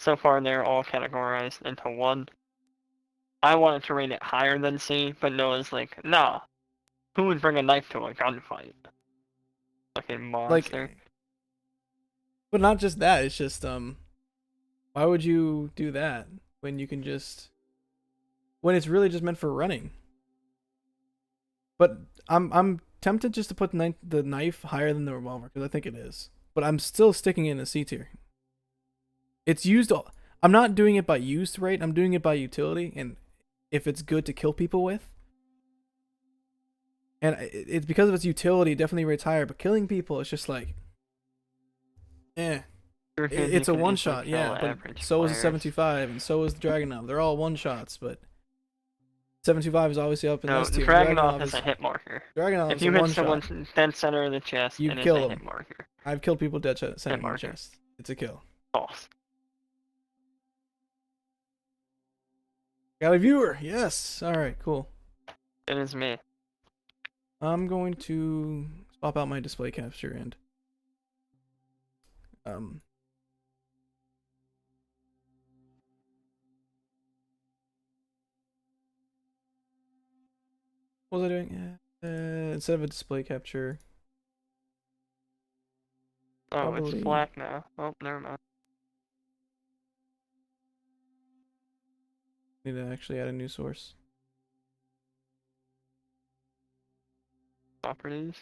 so far they're all categorized into one. I wanted to rate it higher than C, but Noah's like, nah, who would bring a knife to a gunfight? Fucking monster. Like, but not just that. It's just why would you do that when you can just when it's really just meant for running? But I'm tempted just to put the knife higher than the revolver because I think it is. But I'm still sticking in the C tier. It's used. I'm not doing it by use rate. I'm doing it by utility and if it's good to kill people with. And it's because of its utility, it definitely rates higher. But killing people, it's just like, it's a one shot, yeah. But so is the 725, and so is the Dragunov. They're all one shots, but 725 is obviously up in No, S tier. Dragunov is a hit marker. Dragunov if you hit someone dead center of the chest, you it kill is a them. hit marker. I've killed people dead center of the chest. It's a kill. False. Got a viewer. Yes. All right. Cool. It is me. I'm going to swap out my display capture and what was I doing? Instead of a display capture. Oh, probably... it's black now. Oh, never mind. Need to actually add a new source. Properties.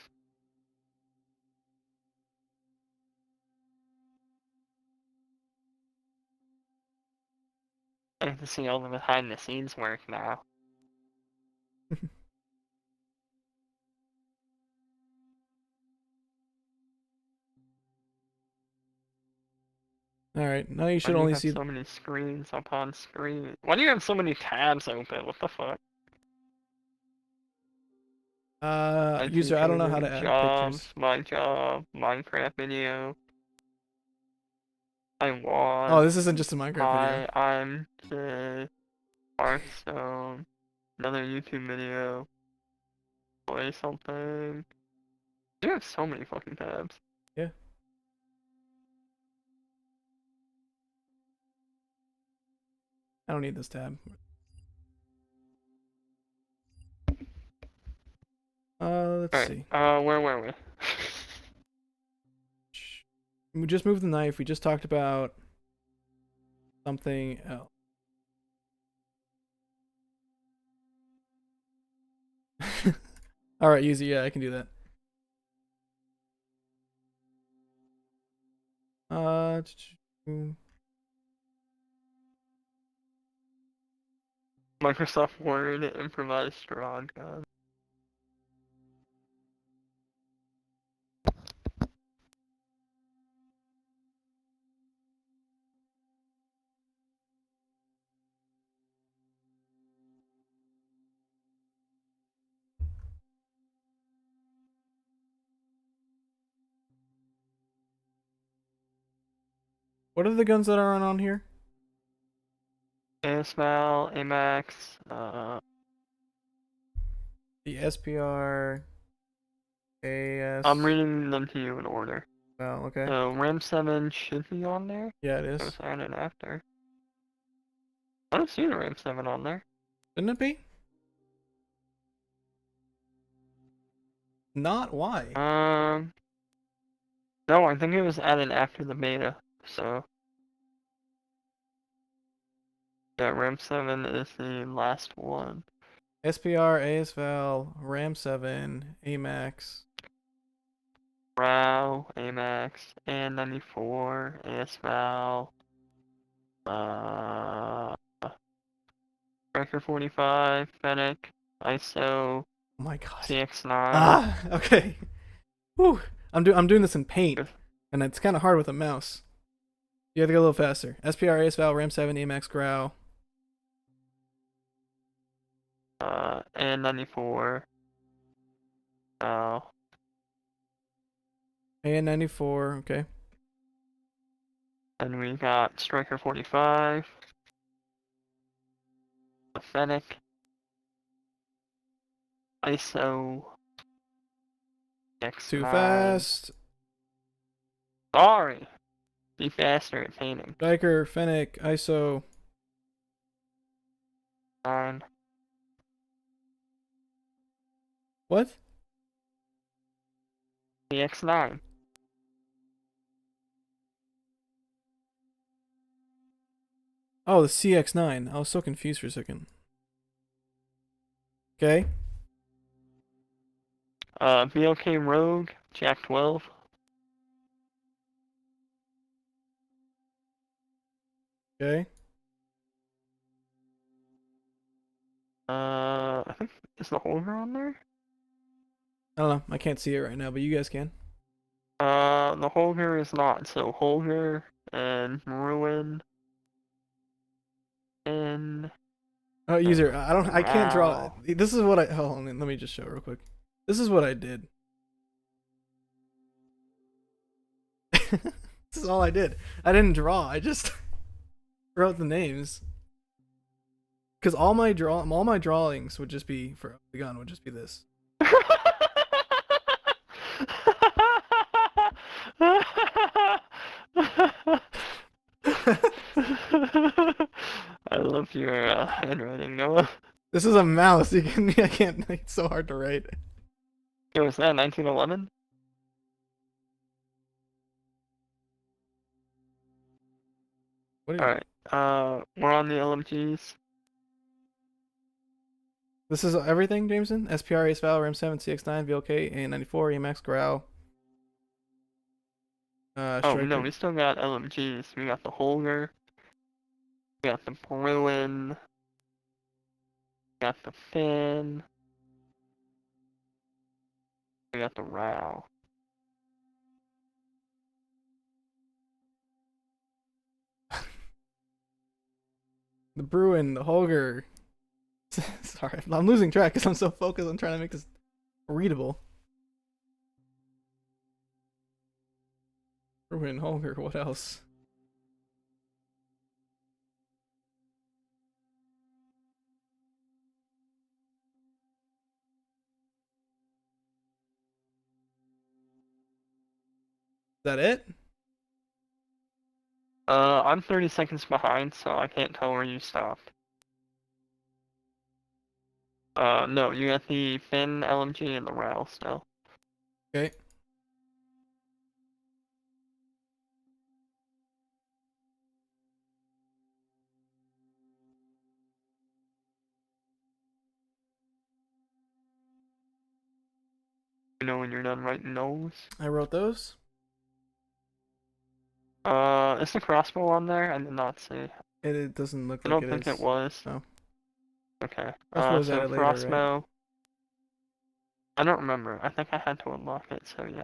I have to see all the behind the scenes work now. Alright, now you should only see so many screens upon screen. Why do you have so many tabs open? What the fuck? User, I don't know how to add pictures. My job, Minecraft video. I want. Oh, this isn't just a Minecraft video. I'm the Hearthstone. Another YouTube video. Play something. You have so many fucking tabs. Yeah. I don't need this tab. Let's see. Where were we? We just moved the knife. We just talked about something else. Alright, easy. Yeah, I can do that. Microsoft Word improvised drawn gun. What are the guns that are on here? ASVAL, AMAX, the SPR, AS. I'm reading them to you in order. Oh, okay. So RAM 7 should be on there. Yeah, it is. It was added after. I don't see the RAM 7 on there. Shouldn't it be? Not why? No, I think it was added after the beta, so. Yeah, RAM 7 is the last one. SPR, ASVAL, RAM 7, AMAX. RAW, AMAX, AN94, ASVAL, Striker 45, Fennec, ISO. Oh my god. CX9. Ah, okay. Whew. I'm doing this in Paint, and it's kind of hard with a mouse. You have to go a little faster. SPR, ASVAL, RAM 7, AMAX, GRAU. AN94. AN94, okay. And we got Striker 45. Fennec. ISO. X9. Too fast. Sorry. Be faster at painting. Diker, Fennec, ISO. 9. What? CX9. Oh, the CX9. I was so confused for a second. Okay. BLK Rogue, Jack 12. Okay. I think, is the Holger on there? I don't know. I can't see it right now, but you guys can. The Holger is not, so Holger and Ruin and Oh, user. I don't. I can't draw. Wow. This is what I. Hold on. Let me just show real quick. This is what I did. This is all I did. I didn't draw. I just wrote the names. Because all my drawings would just be for the gun would just be this. I love your handwriting, Noah. This is a mouse. You can. I can't. It's so hard to write. It was that 1911? What are you? Alright, we're on the LMGs. This is everything, Jameson. SPR, Ace Val, Ram 7, CX9, VLK, A94, EMAX, Growl. Oh no, we still got LMGs. We got the Holger. We got the Bruin. We got the Finn. We got the Row. The Bruin, the Holger. Sorry, I'm losing track because I'm so focused on trying to make this readable. Bruin, Holger, what else? Is that it? I'm 30 seconds behind, so I can't tell where you stopped. No, you got the Finn, LMG, and the Row still. Okay. You know when you're done writing those. I wrote those. Is the crossbow on there? I did not see. It doesn't look I like don't it think is. it was. Oh. Okay. Crossbow's So added later, right? crossbow. I don't remember. I think I had to unlock it, so yeah.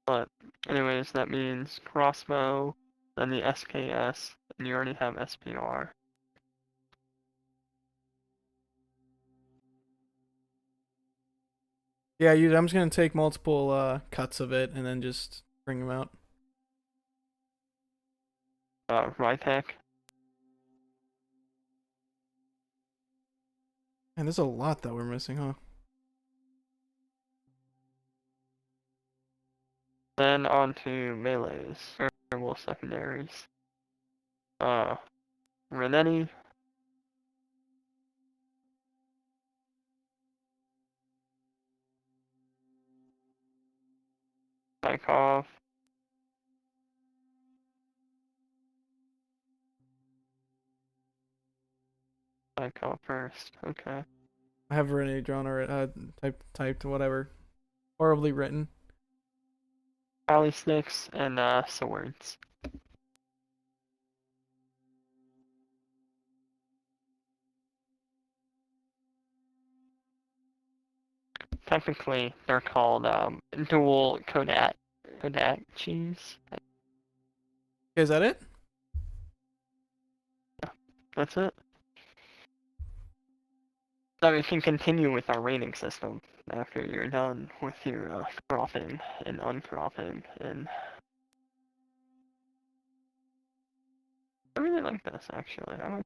But anyways, that means crossbow, then the SKS, and you already have SPR. Yeah, I'm just gonna take multiple cuts of it and then just bring them out. Rytech. And there's a lot that we're missing, huh? Then on to melees, or well, secondaries. Renetti. Tykov. Tykov first, okay. I have already drawn or typed whatever. Horribly written. Pally sticks and swords. Technically, they're called dual Kodak cheese. Is that it? That's it. So we can continue with our rating system after you're done with your cropping and uncropping, and I really like this actually. I like.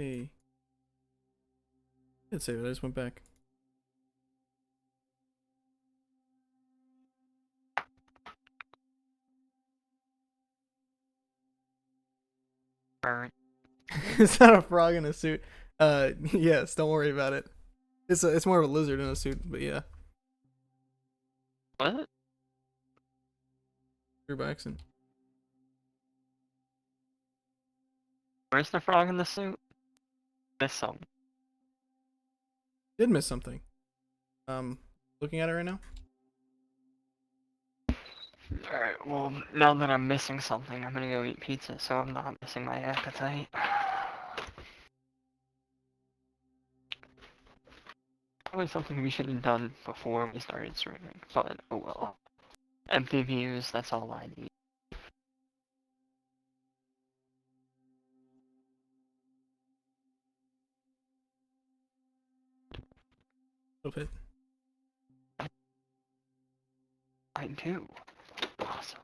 Hey. Didn't save it, I just went back. Burnt. It's not a frog in a suit. Yes, don't worry about it. It's more of a lizard in a suit, but yeah. What? Drew by accident. Where's the frog in the suit? Missed something. Did miss something. Looking at it right now. Alright, well, now that I'm missing something, I'm gonna go eat pizza so I'm not missing my appetite. Probably something we should have done before we started streaming, but oh well. Empty views, that's all I need. Little bit. I do. Awesome.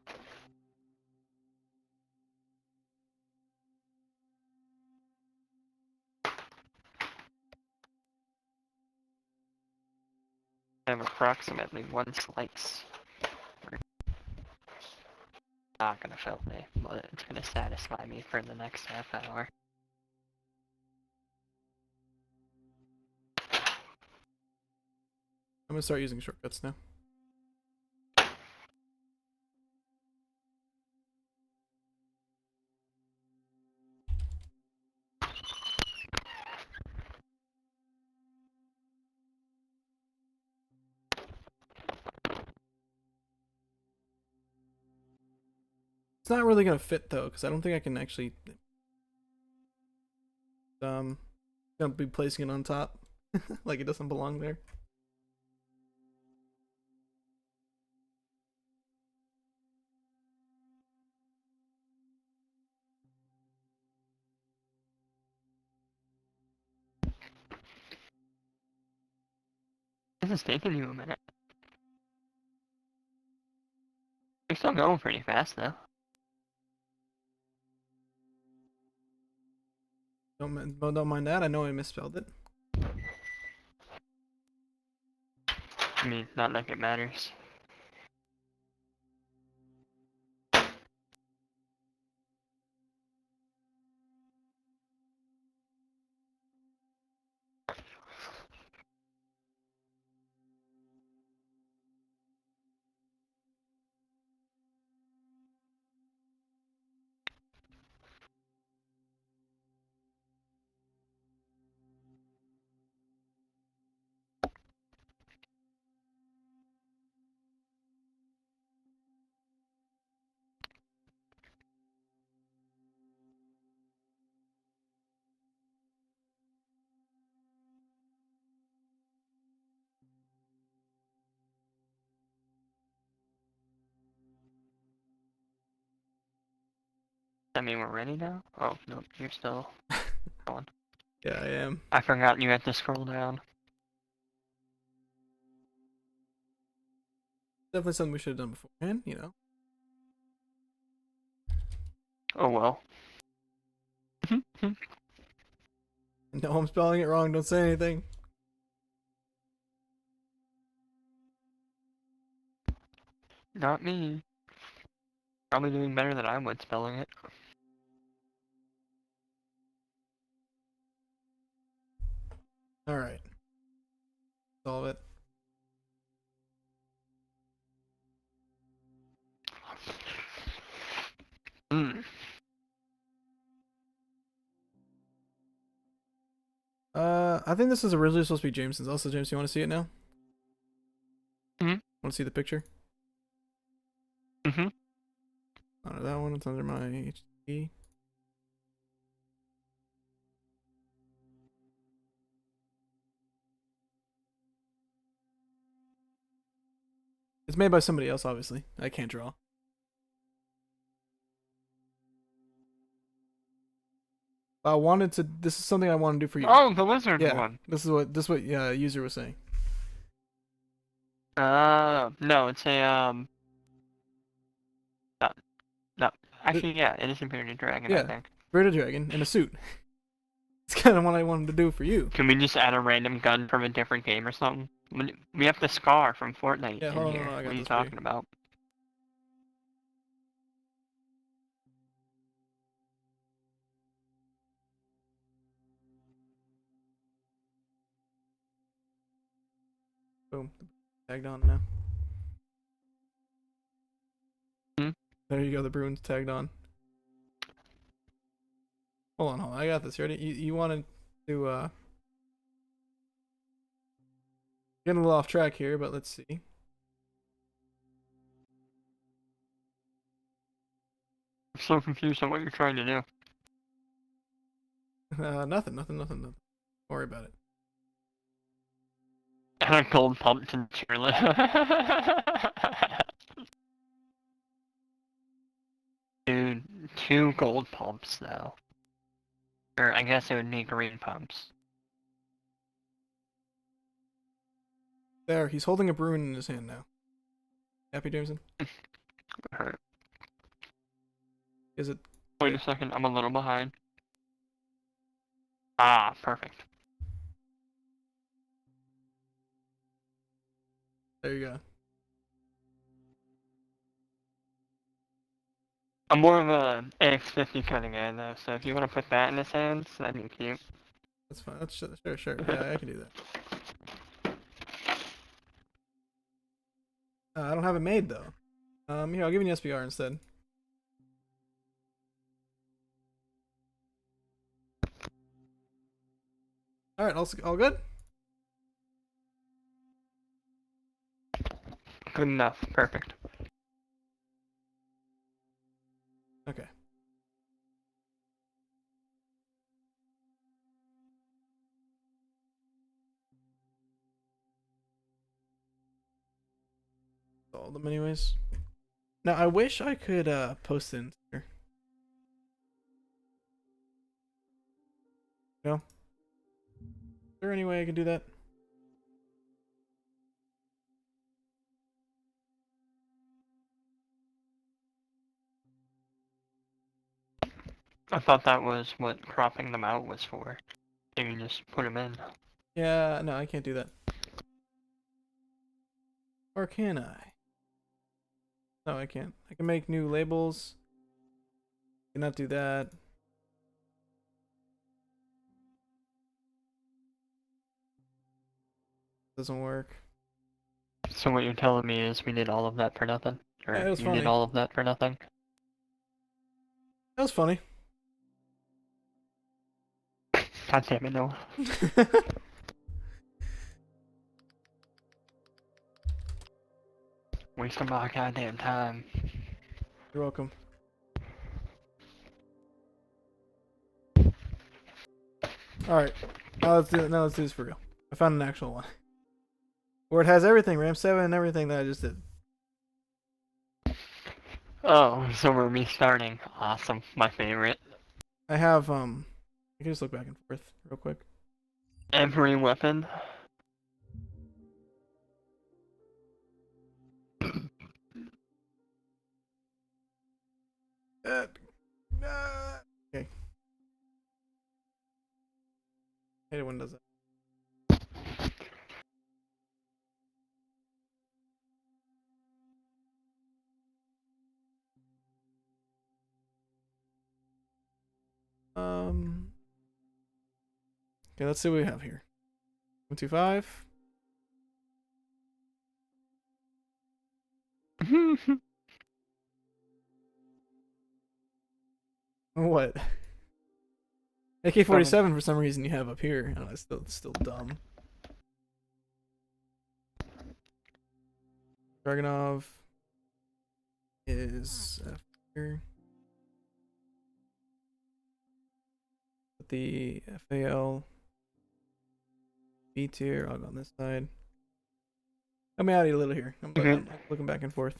I have approximately one slice. Not gonna fill me, but it's gonna satisfy me for the next half hour. I'm gonna start using shortcuts now. It's not really gonna fit though, because I don't think I can actually gonna be placing it on top. Like it doesn't belong there. This is taking you a minute. You're still going pretty fast though. Don't mind that. I know I misspelled it. I mean, not like it matters. I mean, we're ready now? Oh, nope, you're still going. Yeah, I am. I forgot you had to scroll down. Definitely something we should have done beforehand, you know. Oh well. No, I'm spelling it wrong. Don't say anything. Not me. Probably doing better than I would spelling it. All right. Solve it. Mm. I think this is originally supposed to be Jameson's. Also, James, you want to see it now? Mhm. Want to see the picture? Mhm. Under that one, it's under my HTTP. It's made by somebody else, obviously. I can't draw. I wanted to. This is something I want to do for you. Oh, the lizard Yeah, one. this is what user was saying. No, it's a no, no. Actually, yeah, it is a bearded dragon, I Yeah, think. bearded dragon in a suit. It's kind of what I wanted to do for you. Can we just add a random gun from a different game or something? We have the Scar from Fortnite Yeah, in hold on, here. hold on, I got What are you this for you. talking about? Boom. Tagged on now. Hmm? There you go, the Bruins tagged on. Hold on, I got this. You ready? You wanted to getting a little off track here, but let's see. I'm so confused on what you're trying to do. Nothing. Don't worry about it. Add a gold pump to the tier list. Dude, 2 gold pumps though. Or I guess it would need green pumps. There, he's holding a Bruin in his hand now. Happy, Jameson? Alright. Is it? Wait a second, I'm a little behind. Ah, perfect. There you go. I'm more of a AX50 kind of guy though, so if you want to put that in his hands, that'd be cute. That's fine. That's sure. Yeah, I can do that. I don't have it made though. Here, I'll give you an SPR instead. All right, all good. Good enough, perfect. Okay. All of them anyways. Now I wish I could post it in here. No? Is there any way I can do that? I thought that was what cropping them out was for. You can just put them in. Yeah, no, I can't do that. Or can I? No, I can't. I can make new labels. Cannot do that. Doesn't work. So what you're telling me is we did all of that for nothing? Or Yeah, it was you funny. did all of that for nothing? That was funny. God damn it, no. Wasting my goddamn time. You're welcome. Alright. Now let's do this for real. I found an actual one. Where it has everything, RAM 7 and everything that I just did. Oh, so we're restarting. Awesome. My favorite. I have I can just look back and forth real quick. Every weapon. Okay. Hate it when it does that. Okay, let's see what we have here. 125. What? AK-47 for some reason you have up here. I don't know, it's still dumb. Dragunov is up here. Put the FAL B tier. I'll go on this side. Help me out a little here. I'm looking back and forth.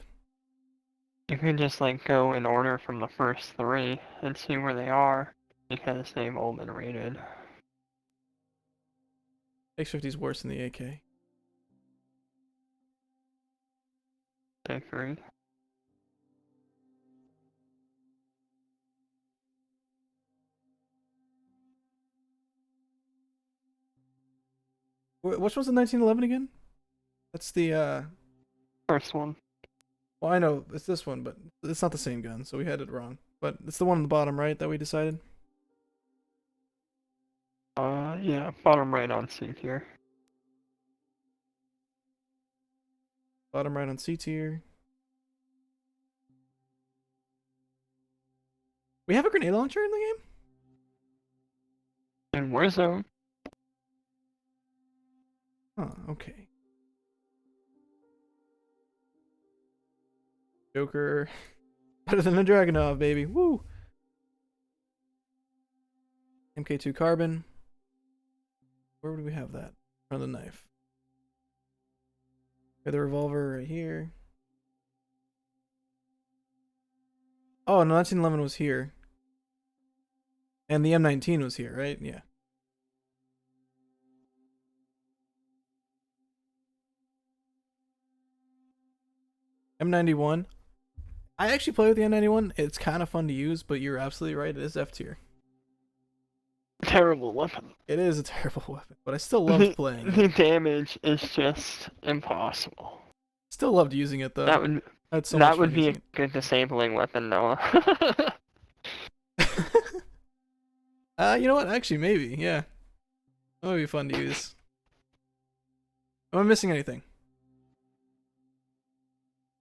You can just like go in order from the first 3 and see where they are because they've all been rated. X50 is worse than the AK. Agreed. Which one's the 1911 again? That's the First one. well, I know it's this one, but it's not the same gun, so we had it wrong. But it's the one on the bottom right that we decided. Yeah, bottom right on C tier. Bottom right on C tier. We have a grenade launcher in the game? In Warzone. Oh, okay. Joker. Better than a Dragunov, baby. Woo! MK2 carbon. Where would we have that? On the knife. We have the revolver right here. Oh, no, 1911 was here. And the M19 was here, right? Yeah. M91. I actually play with the M91. It's kind of fun to use, but you're absolutely right. It is F tier. Terrible weapon. It is a terrible weapon, but I still loved playing The it. damage is just impossible. Still loved using it though. That would I had so much that fun would be a using good disabling weapon, Noah. it. You know what? Actually, maybe. Yeah, that would be fun to use. Am I missing anything?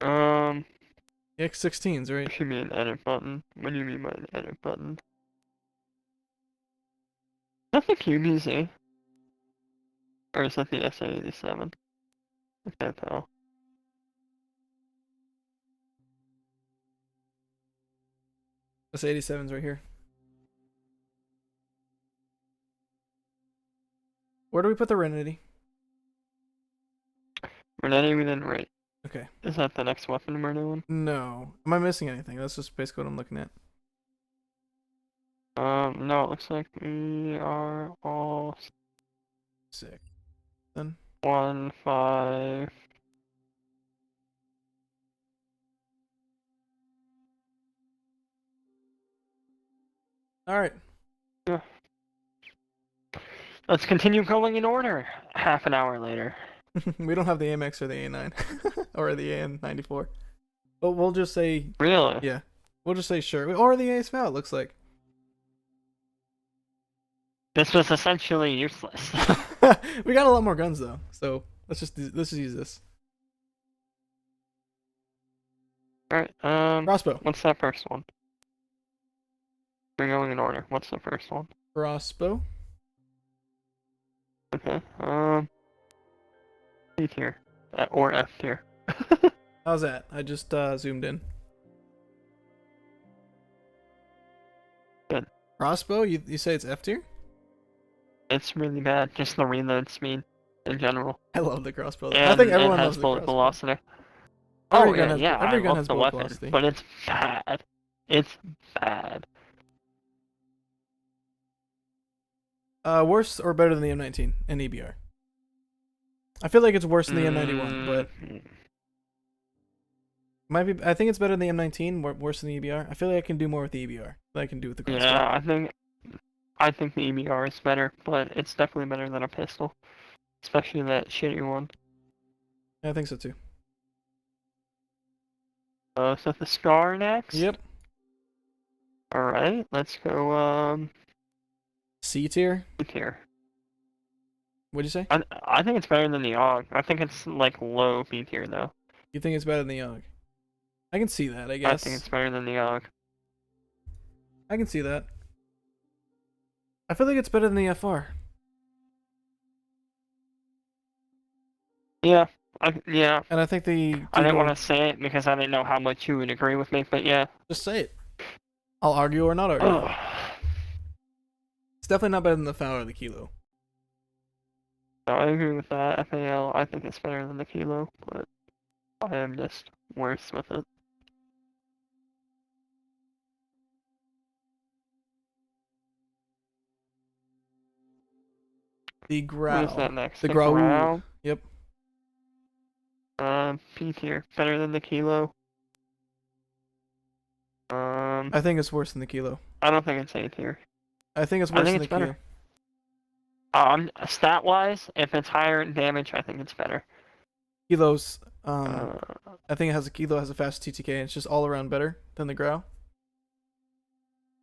Um, The X16s, right? there should be an edit button. What do you mean by an edit button? Is that the QBZ? Or is that the SA-87? I can't tell. This 87's right here. Where do we put the Renity? Renetti within right. Okay. Is that the next weapon we're doing? No. Am I missing anything? That's just basically what I'm looking at. No, it looks like we are all Sick. Then 1, 5. all right. Yeah. Let's continue going in order. Half an hour later. We don't have the AMX or the A9 or the AN94. But we'll just say Really? yeah. We'll just say sure. Or the ASVAL, it looks like. This was essentially useless. We got a lot more guns though, so let's just use this. Alright, Crossbow. what's that first one? We're going in order. What's the first one? Crossbow. Okay, C tier. Or F tier. How's that? I just zoomed in. Good. Crossbow? You say it's F tier? It's really bad. Just the reload speed in general. I love the crossbow. And I think everyone it loves has the bullet crossbow. velocity. Every Oh gun has, yeah, every I gun love has the bullet weapon, velocity. but it's bad. It's bad. Worse or better than the M19 and EBR? I feel like it's worse than the M91, but might be. I think it's better than the M19, worse than the EBR. I feel like I can do more with the EBR than I can do with the crossbow. Yeah, I think the EBR is better, but it's definitely better than a pistol, especially that shitty one. I think so too. So the Scar next. Yep. All right, let's go. C tier. C tier. What'd you say? I think it's better than the AUG. I think it's like low B tier though. You think it's better than the AUG? I can see that. I guess. I think it's better than the AUG. I can see that. I feel like it's better than the FR. Yeah, yeah. And I think the I didn't Deagle- want to say it because I didn't know how much you would agree with me, but yeah. Just say it. I'll argue or not argue. Ugh. It's definitely not better than the FAL or the Kilo. So I agree with that. FAL, I think it's better than the Kilo, but I am just worse with it. The Grau. Who's that next? The Grau. Grau? Yep. P tier, better than the Kilo. I think it's worse than the Kilo. I don't think it's A tier. I think it's I worse think than it's the better. Kilo. Stat wise, if it's higher in damage, I think it's better. Kilo's Uh, I think Kilo has a fast TTK, and it's just all around better than the Grau.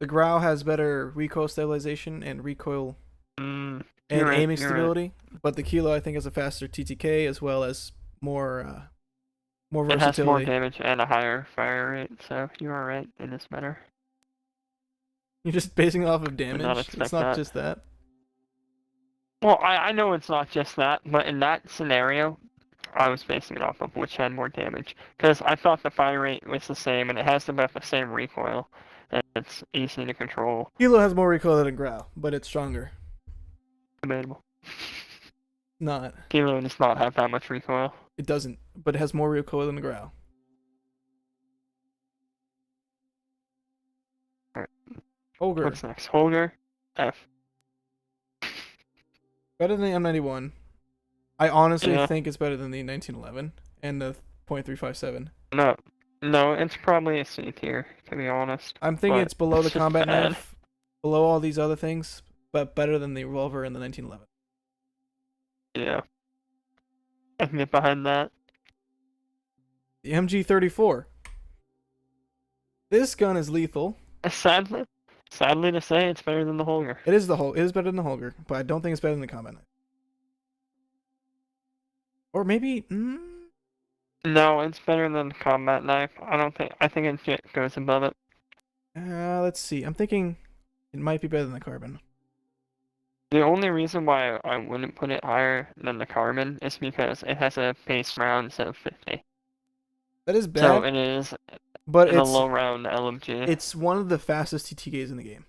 The Grau has better recoil stabilization and recoil you're and right, aiming you're right. stability, but the Kilo I think has a faster TTK as well as more It has more versatility. damage and a higher fire rate, so you are right. It is better. You're just basing it off of Did not damage. It's expect not that. just that. Well, I know it's not just that, but in that scenario, I was basing it off of which had more damage. Because I thought the fire rate was the same, and it has about the same recoil. And it's easy to control. Kilo has more recoil than Grau, but it's stronger. Debatable. Not. Kilo does not have that much recoil. It doesn't, but it has more recoil than the Grau. Alright. Holger. What's next? Holger? F. Better than the M91. I honestly Yeah. think it's better than the 1911 and the .357. No, it's probably a C tier, to be honest. I'm thinking But it's below the it's just combat bad. knife, below all these other things, but better than the revolver and the 1911. Yeah. I can get behind that. The MG34. This gun is lethal. Sadly to say, it's better than the Holger. It is better than the Holger, but I don't think it's better than the combat knife. Or maybe. No, it's better than the combat knife. I think it goes above it. Let's see. I'm thinking it might be better than the carbon. The only reason why I wouldn't put it higher than the carbon is because it has a base rounds of 50. That is So bad, it is but in a low round LMG. it's one of the fastest TTKs in the game.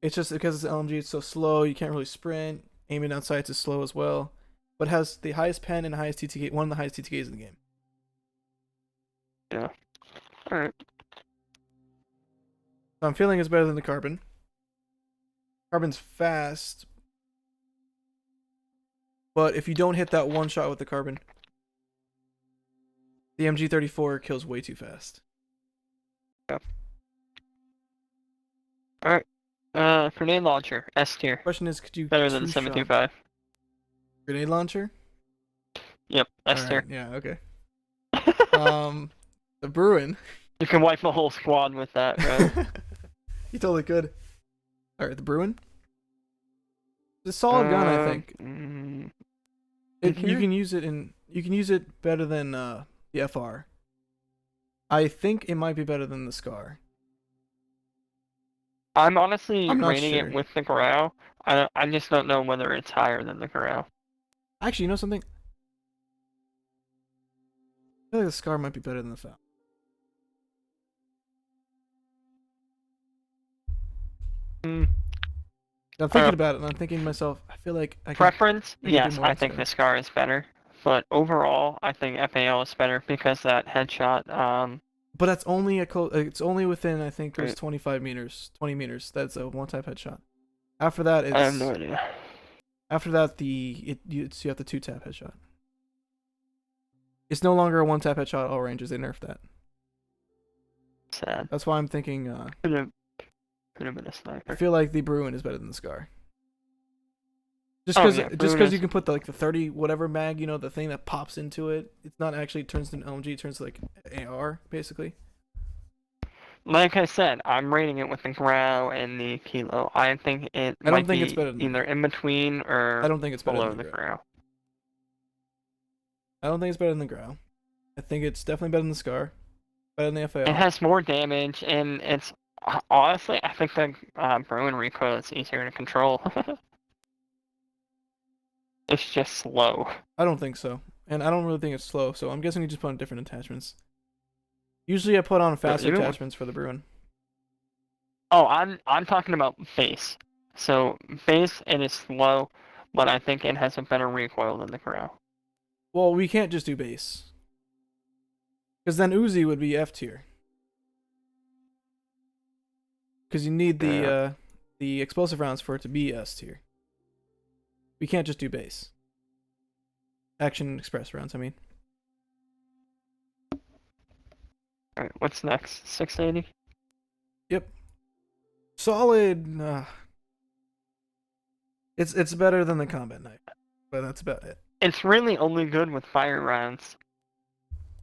It's just because it's LMG, it's so slow. You can't really sprint. Aiming down sights is slow as well, but has the highest pen and the highest TTK. One of the highest TTKs in the game. Yeah. Alright. So I'm feeling it's better than the carbon. Carbon's fast, but if you don't hit that one shot with the carbon, the MG34 kills way too fast. Yep. Alright. Grenade launcher, S tier. Question is, could you Better than the two-shot 725. grenade launcher? Yep, S tier. Alright, yeah, okay. The Bruin. You can wipe the whole squad with that, right? You totally could. Alright, the Bruin. It's a solid gun, I think. You can use it better than the FR. I think it might be better than the Scar. I'm honestly I'm not rating sure. it with the Grau. I just don't know whether it's higher than the Grau. Actually, you know something? I feel like the Scar might be better than the Falcon. I'm thinking about it, and I'm thinking to myself, I feel like I can. Preference? I can do Yes, more I with think Scar. the Scar is better. But overall, I think FAL is better because that headshot, But that's only it's only within, I think there's Right. 25 meters, 20 meters. That's a one-tap headshot. After that, I have no idea. After that, you have the two-tap headshot. It's no longer a one-tap headshot at all ranges. They nerfed that. Sad. That's why I'm thinking. Could have been a sniper. I feel like the Bruin is better than the Scar. Just Oh, because yeah, just Bruin because is- you can put the 30 whatever mag, the thing that pops into it. It's not actually turns into LMG. It turns to like AR basically. Like I said, I'm rating it with the Grau and the Kilo. I think it I don't might think be it's better than either in between or I don't think it's better below than the the Grau. Grau. I don't think it's better than the Grau. I think it's definitely better than the Scar. Better than the FAL. It has more damage, and it's honestly, I think the Bruin recoil is easier to control. It's just slow. I don't think so, and I don't really think it's slow. So I'm guessing you just put on different attachments. Usually I put on faster even with- attachments for the Bruin. Oh, I'm talking about base. So base, it is slow, but I think it has a better recoil than the Grau. Well, we can't just do base, because then Uzi would be F tier. Because you need the explosive rounds for it to be S tier. We can't just do base. Action express rounds, I mean. Alright, what's next? 680? Yep. Solid. It's better than the combat knife, but that's about it. It's really only good with fire rounds.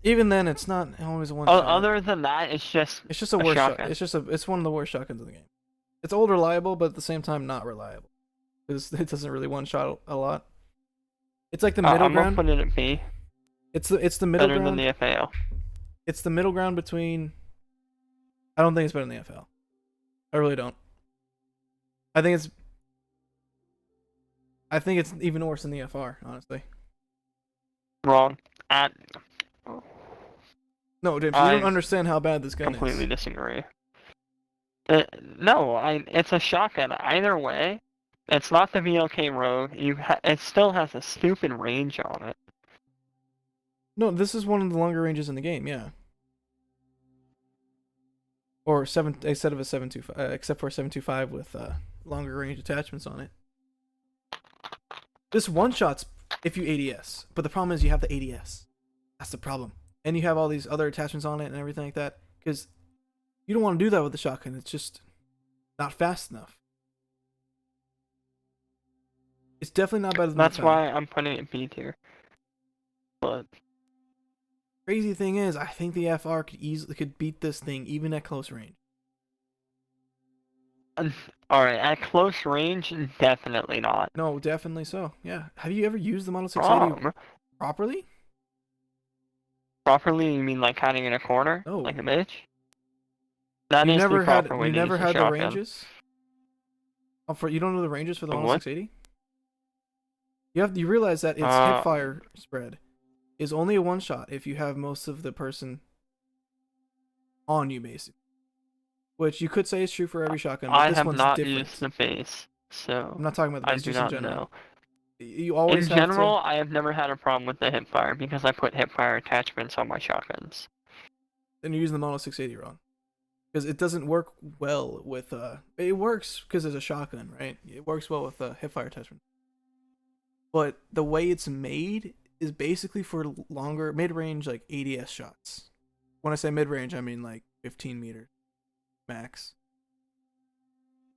Even then, it's not always a one shot. Other than that, it's just a worse shot. shotgun. It's one of the worst shotguns in the game. It's old reliable, but at the same time not reliable because it doesn't really one shot a lot. It's like the middle I'm ground. gonna put it at B. It's the middle Better ground. than the FAL. It's the middle ground between. I don't think it's better than the FL. I really don't. I think it's even worse than the FR, honestly. Wrong. No, James, you don't understand how bad this gun Completely is. disagree. No, it's a shotgun. Either way, it's not the VLK Rogue. It still has a stupid range on it. No, this is one of the longer ranges in the game, yeah. Or instead of a 725, except for a 725 with longer range attachments on it. This one shot's if you ADS, but the problem is you have the ADS. That's the problem, and you have all these other attachments on it and everything like that. Because you don't want to do that with the shotgun. It's just not fast enough. It's definitely not better than That's the why I'm putting it B tier. But crazy thing is, I think the FR could beat this thing even at close range. alright, at close range, definitely not. No, definitely so. Yeah. Have you ever used the Model 680 properly? Properly, you mean like hiding in a corner? No. Like a bitch? That You is never the had proper way you to never use a had the shotgun. ranges? Oh, you don't know the ranges for the The Model what? 680? You realize that its hipfire spread is only a one shot if you have most of the person on you, basically. Which you could say is true for every shotgun, but I this have one's not different. used the base, so I'm not talking about the I base, do just in not general. know. You always In have general, I have never had a problem with the hipfire because I put hipfire attachments on my shotguns. then you're using the Model 680 wrong. Because it doesn't work well with it works because it's a shotgun, right? It works well with hipfire attachment. But the way it's made is basically for longer mid-range like ADS shots. When I say mid-range, I mean like 15 meters max.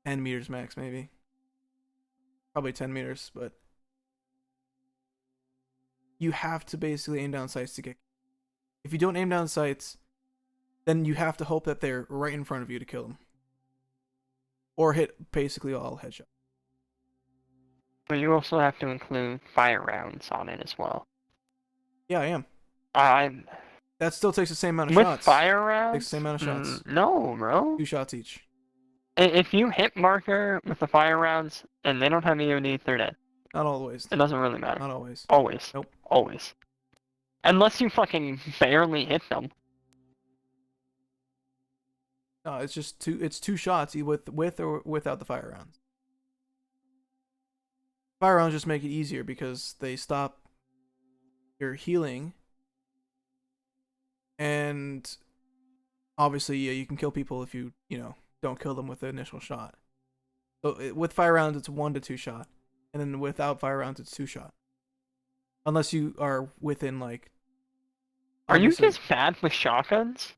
10 meters max maybe. Probably 10 meters, but you have to basically aim down sights to get. If you don't aim down sights, then you have to hope that they're right in front of you to kill them. Or hit basically all headshots. But you also have to include fire rounds on it as well. Yeah, I am. That still takes the same amount of shots. With fire rounds? Takes the same amount of shots. No, bro. 2 shots each. If you hit marker with the fire rounds and they don't have EOD, they're dead. Not always. It doesn't really matter. Not always. Always. Nope. Always. Unless you fucking barely hit them. No, it's just two shots with or without the fire rounds. Fire rounds just make it easier because they stop your healing, and obviously you can kill people if you don't kill them with the initial shot. So with fire rounds it's 1 to 2 shot, and then without fire rounds it's 2 shot. Unless you are within like. Are you just bad with shotguns?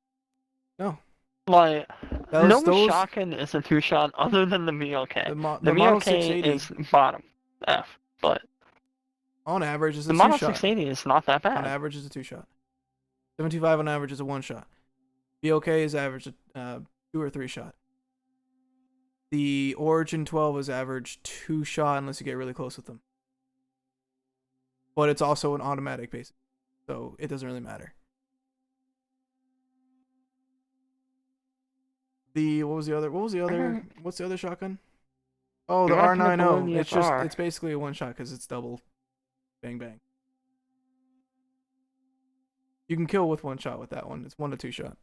No. Like, no shotgun is a 2-shot other than the VLK. The VLK is bottom F, but on average is a 2-shot. The Model 680 is not that bad. On average is a 2-shot. 725 on average is a 1-shot. VLK is average 2 or 3-shot. The Origin 12 is average 2-shot unless you get really close with them. But it's also an automatic base, so it doesn't really matter. What's the other shotgun? Oh, the R90. It's basically a 1-shot because it's double bang bang. You can kill with 1 shot with that one. It's 1 to 2 shot.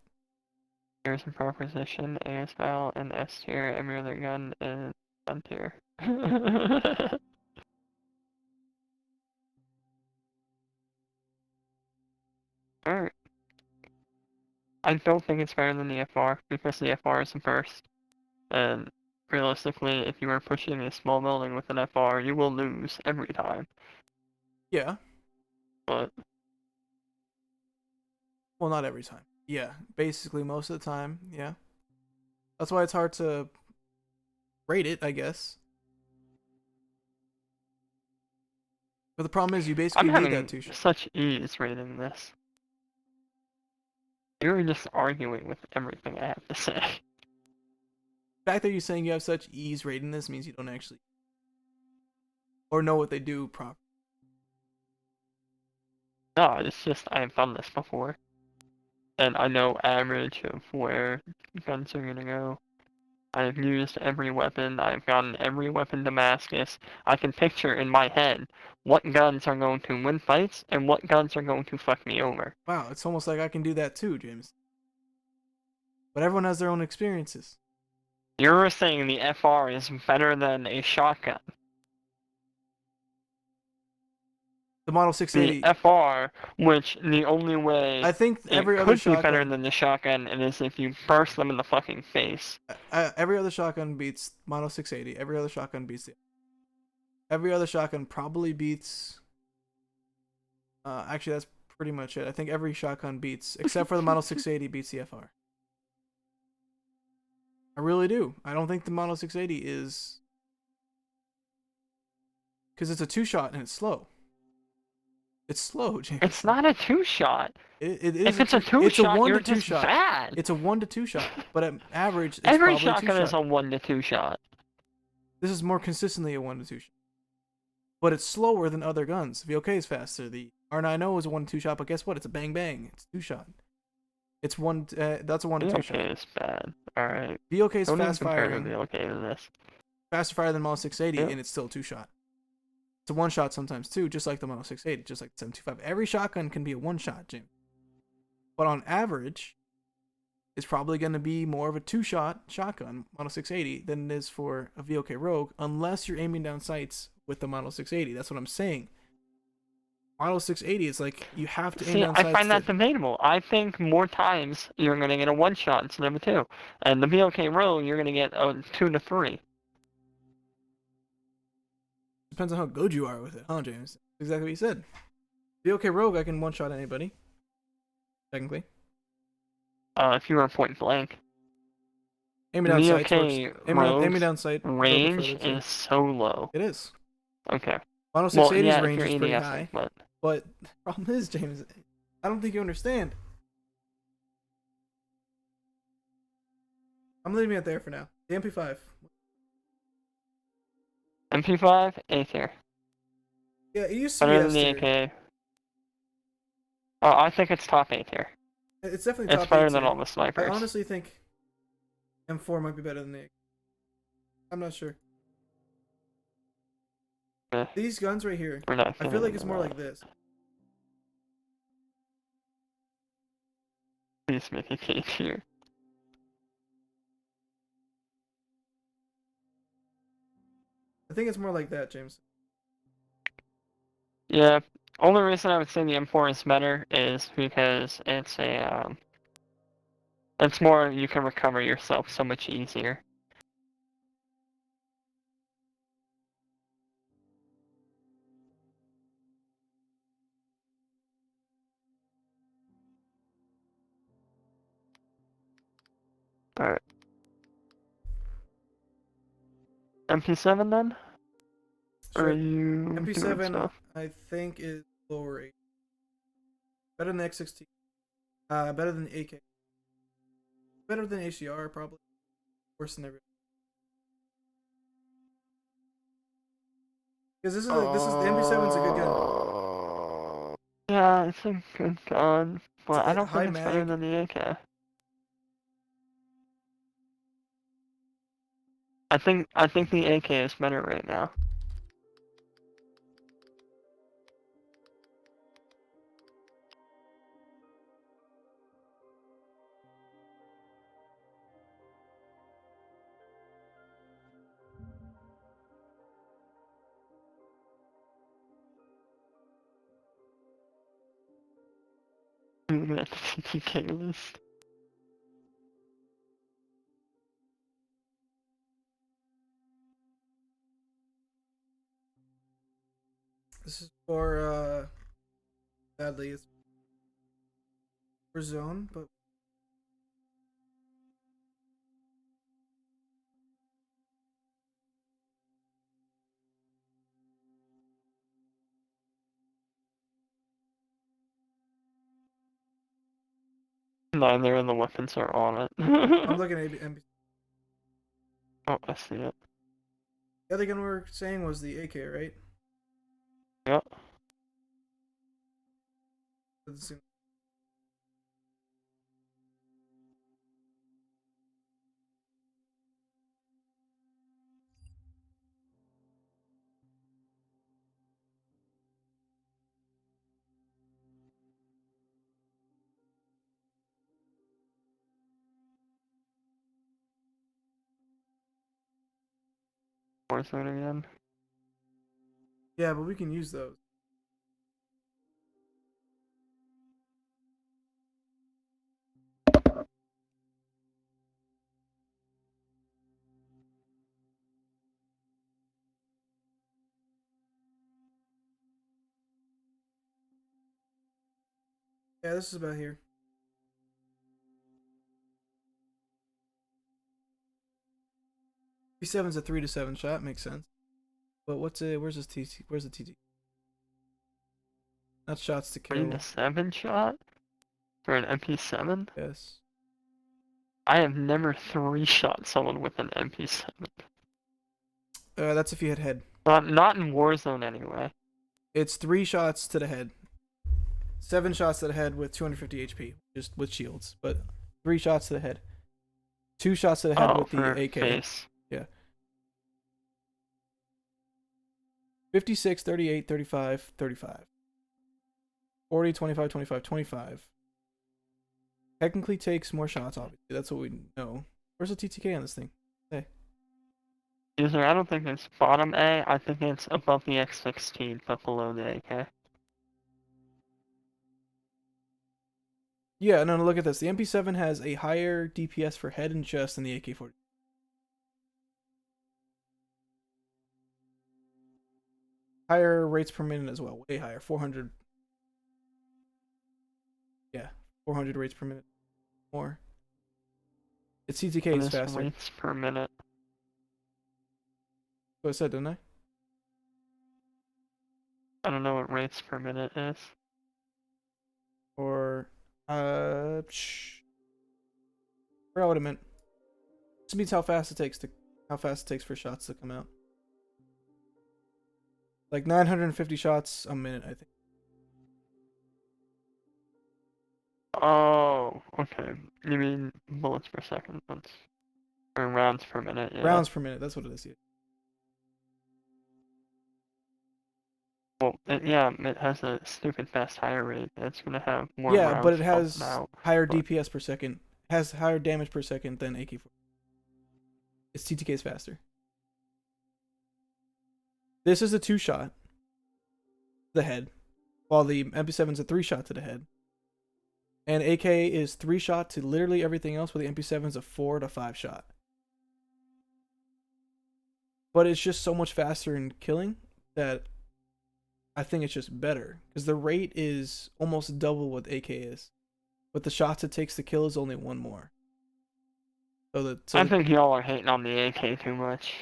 Here's a proposition, ASL and S tier, every other gun is gun tier. Alright. I don't think it's better than the FR, because the FR is the first. And realistically, if you are pushing a small building with an FR, you will lose every time. Yeah. But well, not every time. Yeah, basically most of the time, yeah. That's why it's hard to rate it, I guess. But the problem is, you I'm basically need having that 2 shot. such ease reading this. You're just arguing with everything I have to say. The fact that you're saying you have such ease rating this means you don't actually or know what they do properly. No, it's just I've done this before. And I know average of where guns are gonna go. I've used every weapon, I've gotten every weapon Damascus. I can picture in my head what guns are going to win fights and what guns are going to fuck me over. Wow, it's almost like I can do that too, James. But everyone has their own experiences. You're saying the FR is better than a shotgun. The Model The 680. FR, which the only way I think it every other could be better shotgun, than the shotgun is if you burst them in the fucking face. every other shotgun beats Model 680. Every other shotgun beats the. Every other shotgun probably beats. Actually, that's pretty much it. I think every shotgun beats, except for the Model 680, beats the FR. I really do. I don't think the Model 680 is. Because it's a 2-shot and it's slow. It's slow, James. It's not a 2-shot. It is. If it's a 2-shot, it's a 1 you're to 2 just shot. bad. It's a 1 to 2 shot, but at average, it's Every probably a 2 shotgun is shot. a 1 to 2 shot. This is more consistently a 1 to 2 shot. But it's slower than other guns. VOK is faster. The R90 is a 1 to 2 shot, but guess what? It's a bang bang. It's 2 shot. It's one. That's a 1 to 2 shot. VOK is bad. Alright. VOK is Don't even fast compare firing. VOK to this. Faster fire than Model 680, Yeah. and it's still a 2 shot. It's a 1 shot sometimes too, just like the Model 680, just like the 725. Every shotgun can be a 1 shot, James. But on average, it's probably going to be more of a 2-shot shotgun, Model 680, than it is for a VOK Rogue, unless you're aiming down sights with the Model 680. That's what I'm saying. Model 680 is like, you have to aim See, down I sights. find that debatable. I think more times you're going to get a 1-shot instead of a 2. And the VOK Rogue, you're going to get a 2 to 3. Depends on how good you are with it, huh, James? Exactly what you said. VOK Rogue, I can 1-shot anybody. Technically. If you were point blank. Aiming down sights works. VOK Aiming down sight. range is so low. It is. Okay. Model Well, 680's yeah, if range you're is pretty ADSing, high. but But the problem is, James, I don't think you understand. I'm leaving it there for now. The MP5. MP5, A tier. Yeah, it used to be Better than S the tier. AK. Oh, I think it's top A tier. It's definitely top It's better 8 than tier. all the snipers. I honestly think M4 might be better than the AK. I'm not sure. Eh, These guns right here, we're not I feel getting like it's into more that. like this. Please make a K tier. I think it's more like that, James. Yeah, only reason I would say the M4 is better is because it's a it's more you can recover yourself so much easier. Alright. MP7 then? Or are Sure. you doing MP7, stuff? I think, is lower 8. Better than X16. Better than the AK. Better than ACR, probably. Worse than everything. Because this is the MP7's a good gun. Yeah, it's a good gun, but It's I a don't high think it's better mag. than the AK. I think the AK is better right now. I'm looking at the TTK list. This is for, sadly, it's for zone, but Neither of the weapons are on it. I'm looking at MP. Oh, I see it. The other gun we were saying was the AK, right? Yep. Warzone again. Yeah, but we can use those. Yeah, this is about here. P7's a 3 to 7 shot, makes sense. But what's it? Where's this TT? Where's the TT? Not shots to 3 kill. to 7 shot? For an MP7? Yes. I have never 3-shot someone with an MP7. That's if you hit head. Not in Warzone anyway. It's 3 shots to the head. 7 shots to the head with 250 HP, just with shields. But 3 shots to the head. 2 shots to the head with the AK. Face. Yeah. 56, 38, 35, 35. 40, 25, 25, 25. Technically takes more shots, obviously. That's what we know. Where's the TTK on this thing? Hey. User, I don't think it's bottom A. I think it's above the X16, but below the AK. Yeah, no, look at this. The MP7 has a higher DPS for head and chest than the AK-40. Higher rates per minute as well. Way higher. 400. Yeah, 400 rates per minute. More. Its CTK is faster. Rates per minute. What I said, didn't I? I don't know what rates per minute is. Or, forgot what it meant. This means how fast it takes for shots to come out. Like 950 shots a minute, I think. Oh, okay. You mean bullets per second? That's or rounds per minute. Yeah. Rounds per minute. That's what it is. Yeah. Well, it has a stupid fast fire rate. It's gonna have more. Yeah, rounds but it has out, higher but... DPS per second. Has higher damage per second than AK-40. Its TTK is faster. This is a 2-shot. The head, while the MP7's a 3-shot to the head. And AK is 3-shot to literally everything else, while the MP7's a 4 to 5-shot. But it's just so much faster in killing that I think it's just better. Because the rate is almost double what AK is. But the shots it takes to kill is only 1 more. I think y'all are hating on the AK too much.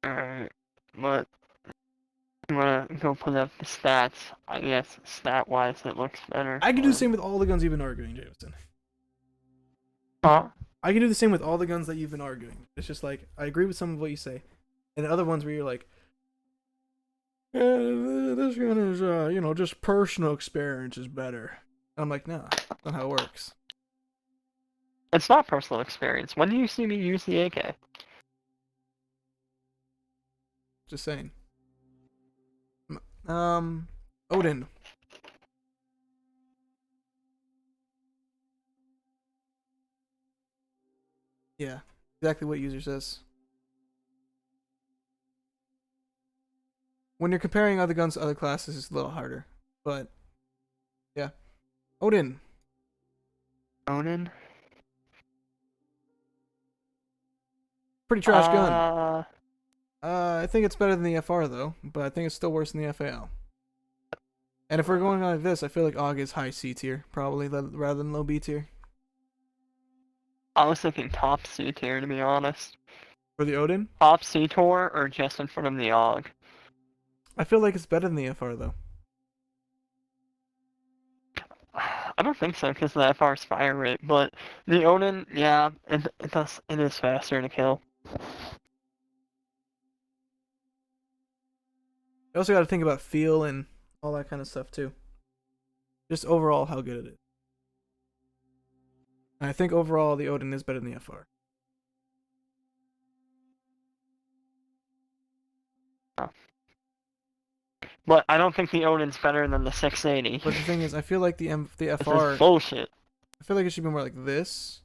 Alright, but you wanna go put up the stats? I guess stat-wise it looks better. I can do the same with all the guns you've been arguing, Jameson. Huh? I can do the same with all the guns that you've been arguing. It's just like, I agree with some of what you say. And the other ones where you're like, this gun is, just personal experience is better. I'm like, no, that's not how it works. It's not personal experience. When do you see me use the AK? Just saying. Odin. Yeah, exactly what user says. When you're comparing other guns to other classes, it's a little harder. But, yeah. Odin. Odin? Pretty trash gun. I think it's better than the FR, though. But I think it's still worse than the FAL. And if we're going on like this, I feel like AUG is high C tier, probably, rather than low B tier. I was thinking top C tier, to be honest. For the Odin? Top C tier or just in front of the AUG? I feel like it's better than the FR, though. I don't think so because of the FR's fire rate, but the Odin, yeah, it is faster to kill. You also got to think about feel and all that kind of stuff too. Just overall how good it is. And I think overall the Odin is better than the FR. Oh. But I don't think the Odin's better than the 680. But the thing is, I feel like the This FR. is bullshit. I feel like it should be more like this.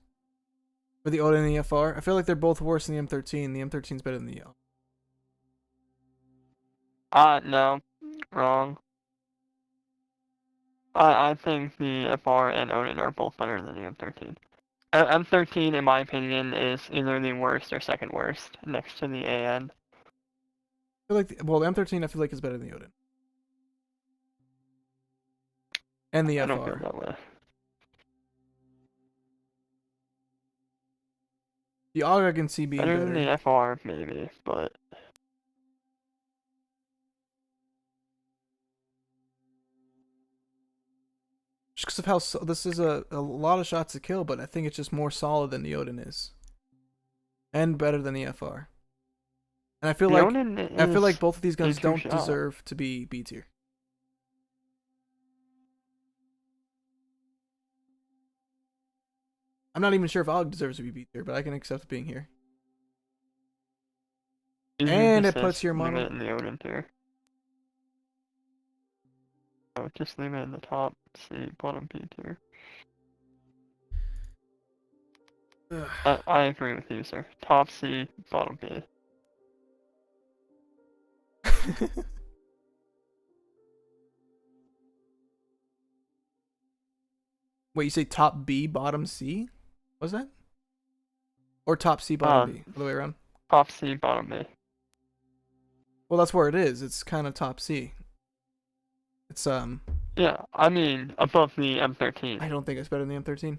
For the Odin and the FR, I feel like they're both worse than the M13. The M13's better than the No, wrong. I think the FR and Odin are both better than the M13. M13, in my opinion, is either the worst or second worst, next to the AN. I feel like the M13 I feel like is better than the Odin. And the I FR. don't feel that way. The AUG I can see being Better better. than the FR, maybe, but Just because of how this is a lot of shots to kill, but I think it's just more solid than the Odin is. And better than the FR. And I feel like both of these guns don't deserve to be B tier. I'm not even sure if AUG deserves to be B tier, but I can accept being here. And it puts your mono in the Odin tier. Oh, just leave it in the top C, bottom B tier. I agree with you, sir. Top C, bottom B. Wait, you say top B, bottom C? What's that? Or top C, bottom B? All the way around? Top C, bottom B. Well, that's where it is. It's kind of top C. It's Yeah, I mean above the M13. I don't think it's better than the M13. I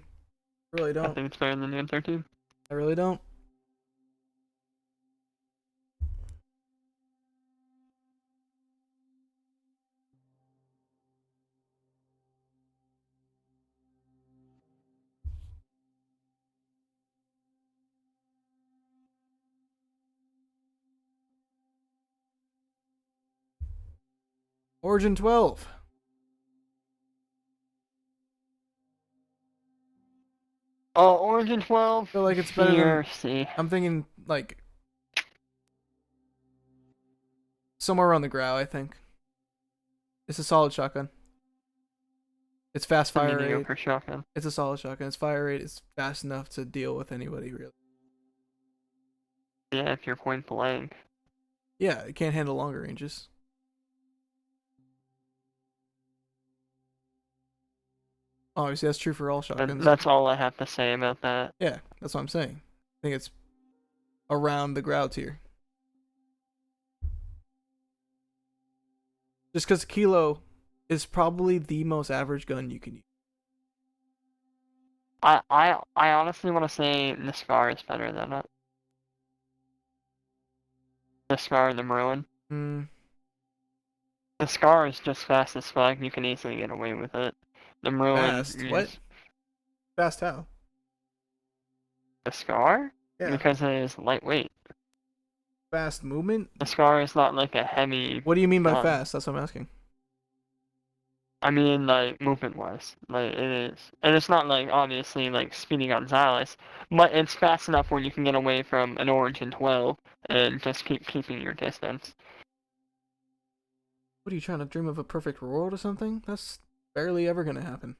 really don't. I think it's better than the M13. I really don't. Origin 12. Oh, Origin 12. I feel like it's better than. C. I'm thinking like somewhere around the Grau. I think it's a solid shotgun. It's fast fire rate. Shotgun. It's a solid shotgun. Its fire rate is fast enough to deal with anybody really. Yeah, if you're point blank. Yeah, it can't handle longer ranges. Obviously, that's true for all shotguns. That's all I have to say about that. Yeah, that's what I'm saying. I think it's around the Grau tier. Just because Kilo is probably the most average gun you can use. I honestly want to say the Scar is better than it. The Scar and the Merlin. The Scar is just fast as fuck. You can easily get away with it. The Merlin. Fast? What? Fast how? The Scar? Yeah. Because it is lightweight. Fast movement? The Scar is not like a heavy. What do you mean by fast? That's what I'm asking. I mean, like, movement-wise. Like, it is. And it's not, like, obviously, like, Speedy Gonzalez, but it's fast enough where you can get away from an Origin 12 and just keep keeping your distance. What are you trying to dream of a perfect world or something? That's barely ever gonna happen.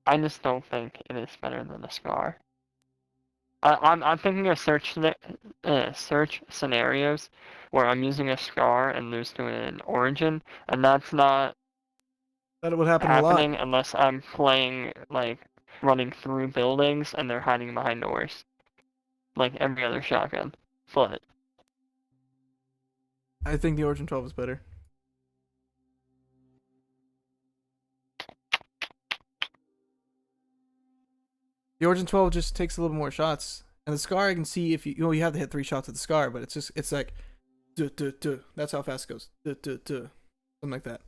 I just don't think it is better than the Scar. I'm thinking of search scenarios where I'm using a Scar and lose to an Origin, and that's not That would happen happening a lot. unless I'm playing, like, running through buildings and they're hiding behind doors. Like every other shotgun. But I think the Origin 12 is better. The Origin 12 just takes a little more shots. And the Scar, I can see if you have to hit 3 shots with the Scar, but it's like, duh, duh, duh. That's how fast it goes. Duh, duh, duh. Something like that.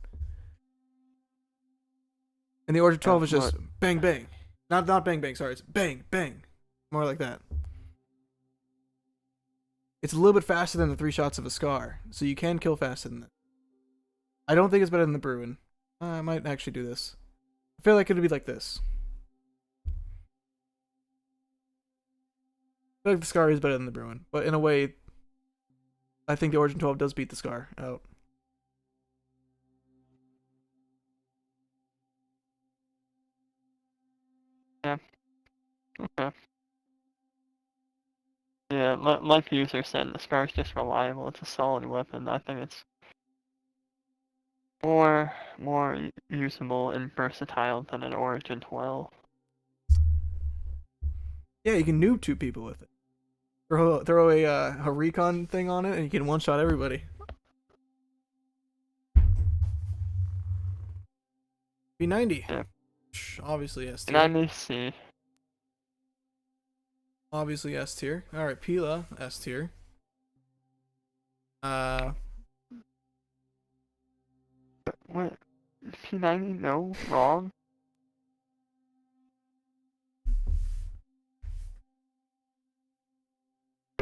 And the Origin 12 is just What? bang bang. Not bang bang, sorry, it's bang bang. More like that. It's a little bit faster than the 3 shots of a Scar, so you can kill faster than that. I don't think it's better than the Bruin. I might actually do this. I feel like it would be like this. I feel like the Scar is better than the Bruin, but in a way, I think the Origin 12 does beat the Scar out. Yeah. Okay. Yeah, like the user said, the Scar is just reliable. It's a solid weapon. I think it's more usable and versatile than an Origin 12. Yeah, you can noob 2 people with it. Throw a recon thing on it, and you can one-shot everybody. P90. Yeah. Obviously S tier. And I may see. Obviously S tier. Alright, Pila, S tier. What? P90? No, wrong.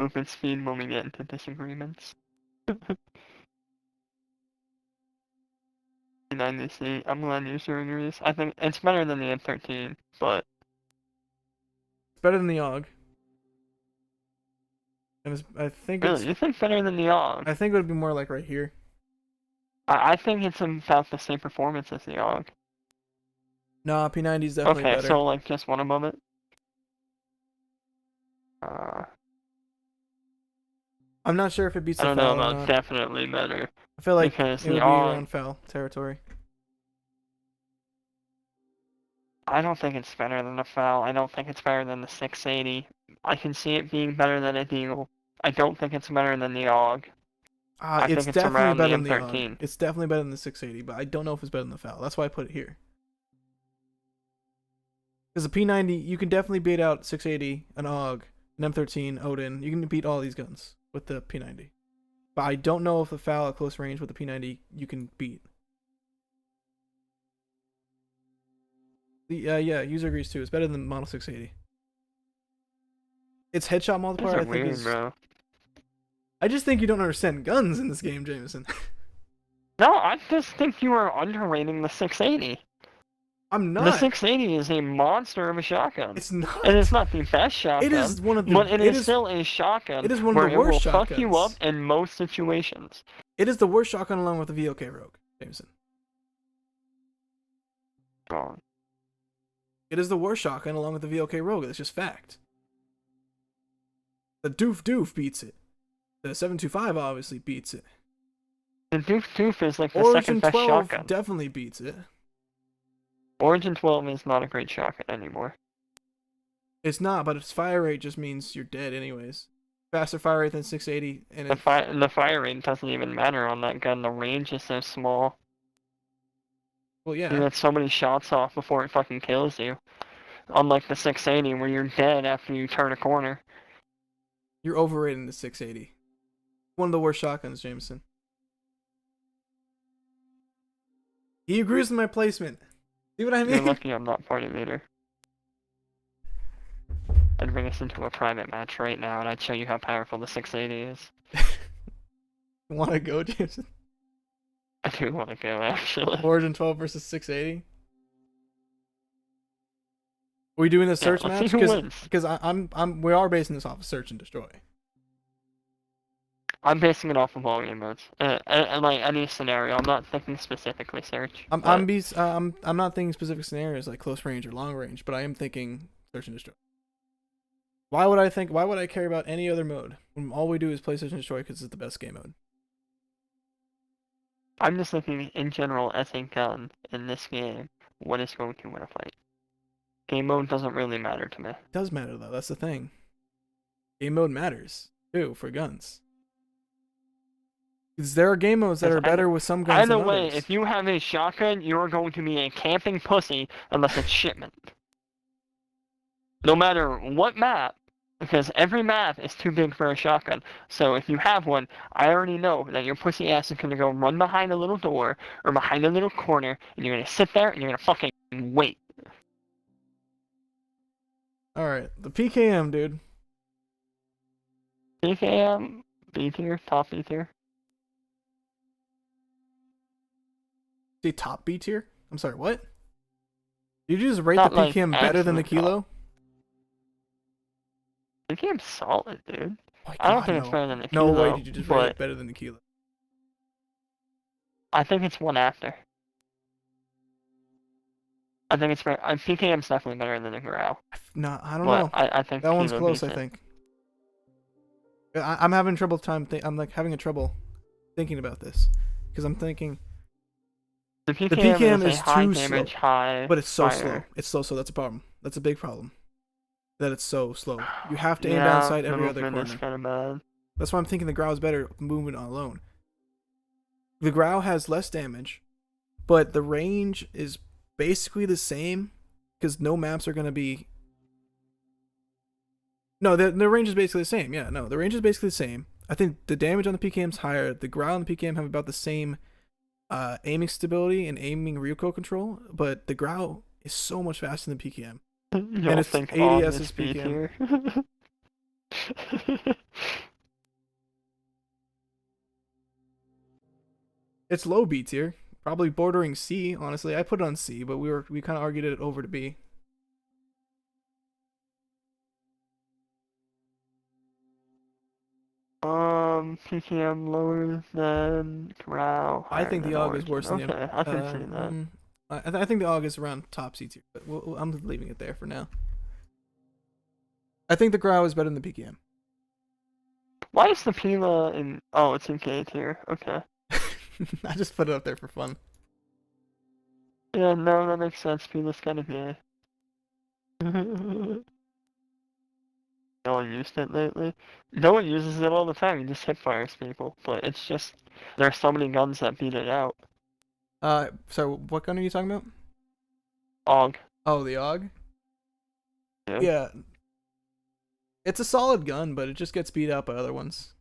Movement speed when we get into disagreements. P90C. I'm glad user agrees. I think it's better than the M13, but It's better than the AUG. And I think really, you think better than the AUG? I think it would be more like right here. I think it's about the same performance as the AUG. Nah, P90 is definitely Okay, better. so like just one above it. I'm not sure if it beats I the don't know foul or about not. definitely better. I feel like because it would be the AUG around foul territory. I don't think it's better than the FAL. I don't think it's better than the 680. I can see it being better than a Deagle. I don't think it's better than the AUG. I It's think it's definitely around better the than the M13. AUG. It's definitely better than the 680, but I don't know if it's better than the foul. That's why I put it here. Because the P90, you can definitely beat out 680, an AUG, an M13, Odin. You can beat all these guns with the P90. But I don't know if the foul at close range with the P90 you can beat. Yeah, user agrees too. It's better than Model 680. Its headshot multiplier, I think, weird, is. bro. I just think you don't understand guns in this game, Jameson. No, I just think you are underrating the 680. I'm not. The 680 is a monster of a shotgun. It's not. And it's not the best shotgun. It is one of the. But it is still a shotgun. It is one of where the worst it will shotguns. fuck you up in most situations. It is the worst shotgun along with the VOK Rogue, Jameson. Wrong. It is the worst shotgun along with the VOK Rogue. That's just fact. The Doof beats it. The 725 obviously beats it. The Doof is like the Origin second best 12 shotgun. definitely beats it. Origin 12 is not a great shotgun anymore. It's not, but its fire rate just means you're dead anyways. Faster fire rate than 680, and The fire rate doesn't even matter on that gun. The range is so small. well, yeah. You get so many shots off before it fucking kills you. Unlike the 680 where you're dead after you turn a corner. You're overrating the 680. One of the worst shotguns, Jameson. He agrees with my placement. See what I mean? You're lucky I'm not party leader. I'd bring us into a private match right now and I'd show you how powerful the 680 is. Want to go, Jameson? I do want to go, actually. Origin 12 versus 680. Are we doing the search let's match? see who wins. Because we are basing this off of search and destroy. I'm basing it off of all game modes. And like any scenario. I'm not thinking specifically search. I'm not thinking specific scenarios like close range or long range, but I am thinking search and destroy. Why would I care about any other mode when all we do is play search and destroy because it's the best game mode? I'm just thinking in general as a gun in this game, what is going to win a fight? Game mode doesn't really matter to me. It does matter though, that's the thing. Game mode matters too for guns. Because there are game modes that are better with some guns Either than way, others. if you have a shotgun, you are going to be a camping pussy unless it's shipment. No matter what map, because every map is too big for a shotgun. So if you have one, I already know that your pussy ass is going to go run behind a little door or behind a little corner, and you're going to sit there and you're going to fucking Wait. All right, the PKM, dude. PKM, B tier, top B tier. See, top B tier. I'm sorry, what? Did you just rate Not the like PKM better than the absolute top. Kilo? PKM's solid, dude. Oh my I don't God, think it's no. better than the No way Kilo, did you just rate but it better than the Kilo. I think it's one after. I think it's better. PKM's definitely better than the Grau, No, I don't but know. I think That one's Kilo close, beats I it. think. I'm having trouble time. I'm like having a trouble thinking about this because I'm thinking The the PKM PKM is a is high too damage, slow, high but it's so slow. fire. It's so slow. That's a problem. That's a big problem. That it's so slow. You have to aim down Yeah, sight the every other movement is corner. kind of bad. That's why I'm thinking the Grau is better movement alone. The Grau has less damage, but the range is basically the same because no maps are going to be. No, the range is basically the same. Yeah, no, the range is basically the same. I think the damage on the PKM is higher. The Grau and the PKM have about the same aiming stability and aiming recoil control, but the Grau is so much faster than PKM. You And don't it's think Og ADS is is B PKM. tier? It's low B tier, probably bordering C. Honestly, I put it on C, but we kind of argued it over to B. PKM lower than Grau, I higher think the than AUG is Origin. worse than Okay, I can see that. I think the AUG is around top C tier, but I'm leaving it there for now. I think the Grau is better than the PKM. Why is the Pila in? Oh, it's in K tier. Okay. I just put it up there for fun. Yeah, no, that makes sense. Pila's kind of gay. No one used it lately. No one uses it all the time. You just hip fires people, but it's just there are so many guns that beat it out. So what gun are you talking about? Og. Oh, the AUG. Yeah. Yeah, it's a solid gun, but it just gets beat out by other ones.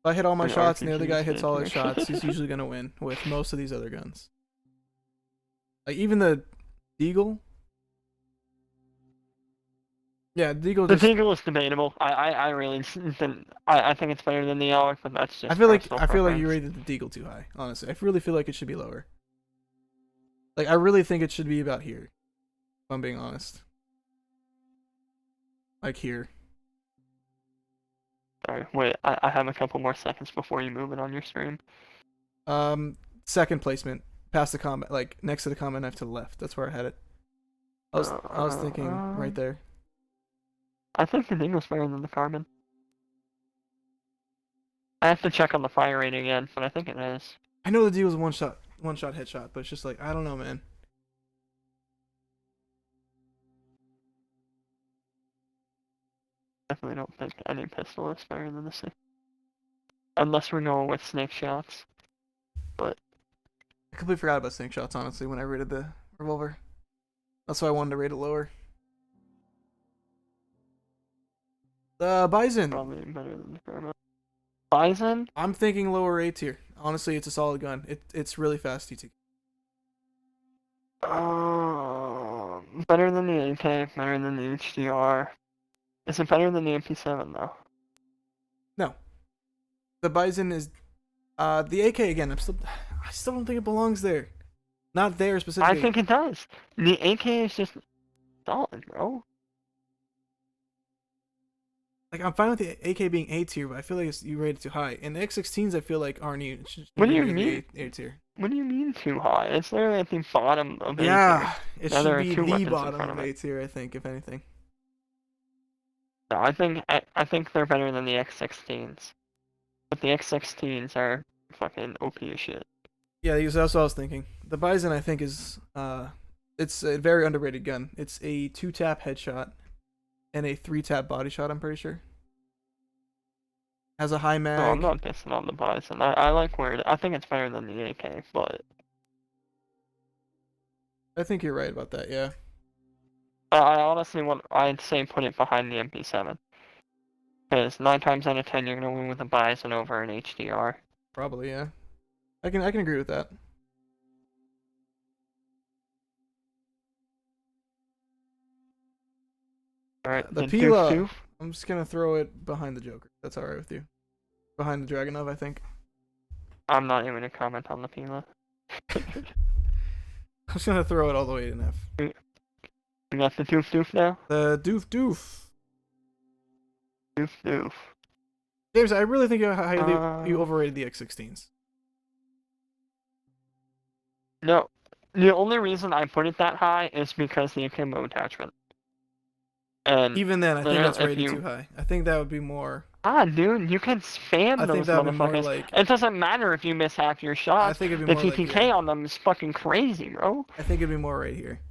If I hit all my The shots and the other RPG guy hits all his is shots, he's usually gonna win with most of these other guns. Like even the Deagle. Yeah, Deagle The just. Deagle is debatable. I really think I think it's better than the Og, but that's just I feel like personal you preference. rated the Deagle too high. Honestly, I really feel like it should be lower. Like I really think it should be about here. If I'm being honest. Like here. Sorry, wait, I have a couple more seconds before you move it on your stream. Second placement, past the combat, like next to the combat knife to the left. That's where I had it. I was thinking right there. I think the Deagle's better than the Carbon. I have to check on the fire rate again, but I think it is. I know the Deagle's a one shot headshot, but it's just like I don't know, man. Definitely don't think any pistol is better than the C. Unless we're going with snake shots. But I completely forgot about snake shots, honestly, when I rated the revolver. That's why I wanted to rate it lower. Bison. probably better than the Carbon. Bison? I'm thinking lower A tier. Honestly, it's a solid gun. It's really fast TT. Better than the AK, better than the HDR. Is it better than the MP7 though? No. The Bison is the AK again, I still don't think it belongs there. Not there specifically. I think it does. The AK is just solid, bro. Like I'm fine with the AK being A tier, but I feel like you rated too high. And the X16s I feel like aren't even. What do you rated mean? A tier. What do you mean too high? It's literally at the bottom of A tier. Yeah, it Now there should are be two the weapons in bottom front of of A it. tier, I think, if anything. No, I think they're better than the X16s. But the X16s are fucking OP as shit. Yeah, that's what I was thinking. The Bison I think is it's a very underrated gun. It's a 2-tap headshot and a 3-tap body shot, I'm pretty sure. Has a high mag. No, I'm not pissing on the Bison. I like where I think it's better than the AK, but I think you're right about that, yeah. I honestly I'd say put it behind the MP7. Because 9 times out of 10 you're gonna win with a Bison over an HDR. Probably, yeah. I can agree with that. Alright, The the Pila. Doof. I'm just gonna throw it behind the Joker. That's alright with you. Behind the Dragonov, I think. I'm not even gonna comment on the Pila. I'm just gonna throw it all the way in F. We got the Doof now? The Doof. Doof. James, I really think you overrated the X16s. No. The only reason I put it that high is because the akimbo attachment. And Even then, I think that's if rated you- too high. I think that would be more. Dude, you can spam I think those that would be more motherfuckers. like. It doesn't matter if you miss half your I shots. think it'd The be more TTK like. Yeah. on them is fucking crazy, bro. I think it'd be more right here,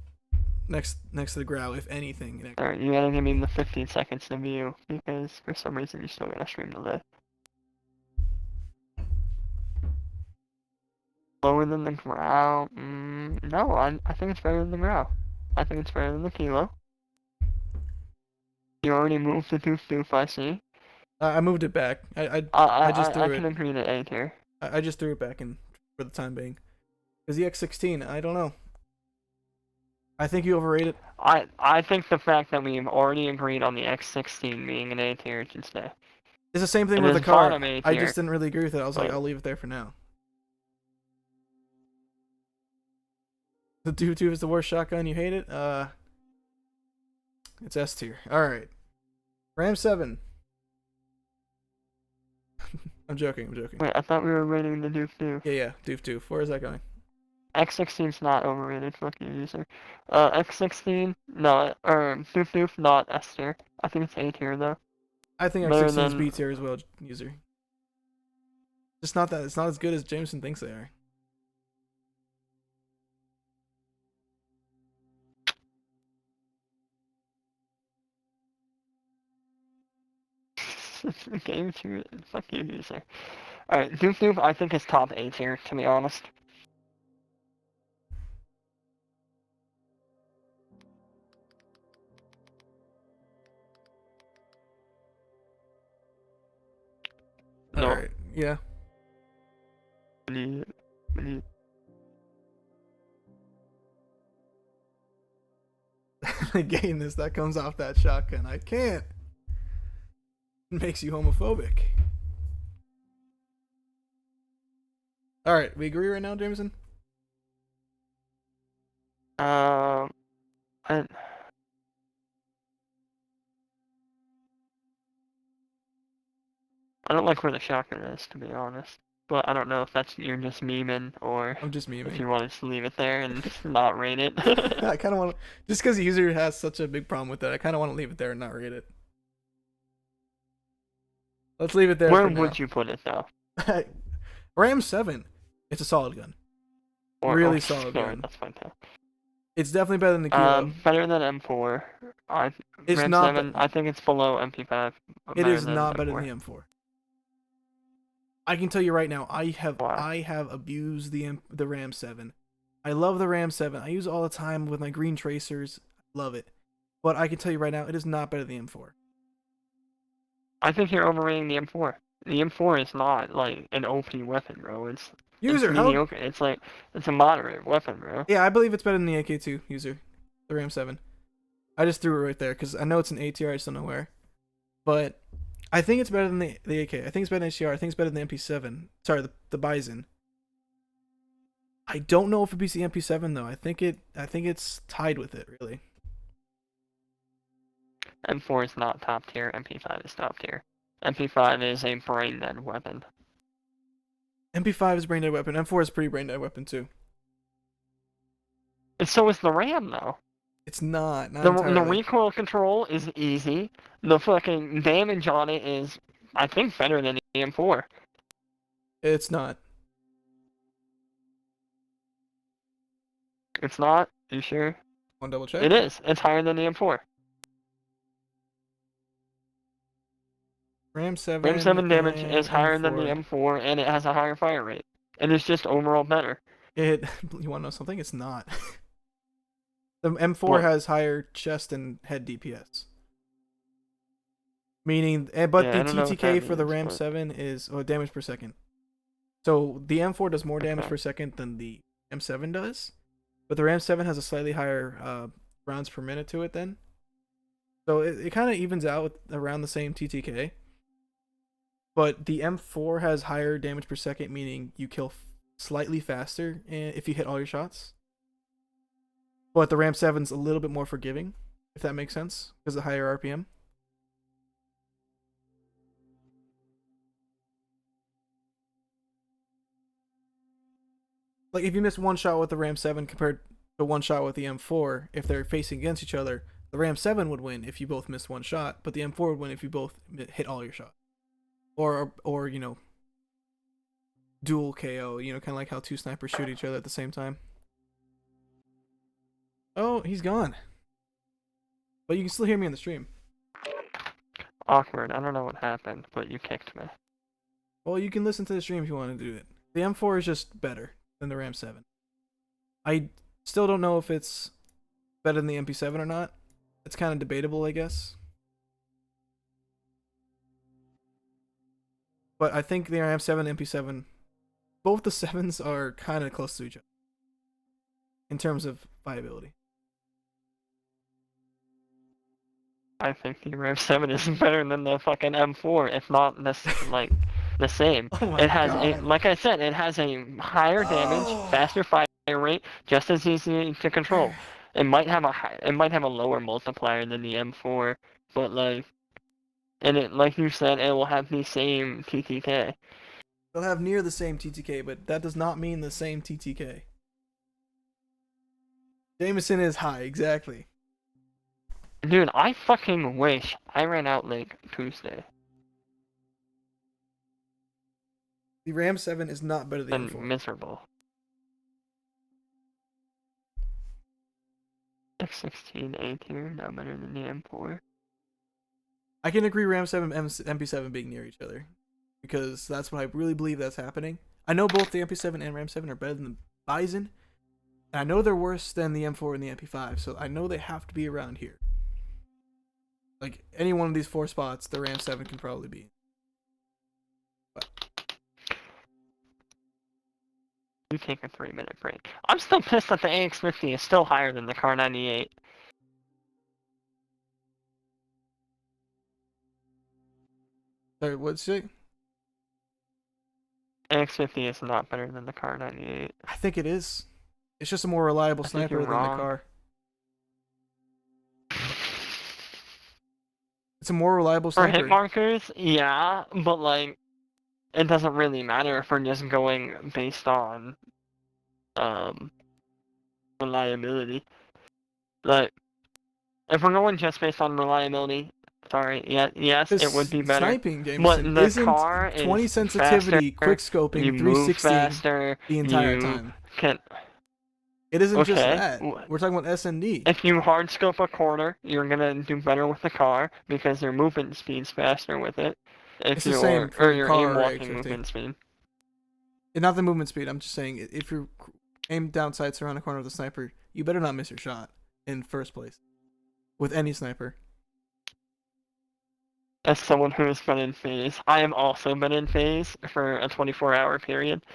next to the Grau, if anything. Alright, you gotta give me the 15 seconds to view, because for some reason you still gotta stream delay. Lower than the Grau? No, I think it's better than the Grau. I think it's better than the Kilo. You already moved the Doof, I see. I moved it back. I just threw I it. can agree to A tier. I just threw it back in for the time being. Because the X16, I don't know. I think you overrated. I think the fact that we've already agreed on the X16 being an A tier should stay. It's the same thing It with the is car. bottom A I tier. just didn't really agree with it. I was like, But- I'll leave it there for now. The Doof is the worst shotgun. You hate it? It's S tier. Alright. Ram 7. I'm joking. Wait, I thought we were rating the Doof. Yeah. Doof. Where is that going? X16's not overrated, fuck you, user. X16, no, Doof, not S tier. I think it's A tier though. I think Better X16 is than- B tier as well, user. It's not as good as Jameson thinks they are. Game tier, fuck you, user. Alright, Doof, I think is top A tier, to be honest. No. Alright. Yeah. We need Again, that comes off that shotgun. I can't. It makes you homophobic. Alright, we agree right now, Jameson? I don't like where the shotgun is, to be honest. But I don't know if you're just memeing or I'm just if memeing. you want to just leave it there and just not rate it. I kind of want to, just because the user has such a big problem with it, I kind of want to leave it there and not rate it. Let's leave it there. Where for now. would you put it though? Ram 7. It's a solid gun. Really solid gun. That's fine too. It's definitely better than the Kilo. Better than M4. It's Ram not 7, I think it's below MP5. It is than not better M4. than the M4. I can tell you right now, I have Why? abused the Ram 7. I love the Ram 7. I use it all the time with my green tracers. Love it. But I can tell you right now, it is not better than the M4. I think you're overrating the M4. The M4 is not like an OP weapon, bro. It's User, how? mediocre. It's like it's a moderate weapon, bro. Yeah, I believe it's better than the AK2 user, the Ram 7. I just threw it right there because I know it's an ATR. I just don't know where. But I think it's better than the AK. I think it's better than HCR. I think it's better than the MP7. Sorry, the Bison. I don't know if it beats the MP7 though. I think it's tied with it really. M4 is not top tier. MP5 is top tier. MP5 is a brain dead weapon. MP5 is a brain dead weapon. M4 is a pretty brain dead weapon too. And so is the RAM though. It's not. Not The entirely. recoil control is easy. The fucking damage on it is, I think, better than the M4. It's not. It's not? You sure? Want to double check? It is. It's higher than the M4. Ram 7. RAM 7 damage and is higher than the M4. M4, and it has a higher fire rate. And it's just overall better. You want to know something? It's not. The M4 What? has higher chest and head DPS. Meaning, but Yeah, the I don't know what TTK that for the means, Ram but- 7 is damage per second. So the M4 does more damage Okay. per second than the M7 does, but the Ram 7 has a slightly higher rounds per minute to it then. So it kind of evens out with around the same TTK. But the M4 has higher damage per second, meaning you kill slightly faster if you hit all your shots. But the Ram 7's a little bit more forgiving, if that makes sense, because of higher RPM. Like if you miss one shot with the Ram 7 compared to one shot with the M4, if they're facing against each other, the Ram 7 would win if you both missed one shot, but the M4 would win if you both hit all your shots. Or you know, dual KO, you know, kind of like how two snipers shoot each other at the same time. Oh, he's gone. But you can still hear me on the stream. Awkward. I don't know what happened, but you kicked me. Well, you can listen to the stream if you want to do it. The M4 is just better than the Ram 7. I still don't know if it's better than the MP7 or not. It's kind of debatable, I guess. But I think the Ram 7 and MP7, both the 7s are kind of close to each other in terms of viability. I think the Ram 7 is better than the fucking M4, if not this like the same. Oh my It has God. like I said, it has a higher damage, faster fire rate, just as easy to control. It might have a lower multiplier than the M4, but like, and it like you said, it will have the same TTK. They'll have near the same TTK, but that does not mean the same TTK. Jameson is high, exactly. Dude, I fucking wish I ran Outlink Tuesday. The Ram 7 is not better than the And M4. miserable. X16 A tier, not better than the M4. I can agree Ram 7 and MP7 being near each other, because that's what I really believe that's happening. I know both the MP7 and Ram 7 are better than the Bison, and I know they're worse than the M4 and the MP5, so I know they have to be around here. Like, any one of these 4 spots, the Ram 7 can probably be. But You take a 3-minute break. I'm still pissed that the AX50 is still higher than the Car 98. sorry, what's it? AX50 is not better than the Car 98. I think it is. It's just a more reliable I think sniper you're than the wrong. car. It's a more reliable For sniper. hit markers, yeah, but like, it doesn't really matter if we're just going based on reliability. Like, if we're going just based on reliability, sorry, yeah, yes, it would be better. Sniping, But Jameson, the isn't car 20 is sensitivity, faster, quick scoping, you move 360 faster, the entire you time. can. It isn't just Okay, that. We're talking about SND. if you hard scope a corner, you're gonna do better with the car because your movement speed's faster with it. If It's the you're same for or your car aim or walking AX50. movement speed. Not the movement speed. I'm just saying, if you're aim down sights around the corner with a sniper, you better not miss your shot in first place. With any sniper. As someone who has been in phase, I have also been in phase for a 24-hour period.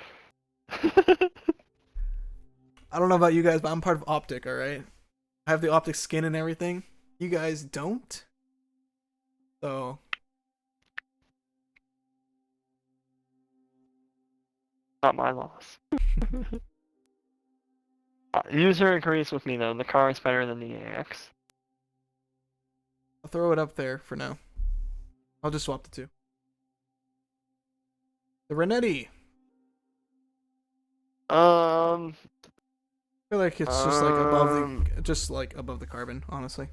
I don't know about you guys, but I'm part of Optic, alright? I have the Optic skin and everything. You guys don't? So... Not my loss. User agrees with me though, the car is better than the AX. I'll throw it up there for now. I'll just swap the two. The Renetti. Um, I feel like it's just like above the carbon, honestly. I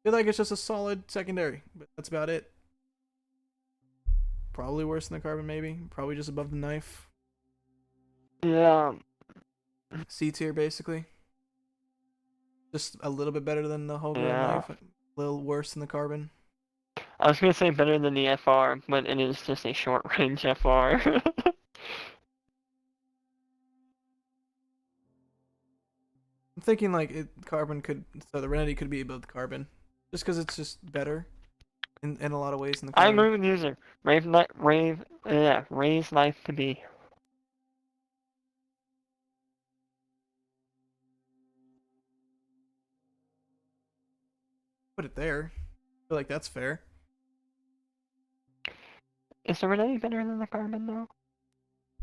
feel like it's just a solid secondary, but that's about it. Probably worse than the carbon, maybe. Probably just above the knife. yeah, C tier, basically. Just a little bit better than the whole grain Yeah. knife. A little worse than the carbon. I was gonna say better than the FR, but it is just a short range FR. I'm thinking like so the Renetti could be above the carbon. Just because it's just better in a lot of ways in the I carbon. agree with user. Raise knife to be. Put it there. I feel like that's fair. Is the Renetti better than the Carbon though?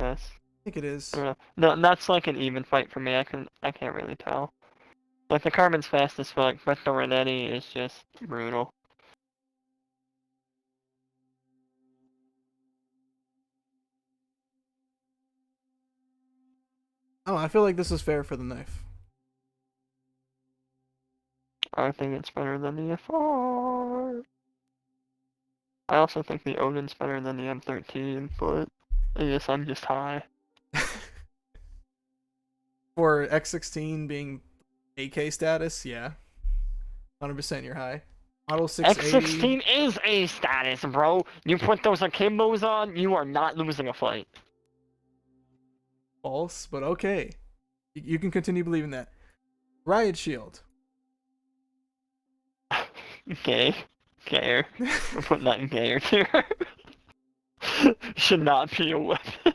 Yes. I think it is. I don't know. No, that's like an even fight for me. I can't really tell. Like the Carbon's fast as fuck, but the Renetti is just brutal. I don't know, I feel like this is fair for the knife. I think it's better than the FR. I also think the Odin's better than the M13, but I guess I'm just high. For X16 being AK status, yeah. 100% you're high. Model 680. X16 is A status, bro. You put those akimbos on, you are not losing a fight. False, but okay. You can continue believing that. Riot Shield. Gay. Gayer. We're putting that in gayer tier. Should not be a weapon.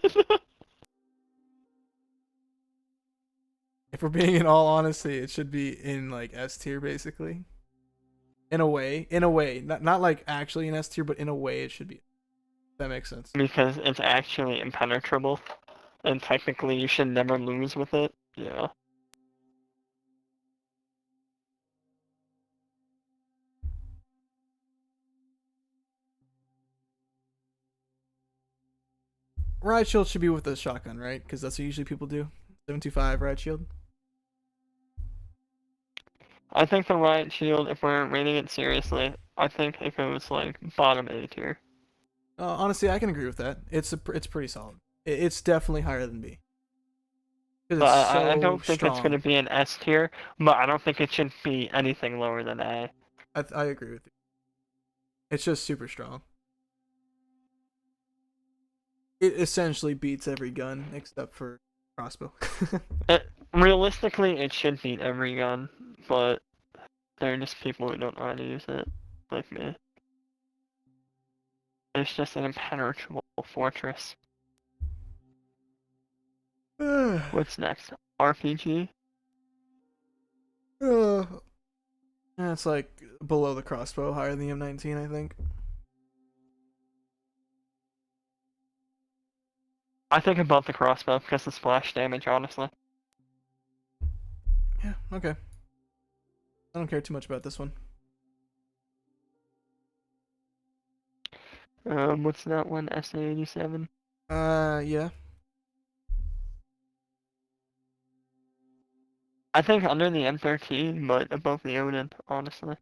If we're being in all honesty, it should be in like S tier basically. In a way. Not like actually in S tier, but in a way it should be. That makes sense. Because it's actually impenetrable. And technically you should never lose with it. Yeah. Riot Shield should be with the shotgun, right? Because that's what usually people do. 725 Riot Shield. I think the Riot Shield, if we're rating it seriously, I think it goes like bottom A tier. Honestly, I can agree with that. It's pretty solid. It's definitely higher than B. But I don't think it's going to be an S tier, but I don't think it should be anything lower than A. I agree with you. It's just super strong. It essentially beats every gun except for crossbow. Realistically, it should beat every gun, but there are just people who don't know how to use it, like me. It's just an impenetrable fortress. What's next? RPG? It's like below the crossbow, higher than the M19, I think. I think above the crossbow because of splash damage, honestly. Yeah, okay. I don't care too much about this one. What's that one? SA-87? Yeah. I think under the M13, but above the Odin, honestly.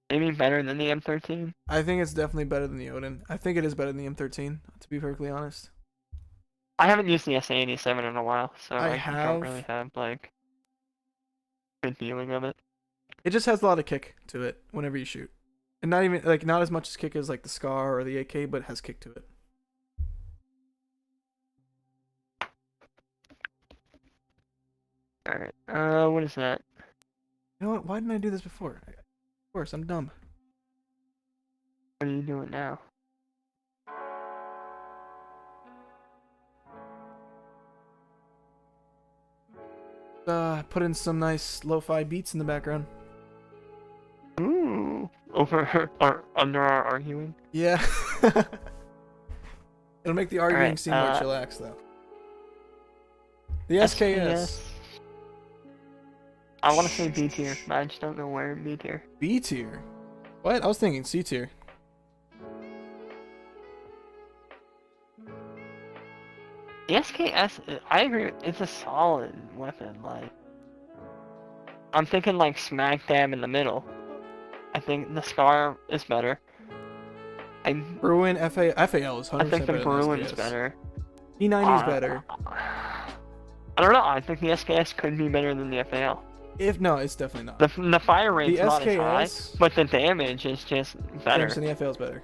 Maybe better than the M13? I think it's definitely better than the Odin. I think it is better than the M13, to be perfectly honest. I haven't used the SA-87 in a while, so I have. don't really have, like, good feeling of it. It just has a lot of kick to it whenever you shoot. And not even, like, not as much as kick as, like, the SCAR or the AK, but it has kick to it. Alright, what is that? You know what? Why didn't I do this before? Of course, I'm dumb. What are you doing now? Put in some nice lo-fi beats in the background. Ooh, over or under our arguing? Yeah. It'll make the arguing Alright, seem more chillax, though. The SKS. I want to say B tier, but I just don't know where in B tier. B tier? What? I was thinking C tier. The SKS, I agree, it's a solid weapon, like... I'm thinking like smack dab in the middle. I think the SCAR is better. Bruin, FAL is 100% I think the better Bruin's than SKS. better. P90's better. I don't know, I think the SKS could be better than the FAL. No, it's definitely not. The fire rate's The not SKS, as high, but the damage is just better. And the FAL is better.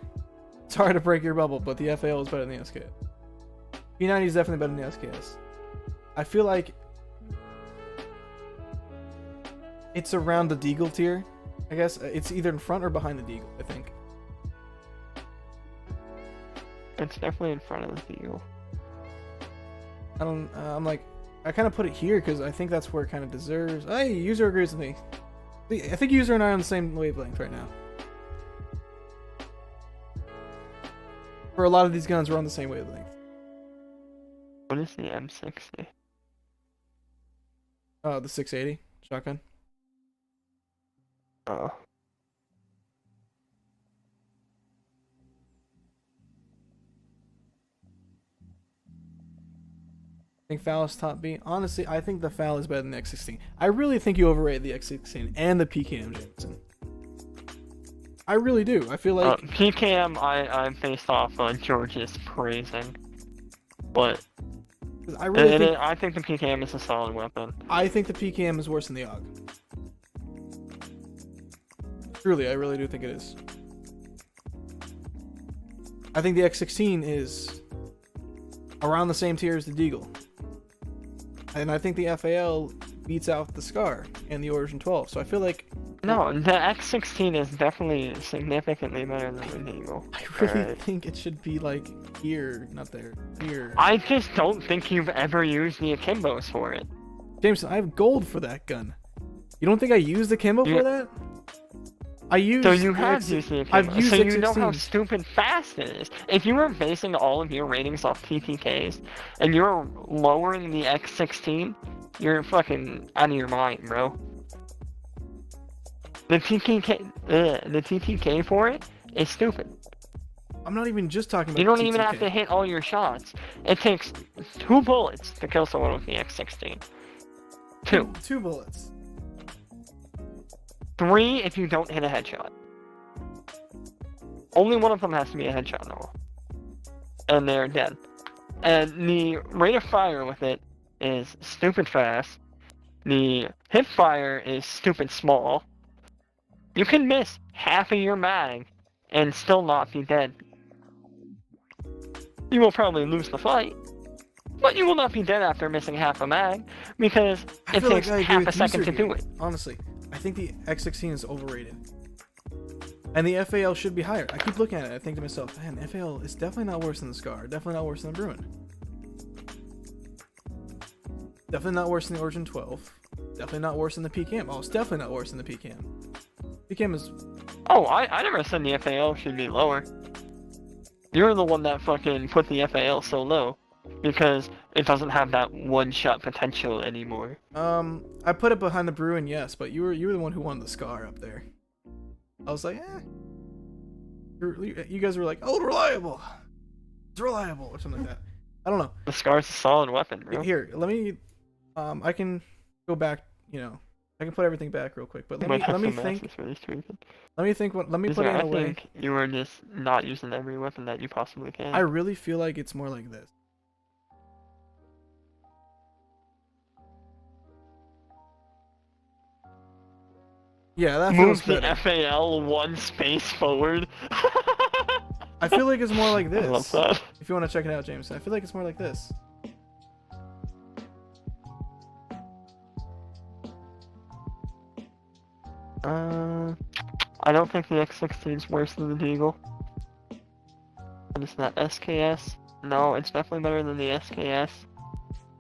It's hard to break your bubble, but the FAL is better than the SKS. P90 is definitely better than the SKS. I feel like it's around the Deagle tier. I guess it's either in front or behind the Deagle, I think. It's definitely in front of the Deagle. I'm like I kind of put it here because I think that's where it kind of deserves. Hey, user agrees with me. I think user and I are on the same wavelength right now. For a lot of these guns, we're on the same wavelength. What is the M60? The 680 shotgun. Oh. I think FAL is top B. Honestly, I think the FAL is better than the X16. I really think you overrated the X16 and the PKM, Jameson. I really do. I feel like PKM, I'm based off George's praising, but I really think I think the PKM is a solid weapon. I think the PKM is worse than the AUG. Truly, I really do think it is. I think the X16 is around the same tier as the Deagle. And I think the FAL beats out the Scar and the Origin 12. So I feel like... No, the X16 is definitely significantly better than the Deagle. I really think it should be like here, not there. Here. I just don't think you've ever used the Akimbos for it. Jameson, I have gold for that gun. You don't think I used the Kimbo for that? I used. So you have used the Akimbo. I've used so X16. You know how stupid fast it is. If you were basing all of your ratings off TTKs and you're lowering the X16, you're fucking out of your mind, bro. The TTK for it is stupid. I'm not even just talking about. You don't TTK. even have to hit all your shots. It takes 2 bullets to kill someone with the X16. 2. 2 bullets. 3 if you don't hit a headshot. Only one of them has to be a headshot now. And they're dead. And the rate of fire with it is stupid fast. The hip fire is stupid small. You can miss half of your mag and still not be dead. You will probably lose the fight, but you will not be dead after missing half a mag, because it takes half a second to do it. Honestly, I think the X16 is overrated. And the FAL should be higher. I keep looking at it, I think to myself, man, FAL is definitely not worse than the Scar, definitely not worse than the Bruin. Definitely not worse than the Origin 12. Definitely not worse than the PKM. Oh, it's definitely not worse than the PKM. PKM is... Oh, I never said the FAL should be lower. You're the one that fucking put the FAL so low, because it doesn't have that one-shot potential anymore. I put it behind the Bruin, yes, but you were the one who wanted the Scar up there. I was like, you guys were like, oh, reliable. It's reliable, or something like that. I don't know. The Scar's a solid weapon, bro. Here, let me, I can go back, you know, I can put everything back real quick, but let me think. Let me think. Let me put it in a way. I think you are just not using every weapon that you possibly can. I really feel like it's more like this. Yeah, that feels better. Move the FAL 1 space forward. I feel like it's more like this. I love that. If you want to check it out, Jameson, I feel like it's more like this. I don't think the X16 is worse than the Deagle. What is that, SKS? No, it's definitely better than the SKS.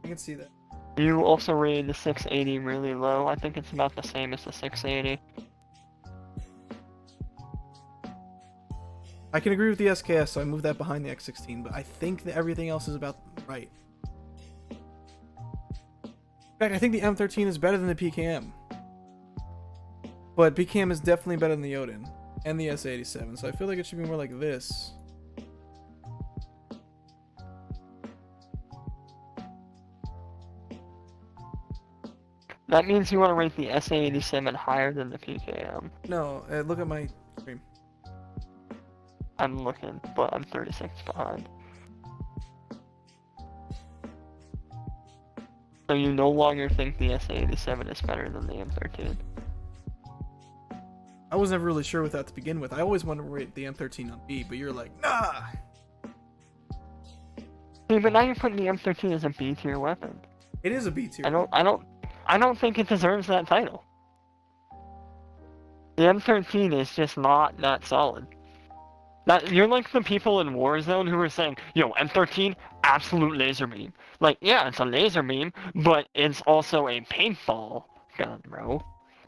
I can see that. You also rated the 680 really low. I think it's about the same as the 680. I can agree with the SKS, so I moved that behind the X16, but I think that everything else is about right. In fact, I think the M13 is better than the PKM. But PKM is definitely better than the Odin and the SA87, so I feel like it should be more like this. That means you want to rate the SA87 higher than the PKM. No, look at my stream. I'm looking, but I'm 36 behind. So you no longer think the SA87 is better than the M13? I was never really sure with that to begin with. I always wanted to rate the M13 on B, but you're like, nah! See, but now you're putting the M13 as a B tier weapon. It is a B tier. I don't think it deserves that title. The M13 is just not that solid. That you're like the people in Warzone who are saying, "Yo, M13, absolute laser beam." Like, yeah, it's a laser beam, but it's also a paintball gun, bro.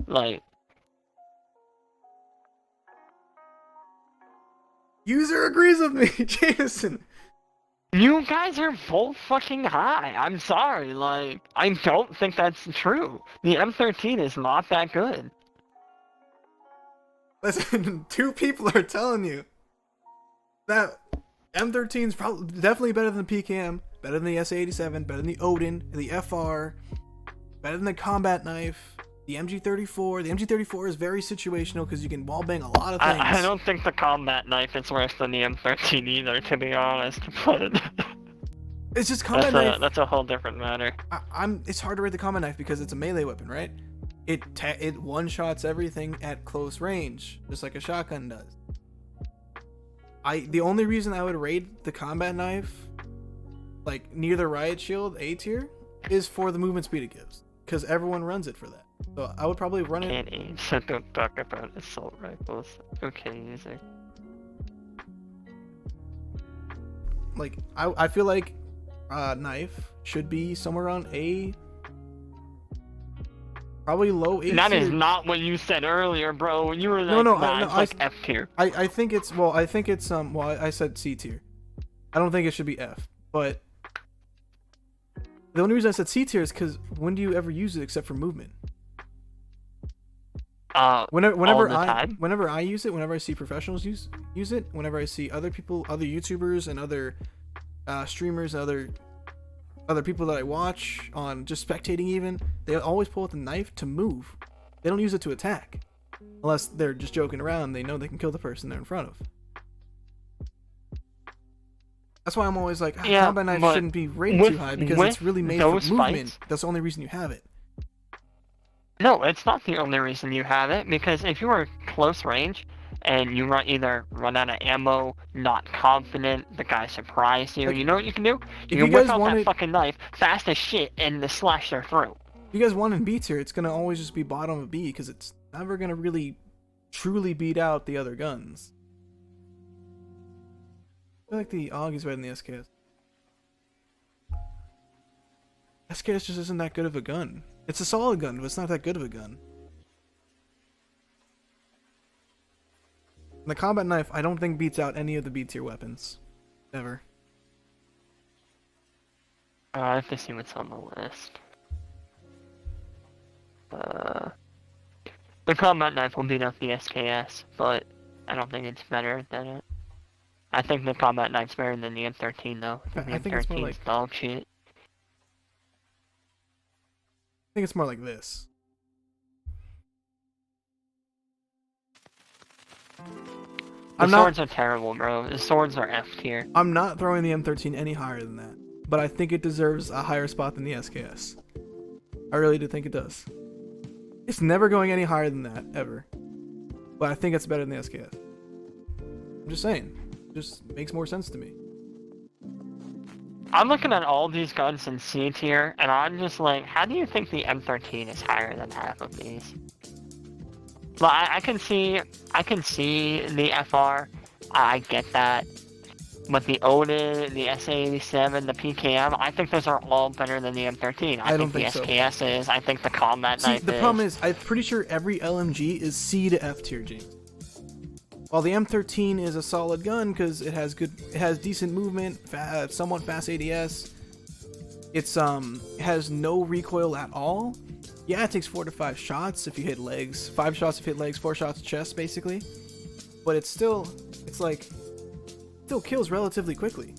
Like, User agrees with me, Jameson. you guys are both fucking high. I'm sorry. Like, I don't think that's true. The M13 is not that good. Listen, 2 people are telling you that M13 is probably definitely better than the PKM, better than the SA87, better than the Odin, the FR, better than the combat knife, the MG34. The MG34 is very situational because you can wallbang a lot of things. I don't think the combat knife is worse than the M13 either, to be honest. But It's just combat knife. That's a whole different matter. It's hard to rate the combat knife because it's a melee weapon, right? It one-shots everything at close range, just like a shotgun does. The only reason I would rate the combat knife, like near the riot shield A tier, is for the movement speed it gives, because everyone runs it for that. So I would probably run it. Can't aim, so don't talk about assault rifles. Okay, user. Like I feel like knife should be somewhere around A. Probably low A. That tier. is not what you said earlier, bro. You were like, it's like F tier. I think it's I said C tier. I don't think it should be F, but the only reason I said C tier is because when do you ever use it except for movement? Whenever I use it, whenever I see professionals use it, whenever I see other people, other YouTubers and other streamers, other people that I watch on just spectating even, they always pull out the knife to move. They don't use it to attack. Unless they're just joking around, they know they can kill the person they're in front of. That's why I'm always like, combat knife shouldn't be rated too high because it's really made for movement. That's the only reason you have it. No, it's not the only reason you have it, because if you are close range, and you either run out of ammo, not confident, the guy surprised you, you know what you can do? You can whip out that fucking knife fast as shit and slash their throat. If you guys want in B tier, it's going to always just be bottom of B because it's never going to really truly beat out the other guns. I feel like the AUG is better than the SKS. SKS just isn't that good of a gun. It's a solid gun, but it's not that good of a gun. The combat knife, I don't think beats out any of the B tier weapons. Ever. I have to see what's on the list. The combat knife will beat out the SKS, but I don't think it's better than it. I think the combat knife's better than the M13 though. I think it's more like dog shit. I think it's more like this. The swords are terrible, bro. The swords are F tier. I'm not throwing the M13 any higher than that, but I think it deserves a higher spot than the SKS. I really do think it does. It's never going any higher than that, ever. But I think it's better than the SKS. I'm just saying. It just makes more sense to me. I'm looking at all these guns in C tier, and I'm just like, how do you think the M13 is higher than half of these? Well, I can see the FR, I get that, but the Odin, the SA87, the PKM, I think those are all better than the M13. I think the SKS is, I think the combat knife is. The problem is, I'm pretty sure every LMG is C to F tier, James. While the M13 is a solid gun because it has decent movement, somewhat fast ADS. It has no recoil at all. Yeah, it takes 4 to 5 shots if you hit legs, 5 shots if you hit legs, 4 shots chest basically. But it's still kills relatively quickly.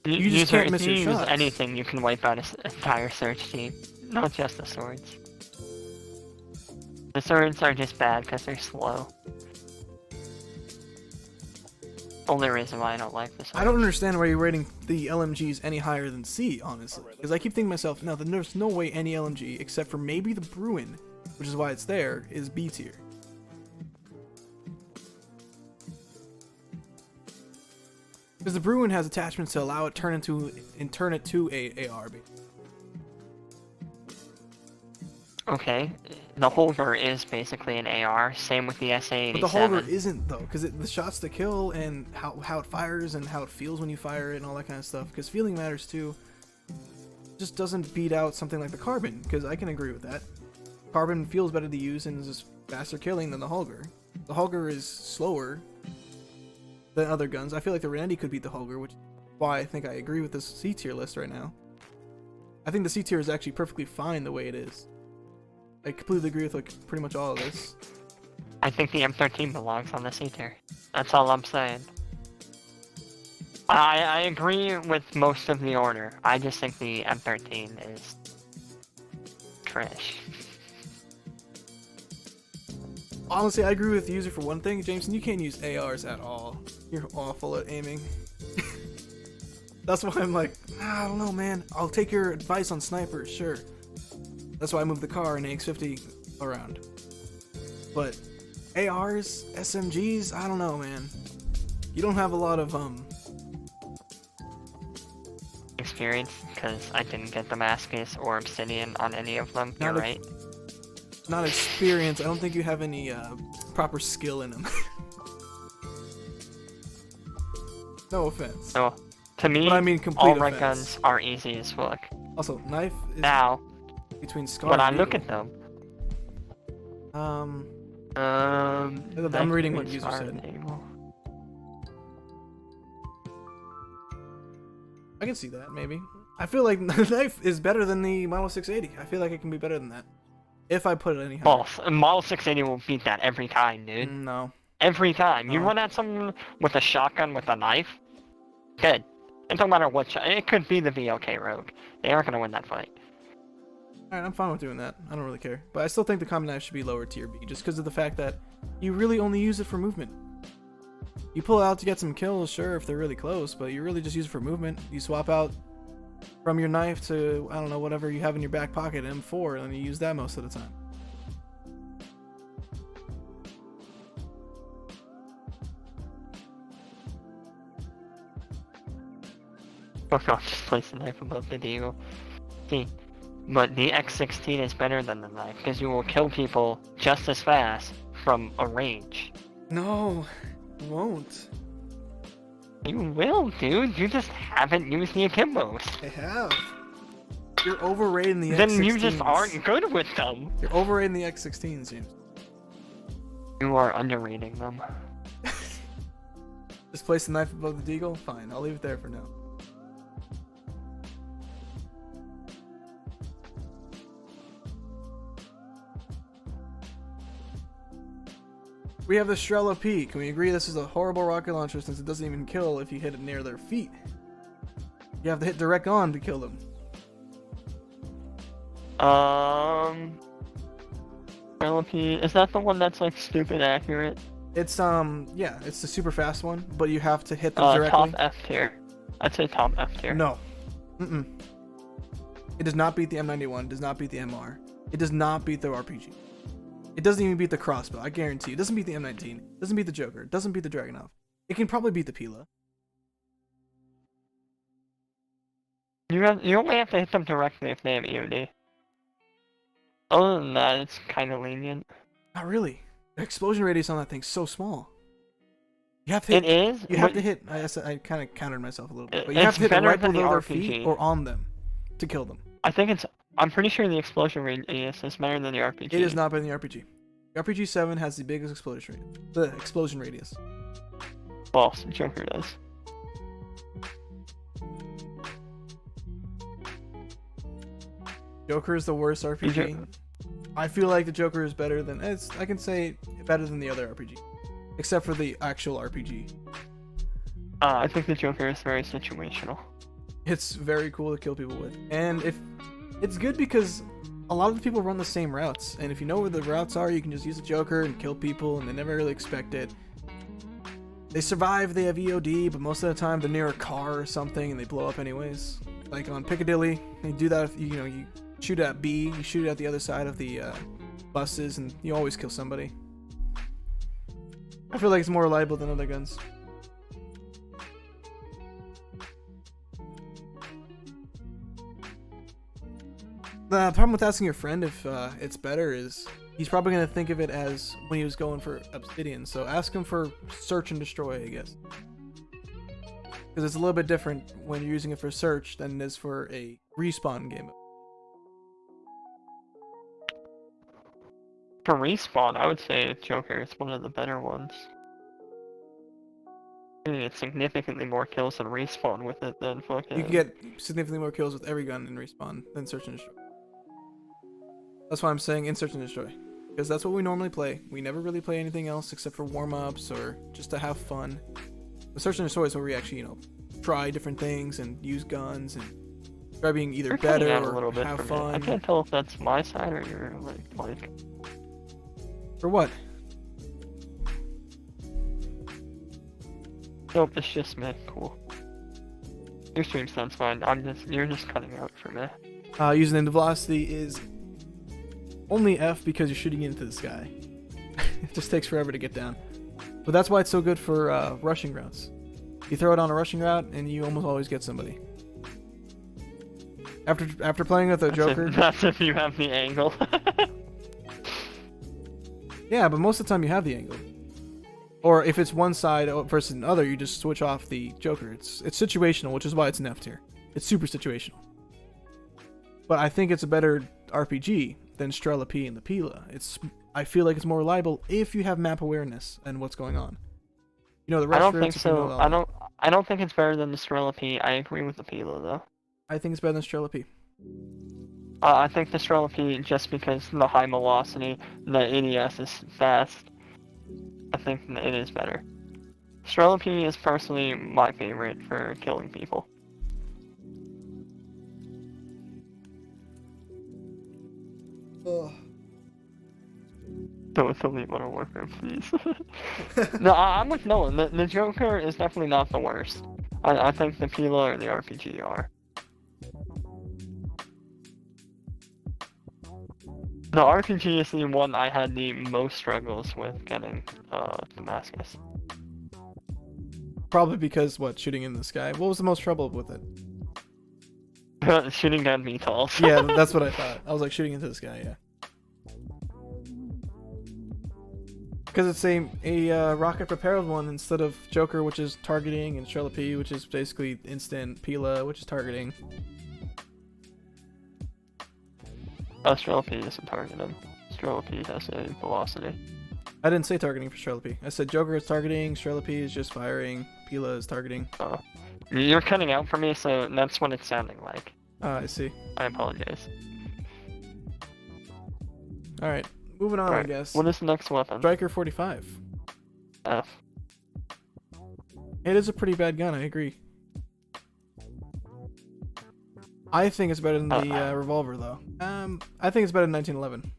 You just can't miss your shots. If you use anything, you can wipe out an entire search team, not just the swords. The swords are just bad because they're slow. Only reason why I don't like this. I don't understand why you're rating the LMGs any higher than C, honestly. Because I keep thinking to myself, no, there's no way any LMG, except for maybe the Bruin, which is why it's there, is B tier. Because the Bruin has attachments to allow it turn it to a AR. Okay, the Holger is basically an AR. Same with the SA-87. But the Holger isn't though, because the shots to kill and how it fires and how it feels when you fire it and all that kind of stuff. Because feeling matters too. Just doesn't beat out something like the Carbon. Because I can agree with that. Carbon feels better to use and is just faster killing than the Holger. The Holger is slower than other guns. I feel like the Renetti could beat the Holger, which is why I think I agree with this C tier list right now. I think the C tier is actually perfectly fine the way it is. I completely agree with like pretty much all of this. I think the M13 belongs on the C tier. That's all I'm saying. I agree with most of the order. I just think the M13 is trash. Honestly, I agree with the user for one thing. Jameson, you can't use ARs at all. You're awful at aiming. That's why I'm like, I don't know, man. I'll take your advice on snipers, sure. That's why I moved the car and AX50 around. But ARs, SMGs, I don't know, man. You don't have a lot of experience, because I didn't get Damascus or Obsidian on any of them. You're right. Not experience. I don't think you have any proper skill in them. No offense. So, to me, but I mean, complete all offense. red guns are easy as fuck. Also, knife is now, between Scar when and I Eagle. look at them, I'm reading what user said. I can see that, maybe. I feel like the knife is better than the Model 680. I feel like it can be better than that. If I put it any higher. Both. Model 680 will beat that every time, dude. No. Every time. You No. run at someone with a shotgun with a knife, good. It don't matter what it could be the VLK Rogue. They aren't gonna win that fight. Alright, I'm fine with doing that. I don't really care. But I still think the common knife should be lower tier B, just because of the fact that you really only use it for movement. You pull it out to get some kills, sure, if they're really close, but you really just use it for movement. You swap out from your knife to, I don't know, whatever you have in your back pocket, M4, and you use that most of the time. Fuck off, just place the knife above the deagle. See, but the X16 is better than the knife, because you will kill people just as fast from a range. No, it won't. You will, dude. You just haven't used the akimbos. I have. You're overrating the X16s. Then you just aren't good with them. You're overrating the X16s, James. You are underrating them. Just place the knife above the deagle? Fine, I'll leave it there for now. We have the Strela P. Can we agree this is a horrible rocket launcher since it doesn't even kill if you hit it near their feet? You have to hit direct on to kill them. Strela P, is that the one that's like stupid accurate? It's yeah, it's the super fast one, but you have to hit them directly. Top F tier. I'd say top F tier. No. It does not beat the M91, it does not beat the MR. It does not beat the RPG. It doesn't even beat the crossbow, I guarantee you. It doesn't beat the M19. It doesn't beat the Joker. It doesn't beat the Dragunov. It can probably beat the Pila. You only have to hit them directly if they have EOD. Other than that, it's kind of lenient. Not really. The explosion radius on that thing's so small. You have to hit, it is. You have to hit. I kind of countered myself a little bit, but you It's have to hit them better right than the below their RPG. feet or on them to kill them. I think it's. I'm pretty sure the explosion radius is better than the RPG. It is not better than the RPG. The RPG 7 has the biggest explosion radius. The explosion radius. False. Joker does. Joker is the worst RPG. I feel like the Joker is better than. I can say better than the other RPG, except for the actual RPG. I think the Joker is very situational. It's very cool to kill people with, and if it's good because a lot of the people run the same routes, and if you know where the routes are, you can just use the Joker and kill people, and they never really expect it. They survive, they have EOD, but most of the time they're near a car or something, and they blow up anyways. Like on Piccadilly, you do that if you shoot at B, you shoot at the other side of the buses, and you always kill somebody. I feel like it's more reliable than other guns. The problem with asking your friend if it's better is he's probably going to think of it as when he was going for Obsidian. So ask him for search and destroy, I guess. Because it's a little bit different when you're using it for search than it is for a respawn game. For respawn, I would say Joker is one of the better ones. You can get significantly more kills in respawn with it than fucking... You can get significantly more kills with every gun in respawn than search and destroy. That's why I'm saying in search and destroy. Because that's what we normally play. We never really play anything else except for warm-ups or just to have fun. But search and destroy is where we actually, try different things and use guns and try being either You're better cutting out a or little bit have for me. fun. I can't tell if that's my side or your like. For what? Nope, it's just me. Cool. Your stream sounds fine. You're just cutting out for me. Using into velocity is only F because you're shooting into the sky. It just takes forever to get down. But that's why it's so good for rushing routes. You throw it on a rushing route and you almost always get somebody. After playing with a Joker... That's if you have the angle. Yeah, but most of the time you have the angle. Or if it's one side versus another, you just switch off the Joker. It's situational, which is why it's an F tier. It's super situational. But I think it's a better RPG than Strela P and the Pila. I feel like it's more reliable if you have map awareness and what's going on. The rest I don't think so. I don't think it's better than the Strela P. I agree with the Pila though. I think it's better than Strela P. I think the Strela P, just because the high velocity, the ADS is fast, I think it is better. Strela P is personally my favorite for killing people. Ugh. Don't delete Modern Warfare, please. No, I'm with Nolan. The Joker is definitely not the worst. I think the Pila or the RPG are. The RPG is the one I had the most struggles with getting Damascus. Probably because, shooting in the sky? What was the most trouble with it? Shooting down VTOLs. Yeah, that's what I thought. I was like, shooting into the sky, yeah. Because it's a rocket propelled one instead of Joker, which is targeting, and Strela P, which is basically instant, Pila, which is targeting. Strela P isn't targeting. Strela P has a velocity. I didn't say targeting for Strela P. I said Joker is targeting, Strela P is just firing, Pila is targeting. Oh. You're cutting out for me, so that's what it's sounding like. I see. I apologize. Alright, moving on, I guess. What is the next weapon? Striker 45. F. It is a pretty bad gun, I agree. I think it's better than the revolver, though. I think it's better than 1911.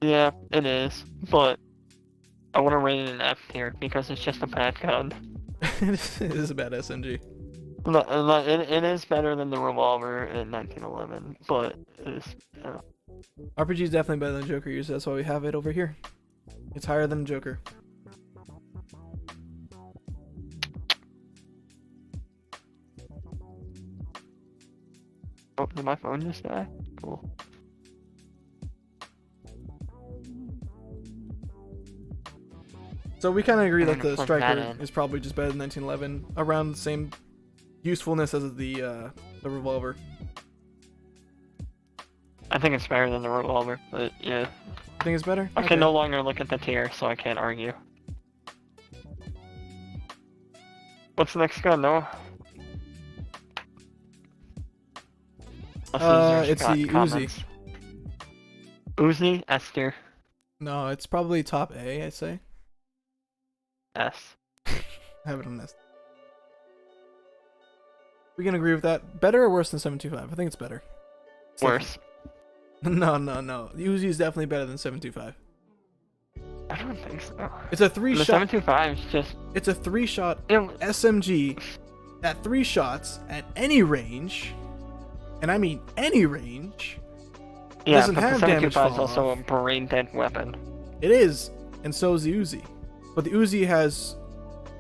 Yeah, it is, but I want to rate it an F tier because it's just a bad gun. It is a bad SMG. It is better than the revolver in 1911, but it is. RPG is definitely better than Joker use. That's why we have it over here. It's higher than Joker. Oh, did my phone just die? Cool. So we kind of agree that the Striker is probably just better than 1911, around the same usefulness as the revolver. I think it's better than the revolver, but yeah. I think it's better? I can no longer look at the tier, so I can't argue. What's the next gun, Noah? It's the Uzi. Uzi? S tier. No, it's probably top A, I'd say. S. I have it on this. We can agree with that. Better or worse than 725? I think it's better. Worse. No. The Uzi is definitely better than 725. I don't think so. It's a 3-shot. The 725 is just... It's a 3-shot SMG at 3 shots at any range, and I mean any range. Yeah, doesn't but have the damage 725 is fall also off. a brain-dead weapon. It is, and so is the Uzi. But the Uzi has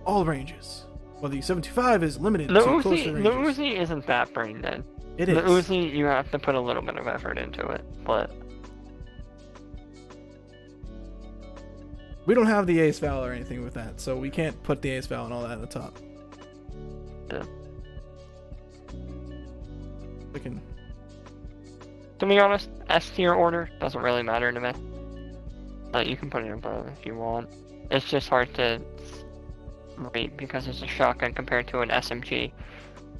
all ranges. Well, the 725 is limited The to closer Uzi, the ranges. Uzi isn't that brain dead. It The is. Uzi, you have to put a little bit of effort into it, but We don't have the Ace Val or anything with that, so we can't put the Ace Val and all that at the top. yeah. We can. To be honest, S tier order doesn't really matter to me. You can put it above if you want. It's just hard to rate because it's a shotgun compared to an SMG.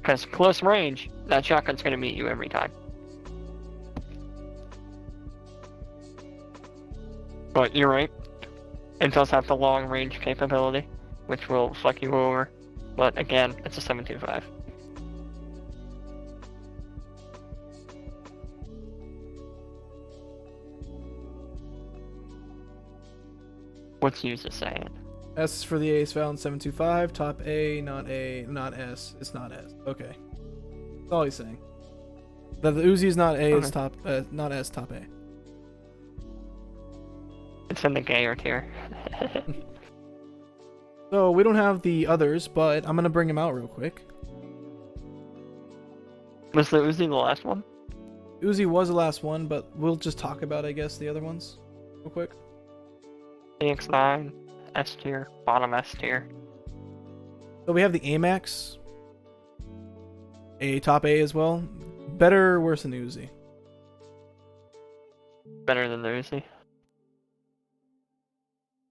Because close range, that shotgun's gonna meet you every time. But you're right. It does have the long range capability, which will fuck you over. But again, it's a 725. What's user saying? S for the Ace Val and 725. Top A, not S. It's not S. Okay. That's all he's saying. That the Uzi is not A, it's top, not S, top A. It's in the gayer tier. So we don't have the others, but I'm gonna bring him out real quick. Was the Uzi the last one? Uzi was the last one, but we'll just talk about, I guess, the other ones real quick. CX9, S tier, bottom S tier. So we have the AMAX, a top A as well. Better or worse than the Uzi? Better than the Uzi.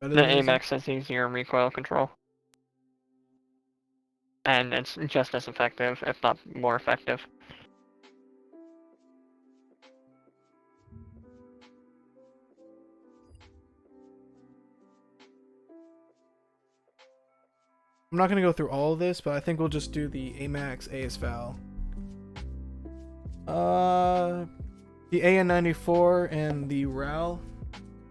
Better The than Uzi? AMAX has easier recoil control. And it's just as effective, if not more effective. I'm not gonna go through all of this, but I think we'll just do the AMAX Ace Val. The AN94 and the RAL,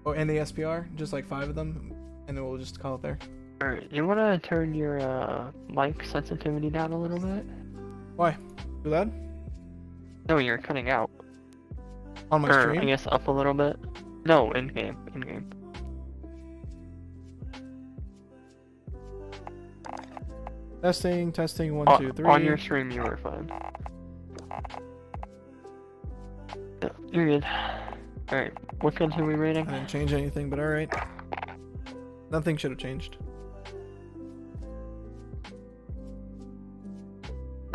and the SPR, just like 5 of them, and then we'll just call it there. Alright, you wanna turn your mic sensitivity down a little bit? Why? Too loud? No, you're cutting out. On my Or, stream? I guess up a little bit. No, in-game, in-game. Testing, 1, 2, 3. On your stream, you were fine. Yeah, you're good. Alright, what guns are we rating? I didn't change anything, but alright. Nothing should have changed.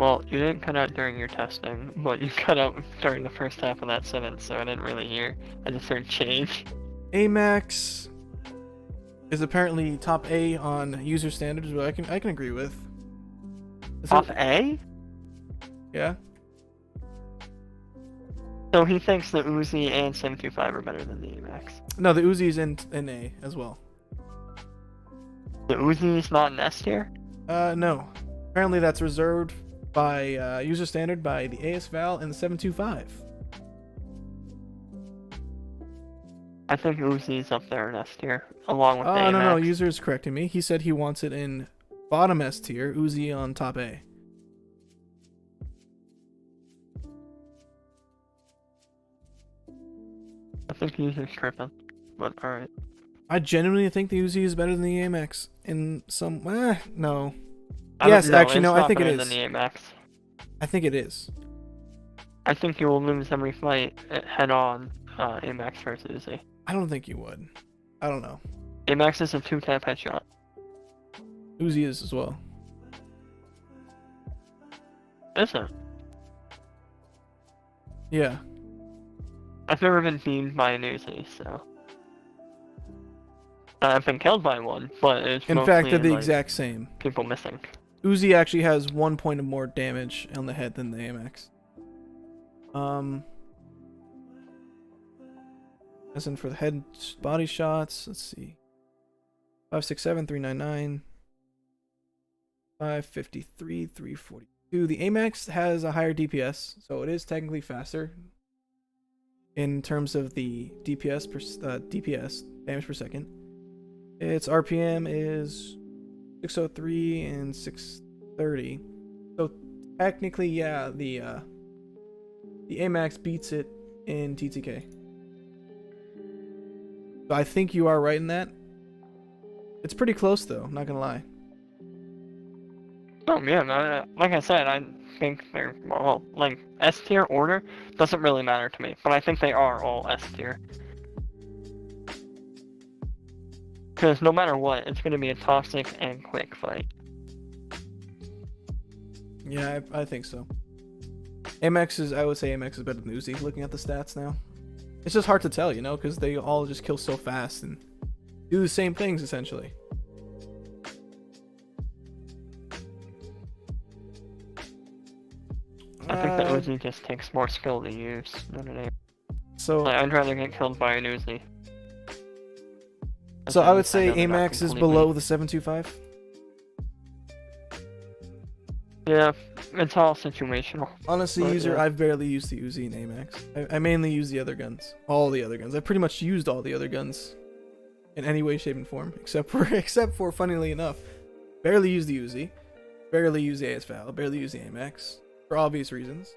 Well, you didn't cut out during your testing, but you cut out during the first half of that sentence, so I didn't really hear. I just heard change. AMAX is apparently top A on user standards, but I can agree with. Is Off it- A? Yeah. So he thinks the Uzi and 725 are better than the AMAX. No, the Uzi's in A as well. The Uzi is not an S tier? No. Apparently that's reserved by user standard by the AS Val and the 725. I think Uzi's up there in S tier, along with the Oh, AMAX. no, user is correcting me. He said he wants it in bottom S tier, Uzi on top A. I think Uzi's tripping, but alright. I genuinely think the Uzi is better than the AMX in some. No. I Yes, don't know, actually, it's no, I not think it better is. than the AMAX. I think it is. I think you will lose every fight head on, AMAX versus Uzi. I don't think you would. I don't know. AMAX is a 2-tap headshot. Uzi is as well. Is it? Yeah. I've never been beamed by an Uzi, so. I've been killed by one, but it's In mostly fact, they're the like, exact same. people missing. Uzi actually has 1 point of more damage on the head than the AMX. As in for the head body shots, let's see. 567, 399, 553, 342. The AMX has a higher DPS, so it is technically faster in terms of the DPS DPS damage per second. Its RPM is 603 and 630. So technically, yeah, the AMAX beats it in TTK. So I think you are right in that. It's pretty close though, I'm not gonna lie. Oh yeah, like I said, I think they're well, like S tier order doesn't really matter to me, but I think they are all S tier. Because no matter what, it's going to be a toxic and quick fight. Yeah, I think so. I would say Amex is better than Uzi, looking at the stats now. It's just hard to tell, you know, because they all just kill so fast and do the same things, essentially. I think the Uzi just takes more skill to use than an So like, I'd rather get killed by an Uzi. So I would say know they're not Amax is completely- below the 725. Yeah, it's all situational. Honestly, But, user, yeah. I've barely used the Uzi in Amax. I mainly use the other guns. All the other guns. I've pretty much used all the other guns in any way, shape, and form, except for funnily enough, barely use the Uzi, barely use the ASVAL, barely use the Amax for obvious reasons.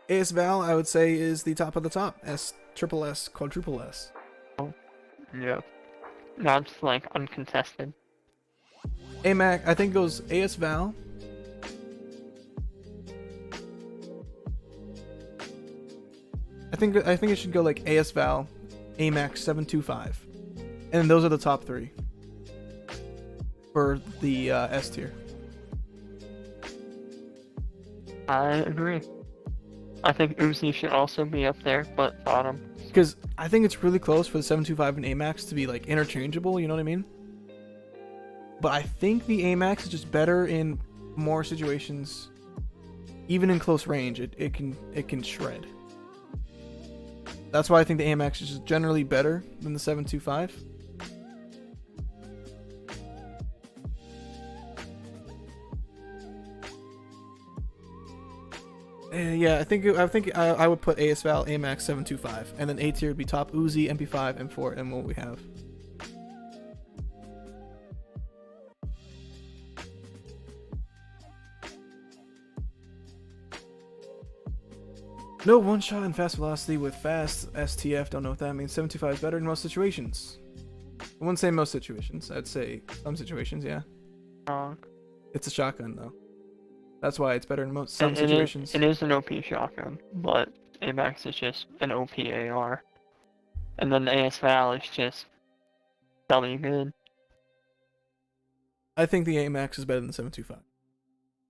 ASVAL, I would say, is the top of the top. Triple S, quadruple S. Yeah. That's like uncontested. AMAC, I think goes ASVAL. I think it should go like ASVAL, AMAX 725, and those are the top three for the S tier. I agree. I think Uzi should also be up there, but bottom. Because I think it's really close for the 725 and AMAX to be like interchangeable, you know what I mean? But I think the AMAX is just better in more situations. Even in close range, it can shred. That's why I think the AMAX is just generally better than the 725. Yeah, I think I would put ASVAL, AMAX 725, and then A tier would be top Uzi, MP5, M4, and what we have. No one shot and fast velocity with fast STF. Don't know what that means. 725 is better in most situations. I wouldn't say most situations. I'd say some situations, yeah. Wrong. It's a shotgun though. That's why it's better in some It situations. is an OP shotgun, but AMAX is just an OP AR. And then the ASVAL is just dummy good. I think the AMAX is better than the 725.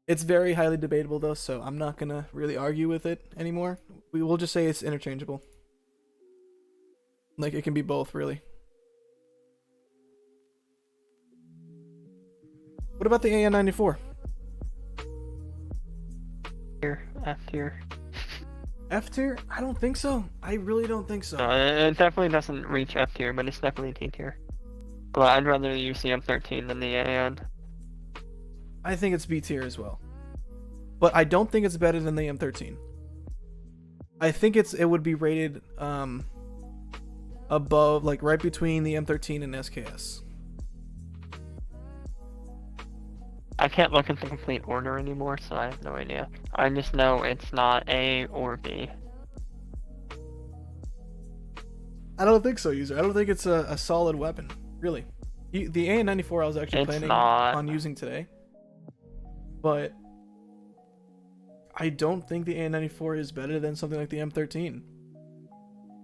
It's very highly debatable though, so I'm not gonna really argue with it anymore. We will just say it's interchangeable. Like it can be both, really. What about the AN94? F tier. F tier? I don't think so. I really don't think so. No, it definitely doesn't reach F tier, but it's definitely T tier. But I'd rather use the M13 than the AN. I think it's B tier as well. But I don't think it's better than the M13. I think it would be rated above, like right between the M13 and SKS. I can't look at the complete order anymore, so I have no idea. I just know it's not A or B. I don't think so, user. I don't think it's a solid weapon, really. The AN94 I was actually It's planning not. on using today. But I don't think the AN94 is better than something like the M13.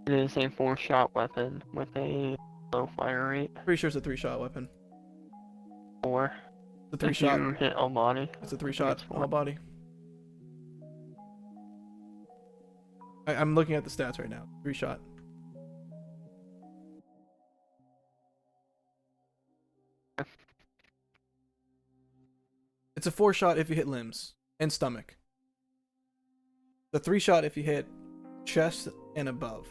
It is a 4-shot weapon with a low fire rate. Pretty sure it's a 3-shot weapon. 4. It's a If 3-shot. you hit all body. It's a 3-shot it's 4. all body. I'm looking at the stats right now. 3-shot. It's a 4-shot if you hit limbs and stomach. The 3-shot if you hit chest and above.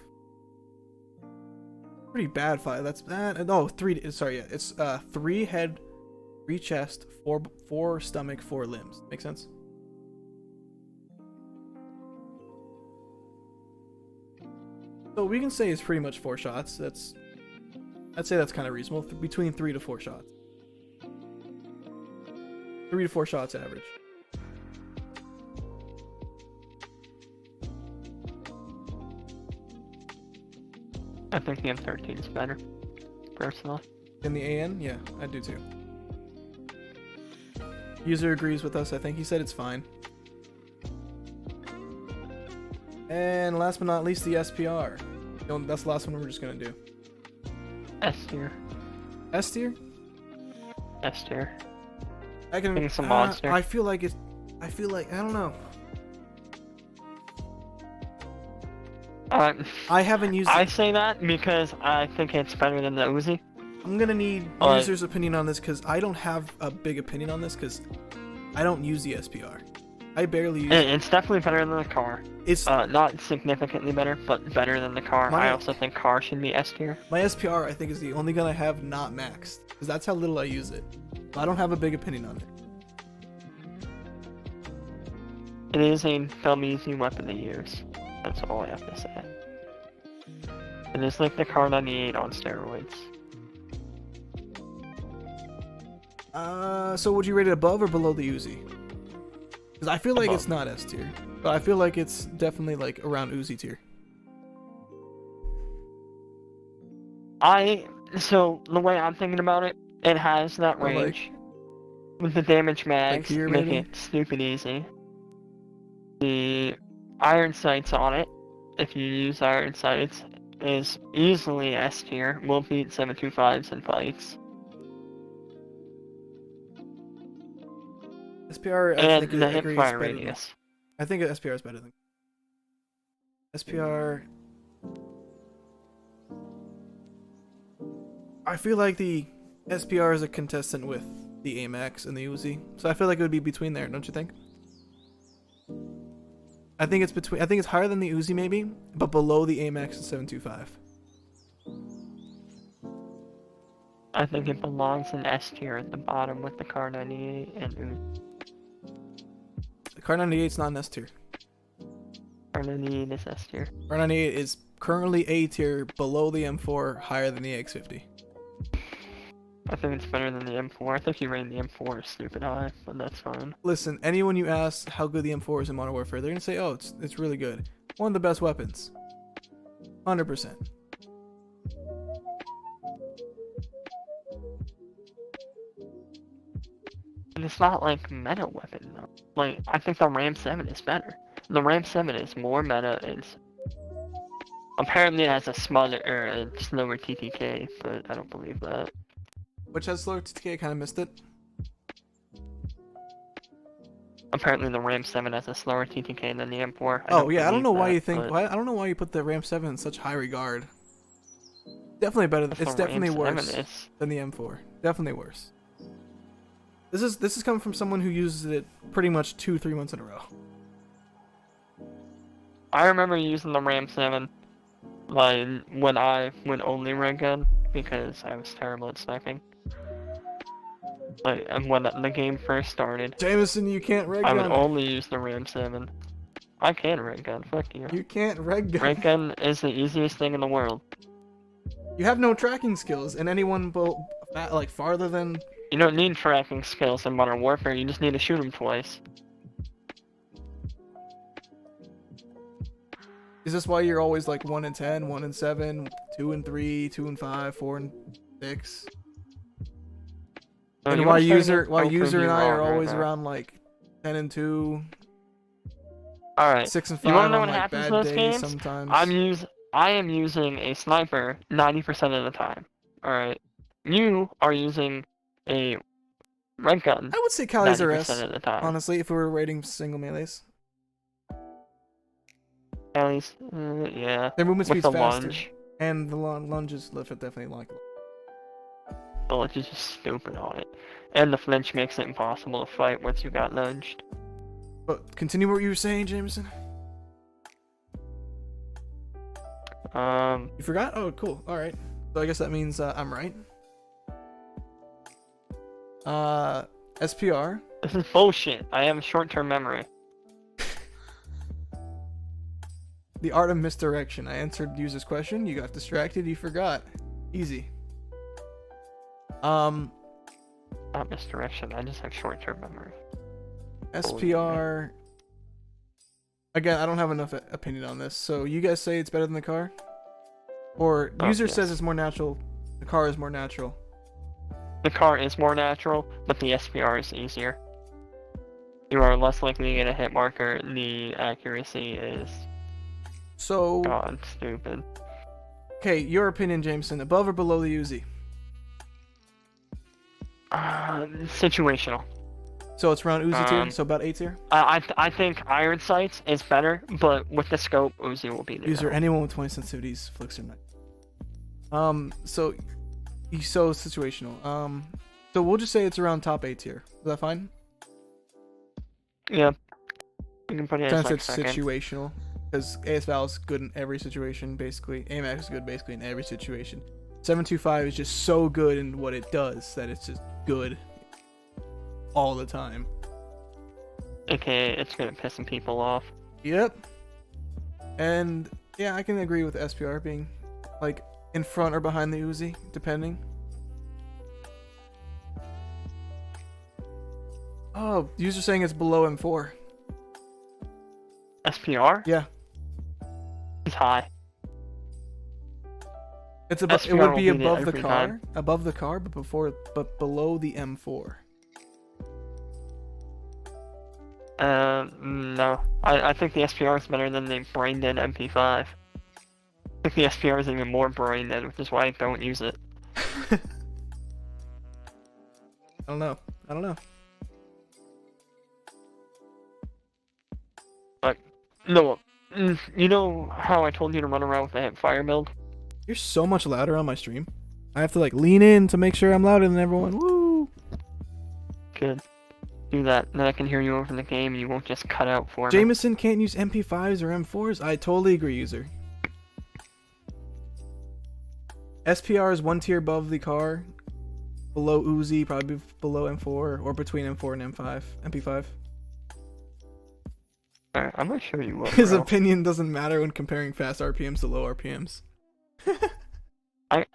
Pretty bad fire. That's bad. No, 3. Sorry, yeah. It's 3 head, 3 chest, 4 stomach, 4 limbs. Make sense? So we can say it's pretty much 4 shots. I'd say that's kind of reasonable. Between 3 to 4 shots. 3 to 4 shots average. I think the M13 is better, personally. In the AN? Yeah, I do too. User agrees with us. I think he said it's fine. And last but not least, the SPR. That's the last one we're just gonna do. S tier. S tier? S tier. I can. think it's a monster. I feel like I don't know. I haven't used I it. say that because I think it's better than the Uzi. I'm gonna need users' opinion on this because I don't have a big opinion on this because I don't use the SPR. I barely use it. It's definitely better than the car. It's not significantly better, but better than the car. I also think car should be S tier. My SPR, I think, is the only gun I have not maxed because that's how little I use it. But I don't have a big opinion on it. It is a dumb easy weapon to use. That's all I have to say. It is like the Kar 98 on steroids. So would you rate it above or below the Uzi? Because I feel like it's not S tier, but I feel like it's definitely like around Uzi tier. So the way I'm thinking about it, it has that range. With the damage mags, here, make maybe? it stupid easy. The iron sights on it, if you use iron sights, is easily S tier. Will beat 725s in fights. SPR, I And think the I agree, is hipfire better than- radius. I think SPR is better than SPR. I feel like the SPR is a contestant with the AMAX and the Uzi, so I feel like it would be between there, don't you think? I think it's between. I think it's higher than the Uzi maybe, but below the AMAX and 725. I think it belongs in S tier at the bottom with the Kar 98 and Uzi. The Kar 98 is not an S tier. Kar 98 is S tier. Kar 98 is currently A tier, below the M4, higher than the X50. I think it's better than the M4. I think you rated the M4 stupid high, but that's fine. Listen, anyone you ask how good the M4 is in Modern Warfare, they're gonna say, "Oh, it's really good. One of the best weapons." 100%. And it's not like meta weapon though. Like I think the Ram 7 is better. The Ram 7 is more meta. It's apparently it has a smaller or a slower TTK, but I don't believe that. Which has slower TTK, I kind of missed it. Apparently the Ram 7 has a slower TTK than the M4. Oh yeah, I don't know why you think. but I don't know why you put the Ram 7 in such high regard. Definitely better. It's the definitely Ram 7 worse is. than the M4. Definitely worse. This is coming from someone who uses it pretty much 2-3 months in a row. I remember using the Ram 7 like when I went only red gun because I was terrible at sniping. Like and when the game first started, Jameson, you can't red I gun. would only use the Ram 7. I can red gun, fuck you. You can't red gun. Red gun is the easiest thing in the world. You have no tracking skills, and anyone like farther than. You don't need tracking skills in Modern Warfare, you just need to shoot them twice. Is this why you're always like 1 in 10, 1 in 7, 2 in 3, 2 in 5, 4 in 6? So And you why wanna start user again? why I'll user prove and you I are wrong right always now. around like 10 and 2, Alright, 6 and 5 you wanna know on what like happens bad in those days games? sometimes. I am using a sniper 90% of the time. Alright. You are using a red gun I would say Callie's are 90% S, of the time. honestly, if we were rating single melees. At least, yeah. Their movement With speed's the faster. lunge. And the lunges definitely like. The lunge is just stupid on it. And the flinch makes it impossible to fight once you got lunged. But continue what you were saying, Jameson. You forgot? Oh, cool. All right. So I guess that means I'm right. SPR. This is bullshit. I have a short-term memory. The art of misdirection. I answered user's question. You got distracted. You forgot. Easy. Not misdirection. I just have short-term memory. SPR. Again, I don't have enough opinion on this. So you guys say it's better than the car? Or user yes. says it's more natural. The car is more natural. The car is more natural, but the SPR is easier. You are less likely to get a hit marker. The accuracy is So, god stupid. okay, your opinion, Jameson. Above or below the Uzi? Situational. So it's around Uzi tier, so about A tier? I think Iron Sights is better, but with the scope, Uzi will be the User, best. anyone with 20 sensitivities, flicks are nice. So situational. So we'll just say it's around top A tier. Is that fine? Yeah. You can put it as Since like it's second. situational. Because ASVAL is good in every situation, basically. AMAX is good basically in every situation. 725 is just so good in what it does that it's just good all the time. AKA, it's good at pissing people off. Yep. And yeah, I can agree with SPR being like in front or behind the Uzi, depending. Oh, user saying it's below M4. SPR Yeah, is high. it's above. It SPR would will be beat it above the every car, time. but below the M4. No. I think the SPR is better than the brain dead MP5. I think the SPR is even more brain dead, which is why I don't use it. I don't know. No, you know how I told you to run around with the hip fire build? You're so much louder on my stream. I have to like lean in to make sure I'm louder than everyone. Woo! Good. Do that, then I can hear you over the game and you won't just cut out for me. Jameson can't use MP5s or M4s. I totally agree, user. SPR is one tier above the car, below Uzi, probably below M4, or between M4 and M5, MP5. Alright, I'm gonna show you what. His bro. opinion doesn't matter when comparing fast RPMs to low RPMs. Alright,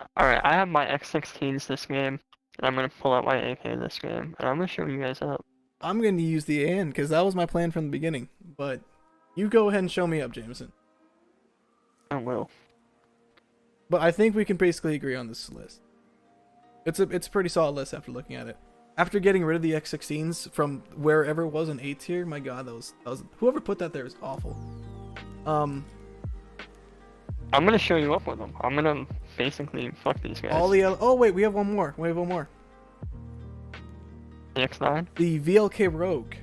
I have my X16s this game, and I'm gonna pull out my AK this game, and I'm gonna show you guys up. I'm going to use the AN because that was my plan from the beginning. But you go ahead and show me up, Jameson. I will. But I think we can basically agree on this list. It's a pretty solid list after looking at it. After getting rid of the X16s from wherever it was in A tier, my god, that was whoever put that there is awful. I'm gonna show you up with them. I'm gonna basically fuck these guys. All the oh wait, we have one more. The X9? The VLK Rogue.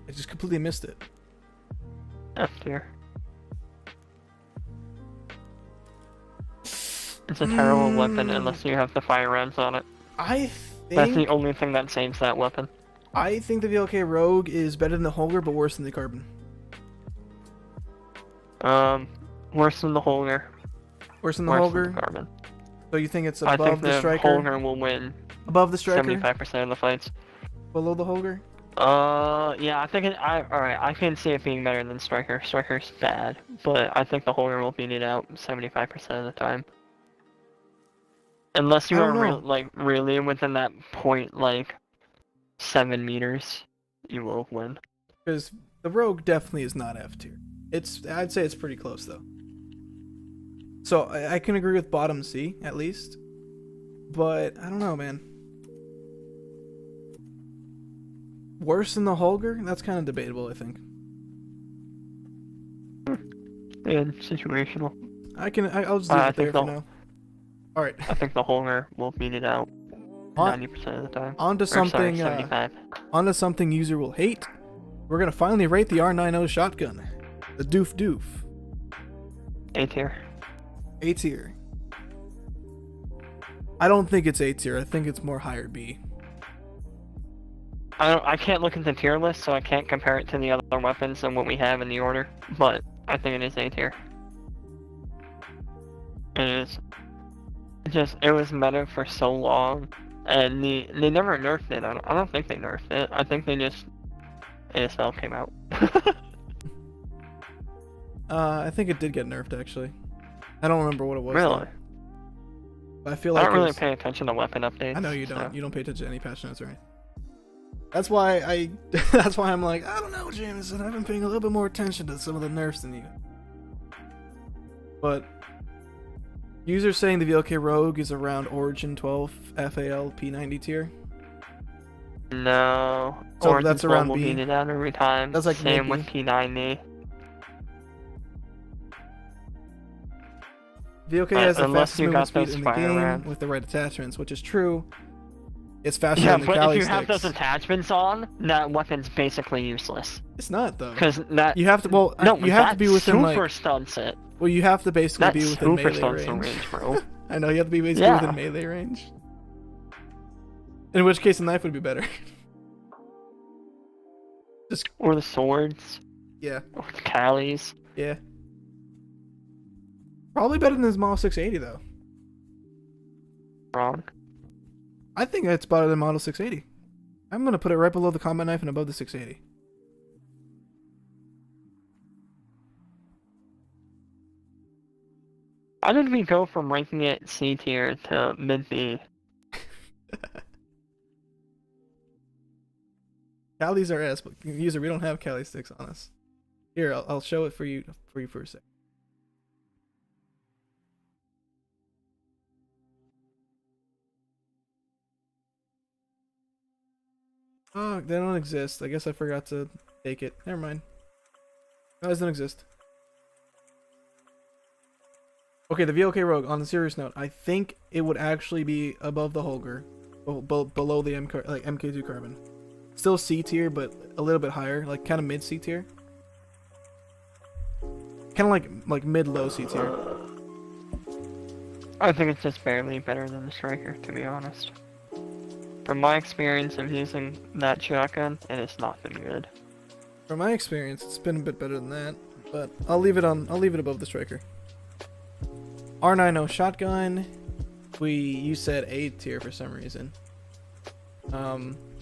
I just completely missed it. F tier. It's a terrible weapon unless you have the fire rounds on it. That's the only thing that saves that weapon. I think the VLK Rogue is better than the Holger, but worse than the Carbon. Worse than the Holger. Worse than the Worse Holger. than the Carbon. So you think it's I think above the the Striker? Holger will win Above the Striker? 75% of the fights. Below the Holger? Yeah, I think alright, I can see it being better than Striker. Striker's bad, but I think the Holger will beat it out 75% of the time. Unless you I are don't know. really within that point, like 7 meters, you will win. Because the Rogue definitely is not F tier. I'd say it's pretty close though. So I can agree with bottom C at least, but I don't know, man. Worse than the Holger? That's kind of debatable, I think. And situational. I'll just leave I it there think for they'll- now. All right. I think the Holger will beat it out 90% of the time. Onto Or, sorry, something. 75. Onto something user will hate. We're gonna finally rate the R90 shotgun, the Doof Doof, A tier. A tier. I don't think it's A tier. I think it's more higher B. I can't look at the tier list, so I can't compare it to the other weapons and what we have in the order, but I think it is A tier. It is. It was meta for so long, and they never nerfed it. I don't think they nerfed it. I think they just ASL came out. I think it did get nerfed actually. I don't remember what it was. Really? But I feel I like don't it really was- pay attention to weapon updates. I know you don't. so- You don't pay attention to any patch notes, right? That's why that's why I'm like, I don't know, Jameson. I've been paying a little bit more attention to some of the nerfs than you. But User saying the VLK Rogue is around Origin 12 FAL P90 tier. No. So Origin that's 12 around will B. beat it out every time. That's like Same mid with P90. VLK has the Unless fastest you movement got speed those in the fire game rounds. with the right attachments, which is true. It's faster Yeah, than the but Kali if you have sticks. those attachments on, that weapon's basically useless. It's not though. Because that You have to. Well, no, you have to be within super like. stunts it. Well, you have to basically That be within super melee stunts the range. range, bro. I know you have to be basically Yeah. within melee range. In which case, a knife would be better. Or the swords, Yeah, or the Callies. yeah. Probably better than his Model 680 though. Wrong. I think it's better than Model 680. I'm gonna put it right below the combat knife and above the 680. How did we go from ranking it C tier to mid B? Kali's are ass, but user, we don't have Kali sticks on us. Here, I'll show it for you for a sec. Oh, they don't exist. I guess I forgot to take it. Never mind. Guys don't exist. Okay, the VLK Rogue, on the serious note, I think it would actually be above the Holger. Below the MK2 Carbon. Still C tier, but a little bit higher. Like, kind of mid C tier. Kind of like mid-low C tier. I think it's just barely better than the Striker, to be honest. From my experience of using that shotgun, it has not been good. From my experience, it's been a bit better than that. But I'll leave it above the Striker. R90 shotgun. You said A tier for some reason.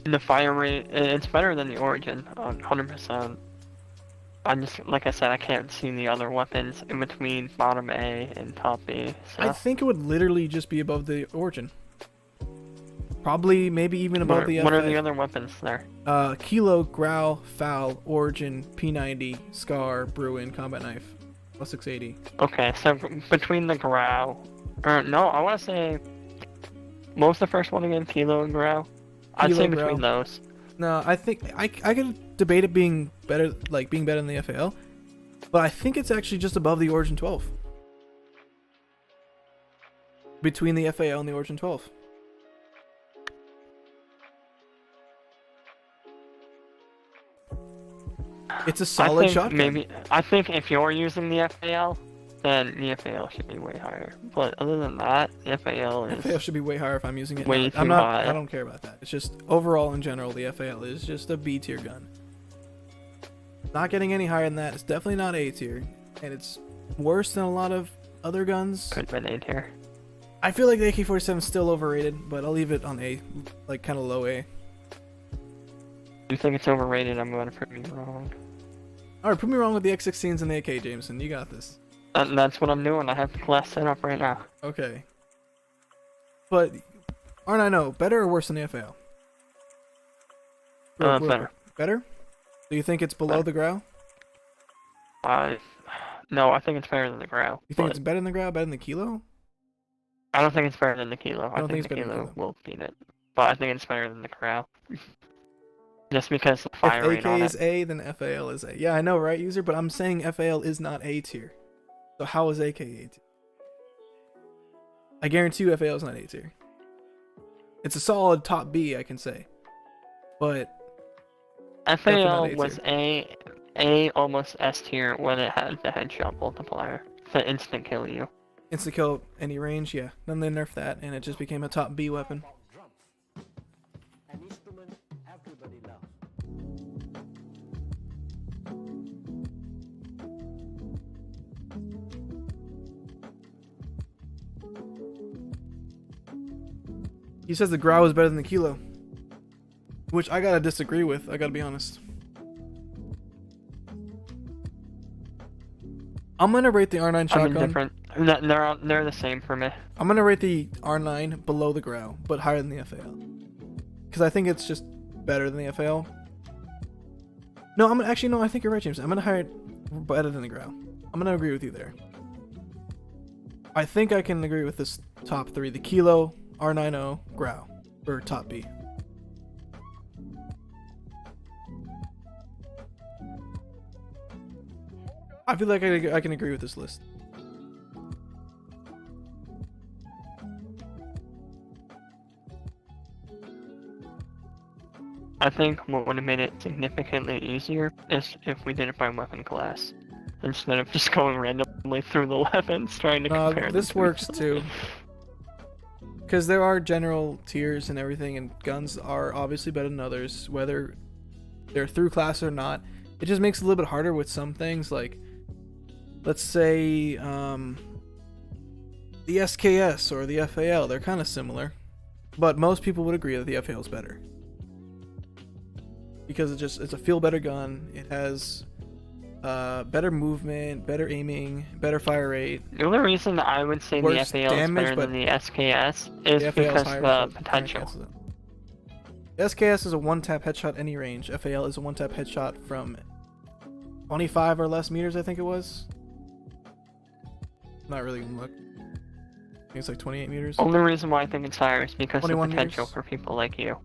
The fire rate, it's better than the Origin, 100%. I'm just, like I said, I can't see the other weapons in between bottom A and top B. So. I think it would literally just be above the Origin. Probably, maybe even above the What are FA. the other weapons there? Kilo, Growl, Foul, Origin, P90, Scar, Bruin, Combat Knife, plus 680. Okay, so between the Grau, or no, I want to say, what was the first one again? Kilo and Grau? I'd say Kilo, between Grau. those. No, I think I could debate it being better, being better than the FAL, but I think it's actually just above the Origin 12. Between the FAL and the Origin 12. It's a solid shotgun. I think if you're using the FAL, then the FAL should be way higher. But other than that, the FAL is FAL should be way higher if I'm using it. way I'm too not. high. I don't care about that. It's just overall in general, the FAL is just a B tier gun. Not getting any higher than that. It's definitely not A tier, and it's worse than a lot of other guns. Could have been A tier. I feel like the AK-47 is still overrated, but I'll leave it on A, like kind of low A. You think it's overrated? I'm going to prove you wrong. All right, prove me wrong with the X16s and the AK, Jameson. You got this. That's what I'm doing. I have the class set up right now. Okay. But R90, better or worse than the FAL? Better. Better? Do you think it's below the Grau? No, I think it's better than the Grau. You think it's better than the Grau? Better than the Kilo? I don't think it's better than the Kilo. I don't think think the it's better than Kilo Kilo. will beat it. But I think it's better than the Grau. Just because the fire If rate AK on is it. A, then FAL is A. Yeah, I know, right, user? But I'm saying FAL is not A tier. So how is AK A tier? I guarantee you FAL is not A tier. It's a solid top B, I can say. But definitely not FAL A was A almost S tier when it had the headshot multiplier to instant kill you. insta kill any range, yeah. Then they nerfed that, and it just became a top B weapon. An instrument everybody loves. He says the Grau is better than the Kilo. Which I gotta disagree with, I gotta be honest. I'm gonna rate the R9 I'm shotgun. indifferent. They're the same for me. I'm gonna rate the R9 below the Grau, but higher than the FAL. Because I think it's just better than the FAL. No, I think you're right, James. I'm gonna hire it better than the Grau. I'm gonna agree with you there. I think I can agree with this top three: the Kilo, R90, Grau, or top B. I feel like I can agree with this list. I think what would have made it significantly easier is if we did it by weapon class, instead of just going randomly through the weapons trying to compare them This to each works other. too. Because there are general tiers and everything, and guns are obviously better than others, whether they're through class or not. It just makes it a little bit harder with some things, like, let's say, the SKS or the FAL, they're kind of similar. But most people would agree that the FAL is better. Because it's a feel better gun, it has better movement, better aiming, better fire rate. The only reason I would say the Worse FAL is damage, better than but the SKS is The FAL is because higher, the so fire potential. cancels it. The SKS is a one-tap headshot any range. FAL is a one-tap headshot from 25 or less meters, I think it was. Not really gonna look. I think it's like 28 meters. Only reason why I think it's higher is because of the 21 potential meters. for people like you.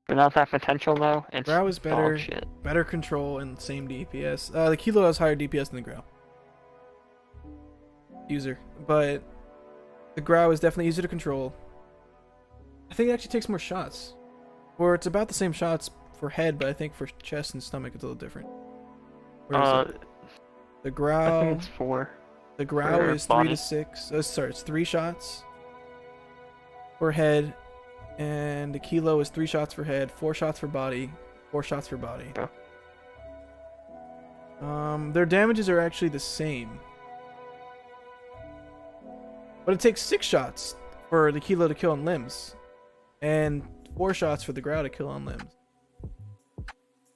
Without that potential though, it's Grau is better, dog shit. better control, and same DPS. The Kilo has higher DPS than the Grau. User. But the Grau is definitely easier to control. I think it actually takes more shots. Or it's about the same shots for head, but I think for chest and stomach it's a little different. Where is it? The I Grau. think it's 4. The Grau for is 3 body. to 6. Sorry, it's 3 shots for head, and the Kilo is 3 shots for head, 4 shots for body, 4 shots for body. Yeah. Their damages are actually the same, but it takes 6 shots for the Kilo to kill on limbs, and 4 shots for the Grau to kill on limbs.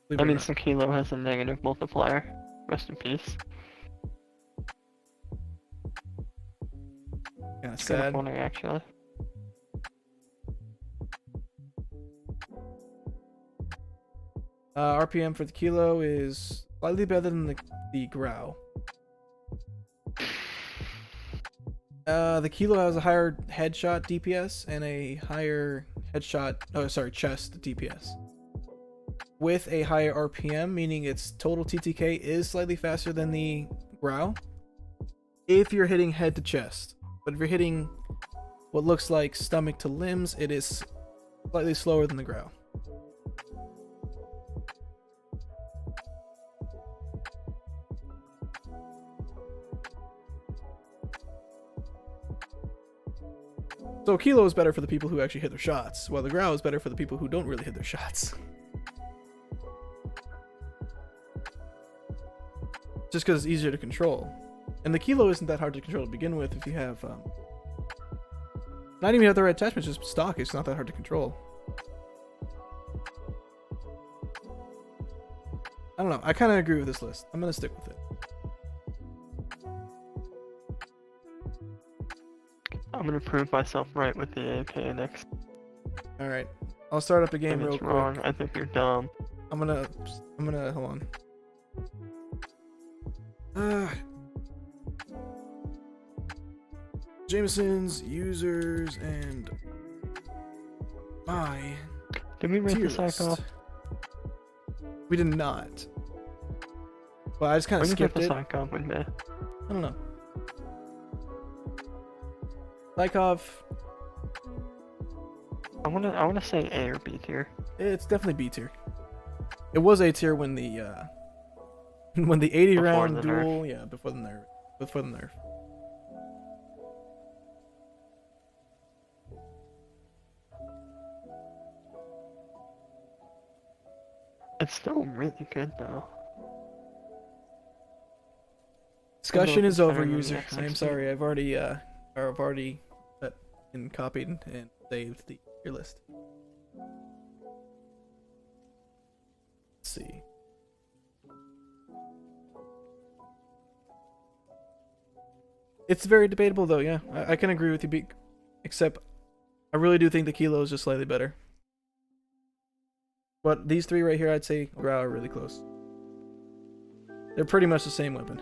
Believe it That or means not. the Kilo has a negative multiplier. Rest in peace. Kinda It's kind of sad. funny actually. RPM for the Kilo is slightly better than the Grau. The Kilo has a higher headshot DPS and a higher chest DPS. With a higher RPM, meaning its total TTK is slightly faster than the Grau. If you're hitting head to chest. But if you're hitting what looks like stomach to limbs, it is slightly slower than the Grau. So Kilo is better for the people who actually hit their shots, while the Grau is better for the people who don't really hit their shots. Just because it's easier to control. And the Kilo isn't that hard to control to begin with if you have... not even have the right attachments, just stock. It's not that hard to control. I don't know. I kind of agree with this list. I'm going to stick with it. I'm gonna prove myself right with the AK next. Alright. I'll start up the I game think real it's quick. wrong. I think you're dumb. I'm gonna hold on. Jameson's users and my Did we rate tier the Psycho? list. We did not. Well, I just kind When of did you skipped the it. Psycho with me? I don't know. Lykov, I wanna say A or B tier. it's definitely B tier. It was A tier when the when the 80 Before round the duel, yeah, before the nerf. Before the nerf. It's still really good though. Discussion it's is better over, than the user. I am X16. sorry. I've already set and copied and saved your list. Let's see. It's very debatable, though. Yeah, I can agree with you. Except, I really do think the Kilo is just slightly better. But these three right here, I'd say Grau are really close. They're pretty much the same weapon.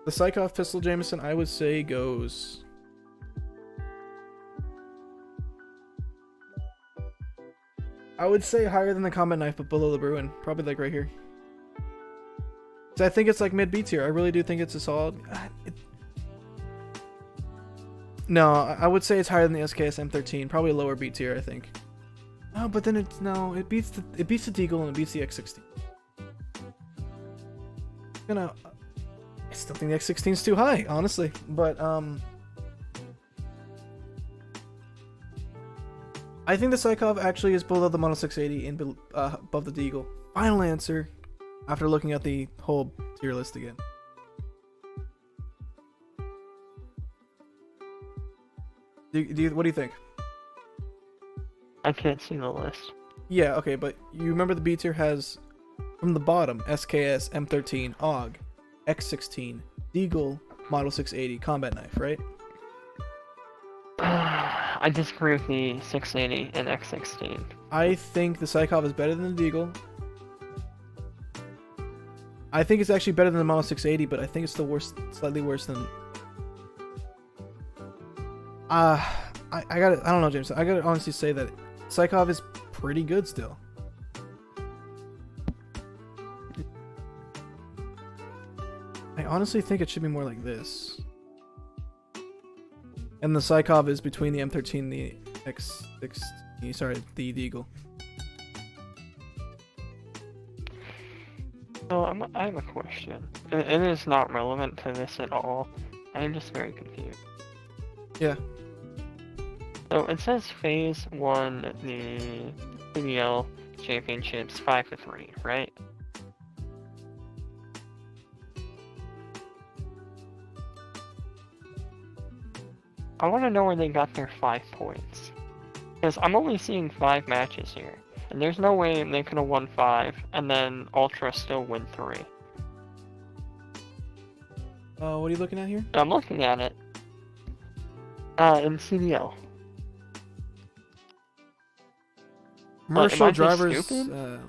The Psychov pistol, Jameson, I would say goes... I would say higher than the combat knife, but below the Bruin. Probably like right here. So I think it's like mid B tier. I really do think it's a solid... No, I would say it's higher than the SKS M13. Probably lower B tier, I think. Oh, but then it's... No, it beats the Deagle and it beats the X16. I still think the X16 is too high, honestly. But, I think the Psychov actually is below the Mono 680 and above the Deagle. Final answer, after looking at the whole tier list again. What do you think? I can't see the list. Yeah, okay, but you remember the B tier has, from the bottom, SKS, M13, AUG, X16, Deagle, Model 680, combat knife, right? I disagree with the 680 and X16. I think the Psychov is better than the Deagle. I think it's actually better than the Model 680, but I think it's the worst, slightly worse than... I don't know, James. I gotta honestly say that Psychov is pretty good still. I honestly think it should be more like this. And the Psychov is between the M13 and the X6... Sorry, the Deagle. So I have a question. It is not relevant to this at all. I'm just very confused. Yeah. So it says Phase won the CDL championships 5-3, right? I want to know where they got their 5 points. Because I'm only seeing 5 matches here. And there's no way they could have won 5 and then Ultra still win 3. What are you looking at here? I'm looking at it. In CDL. Commercial am I just drivers... stupid?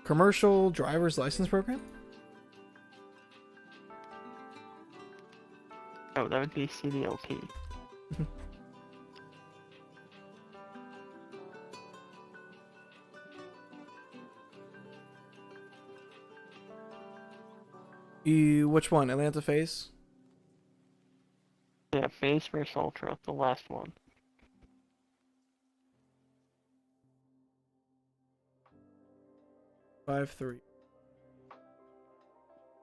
Commercial driver's license program? Oh, that would be CDLP. Which one? Atlanta Phase? Yeah, Phase vs Ultra, the last one. There 5-3.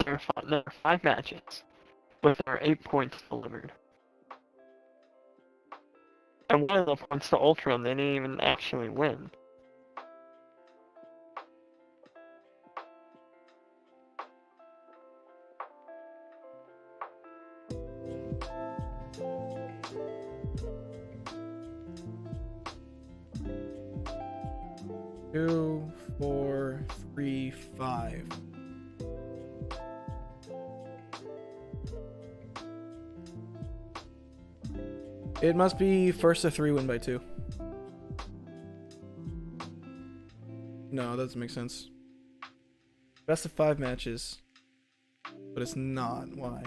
There are 5 matches, but there are 8 points delivered. And one of the points to Ultra, they didn't even actually win. Two, 4, 3, 5. It must be first to 3 win by 2. No, that doesn't make sense. Best of 5 matches. But it's not. Why?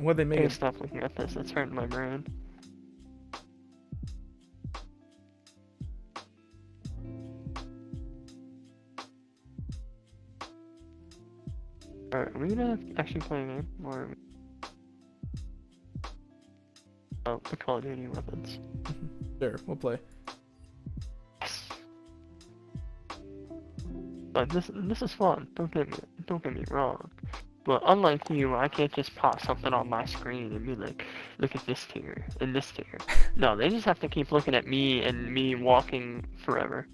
What they I make can't it? stop looking at this, it's hurting my brain. Alright, are we gonna actually play a game? Or... Oh, the Call of Duty weapons. Sure, we'll play. Yes. But this is fun, don't get me wrong. But unlike you, I can't just pop something on my screen and be like, look at this tier, and this tier. No, they just have to keep looking at me and me walking forever.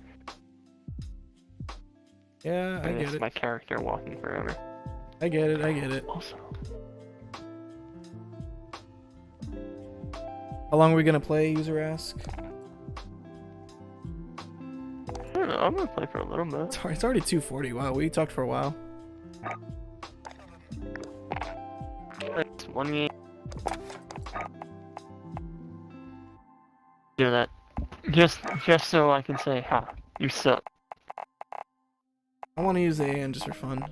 Yeah, I And get it's it. my character walking forever. I get it. I get it. Also, How long are we gonna play? User ask. I don't know, I'm gonna play for a little bit. It's already 2:40. Wow, we talked for a while. It's one game. Do that. Just so I can say, ha, you suck. I want to use the AN just for fun.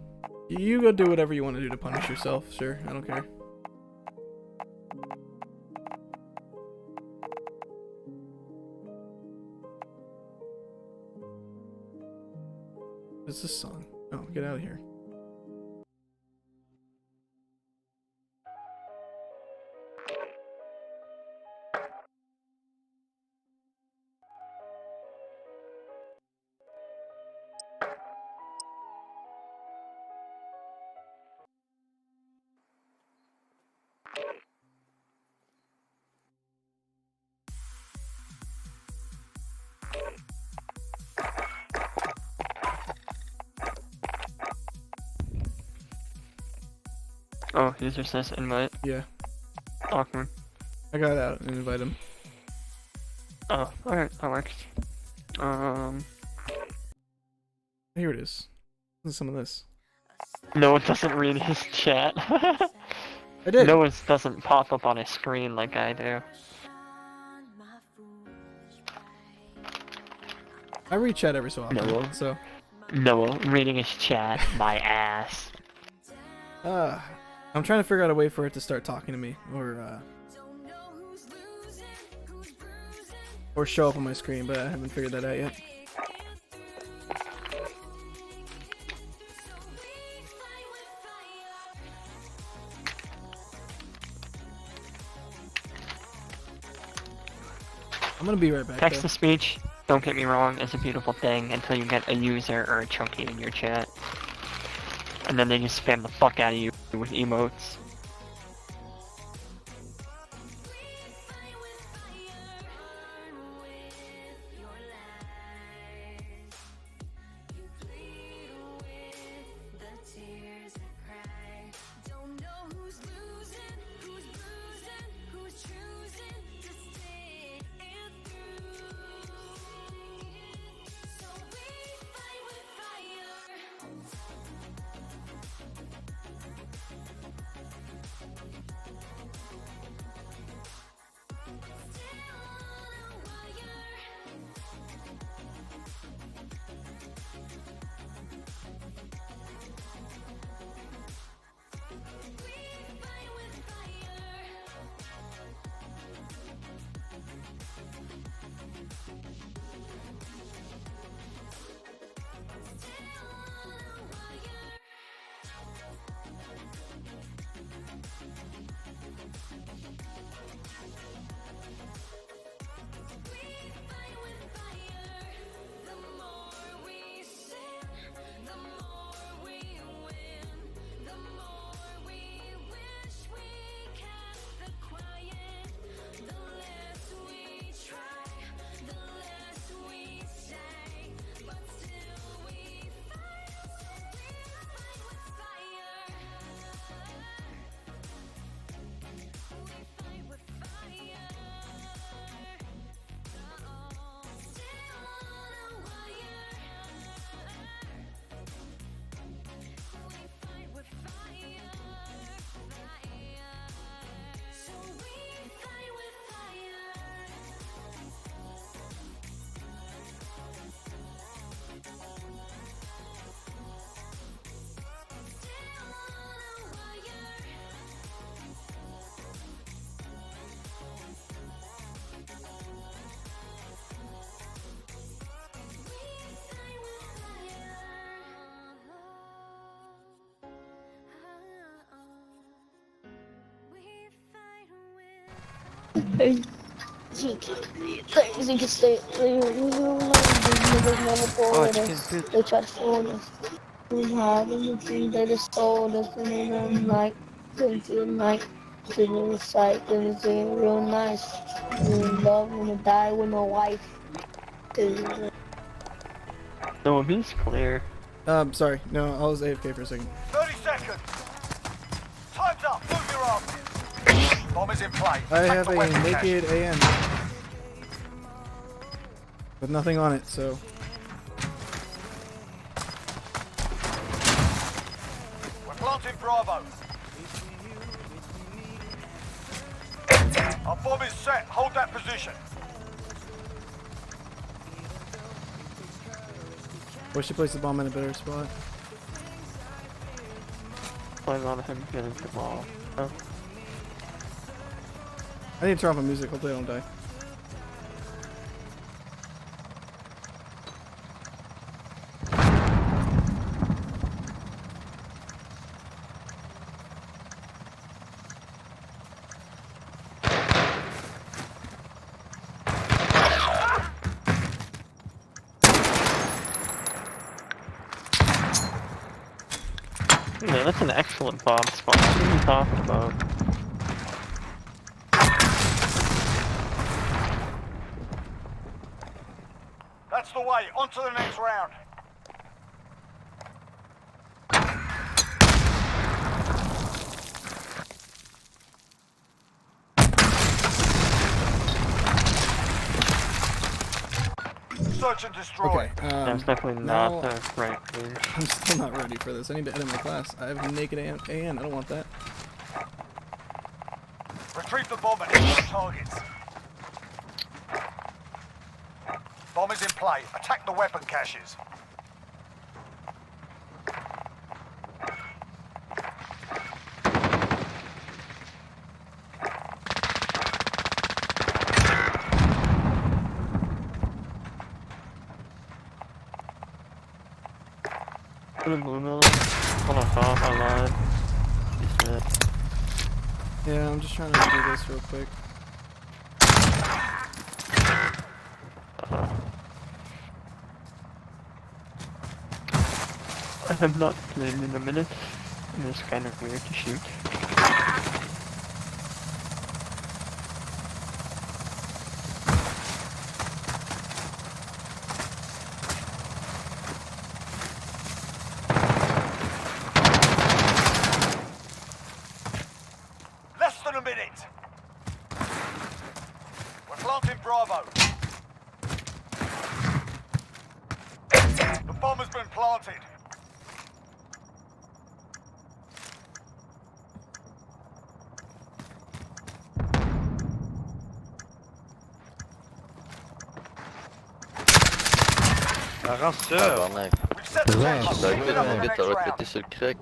You go do whatever you want to do to punish yourself. Sure, I don't care. What's this song? Oh, get out of here. Oh, user says invite. Yeah, Awkward. I got out and invite him. Oh, alright, that works. Here it is. Listen to some of this. No one doesn't read his chat. I did. No one doesn't pop up on his screen like I do. I read chat every so often. No. So, Noah reading his chat, my ass. I'm trying to figure out a way for it to start talking to me, or show up on my screen, but I haven't figured that out yet. I'm gonna be right back. Text Though. to speech, don't get me wrong, is a beautiful thing until you get a user or a chunky in your chat. And then they just spam the fuck out of you with emotes. Hey, things you can stay. They try to fool us. We have in the dream they just told us, and then like, things in like, sitting in the sight, things in real nice. We love wanna die with my wife. No, he's clear. Sorry. No, I was AFK for a second. 30 seconds. Time's up. Move your arms. Bomb is in play. I Attack have the a weapon cache. naked AN. With nothing on it, so... We're planting Bravo. Our bomb is set. Hold that position. We should place the bomb in a better spot. Plan on him getting the ball. Oh. I need to turn off my music, hopefully I don't die. Man, that's an excellent bomb spot. What are you talking about? That's the way. On to the next round. Search and destroy. Okay, That's definitely now- not the right range. I'm still not ready for this. I need to edit my class. I have naked AN. I don't want that. Retrieve the bomb and hit those targets. Bomb is in play. Attack the weapon caches. Put a blue mill. Hold on, top. I lied. He's dead. Yeah, I'm just trying to do this real quick. I have not played in a minute, and it's kind of weird to shoot. Less than a minute. We're planting Bravo. The bomb has been planted. Arrête ça! Tabarnak. We've set the Ouais, tempo. ça Move it up to mon the gars, next t'as le droit de round. péter sur le crack.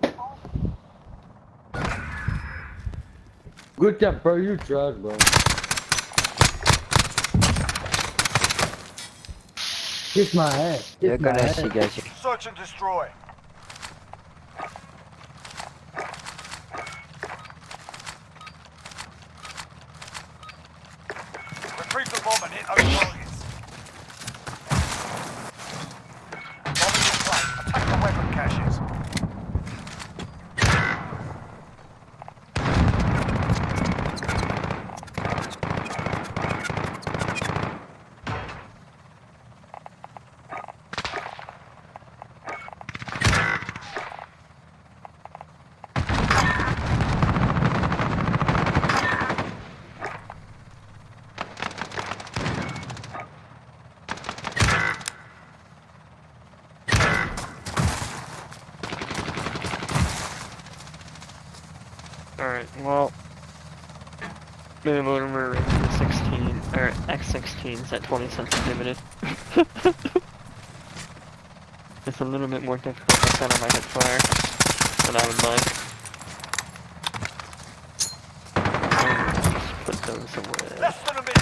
Good cap, bro. You trash, bro. Kiss my ass. You're Kiss my gonna ass. see, guys. Search and destroy. Retrieve the bomb and hit those targets. Bomb is in play. Attack the weapon caches. Alright, well... Maybe we're rated 16, or X16 is at 20 sensitivity. It's a little bit more difficult to center my hip fire than I would like. Let's put those away. Less than a minute.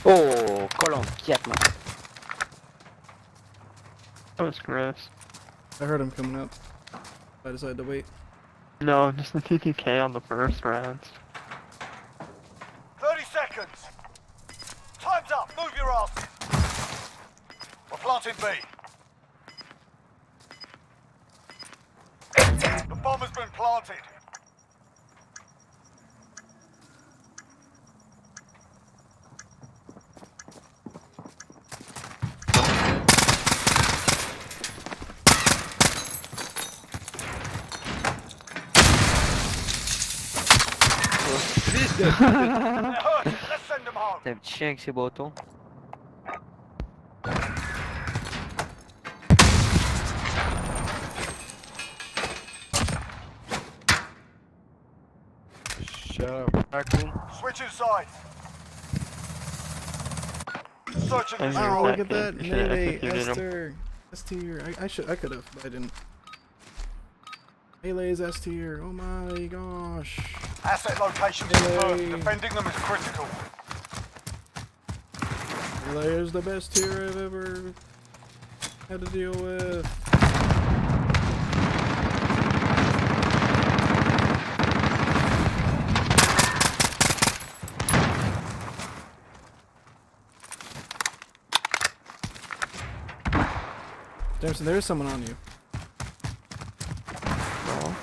Oh, colon 4, man. That was gross. I heard him coming up. I decided to wait. No, just the TTK on the first round. 30 seconds. Time's up. Move your asses. We're planting B. Bomb has been planted. They're hurt. Let's send them home. T'es un petit chien avec ses bâtons. Shut up, raccoon. Switching sides. Searching And this you're Oh, area. look at that. You should've Melee, executed him. S-tier. S-tier. I could have, but I didn't. Melee is S-tier. Oh my gosh. Asset locations Hey. confirmed. Defending them is critical. Melee is the best tier I've ever had to deal with. Jameson, there is someone on you. No.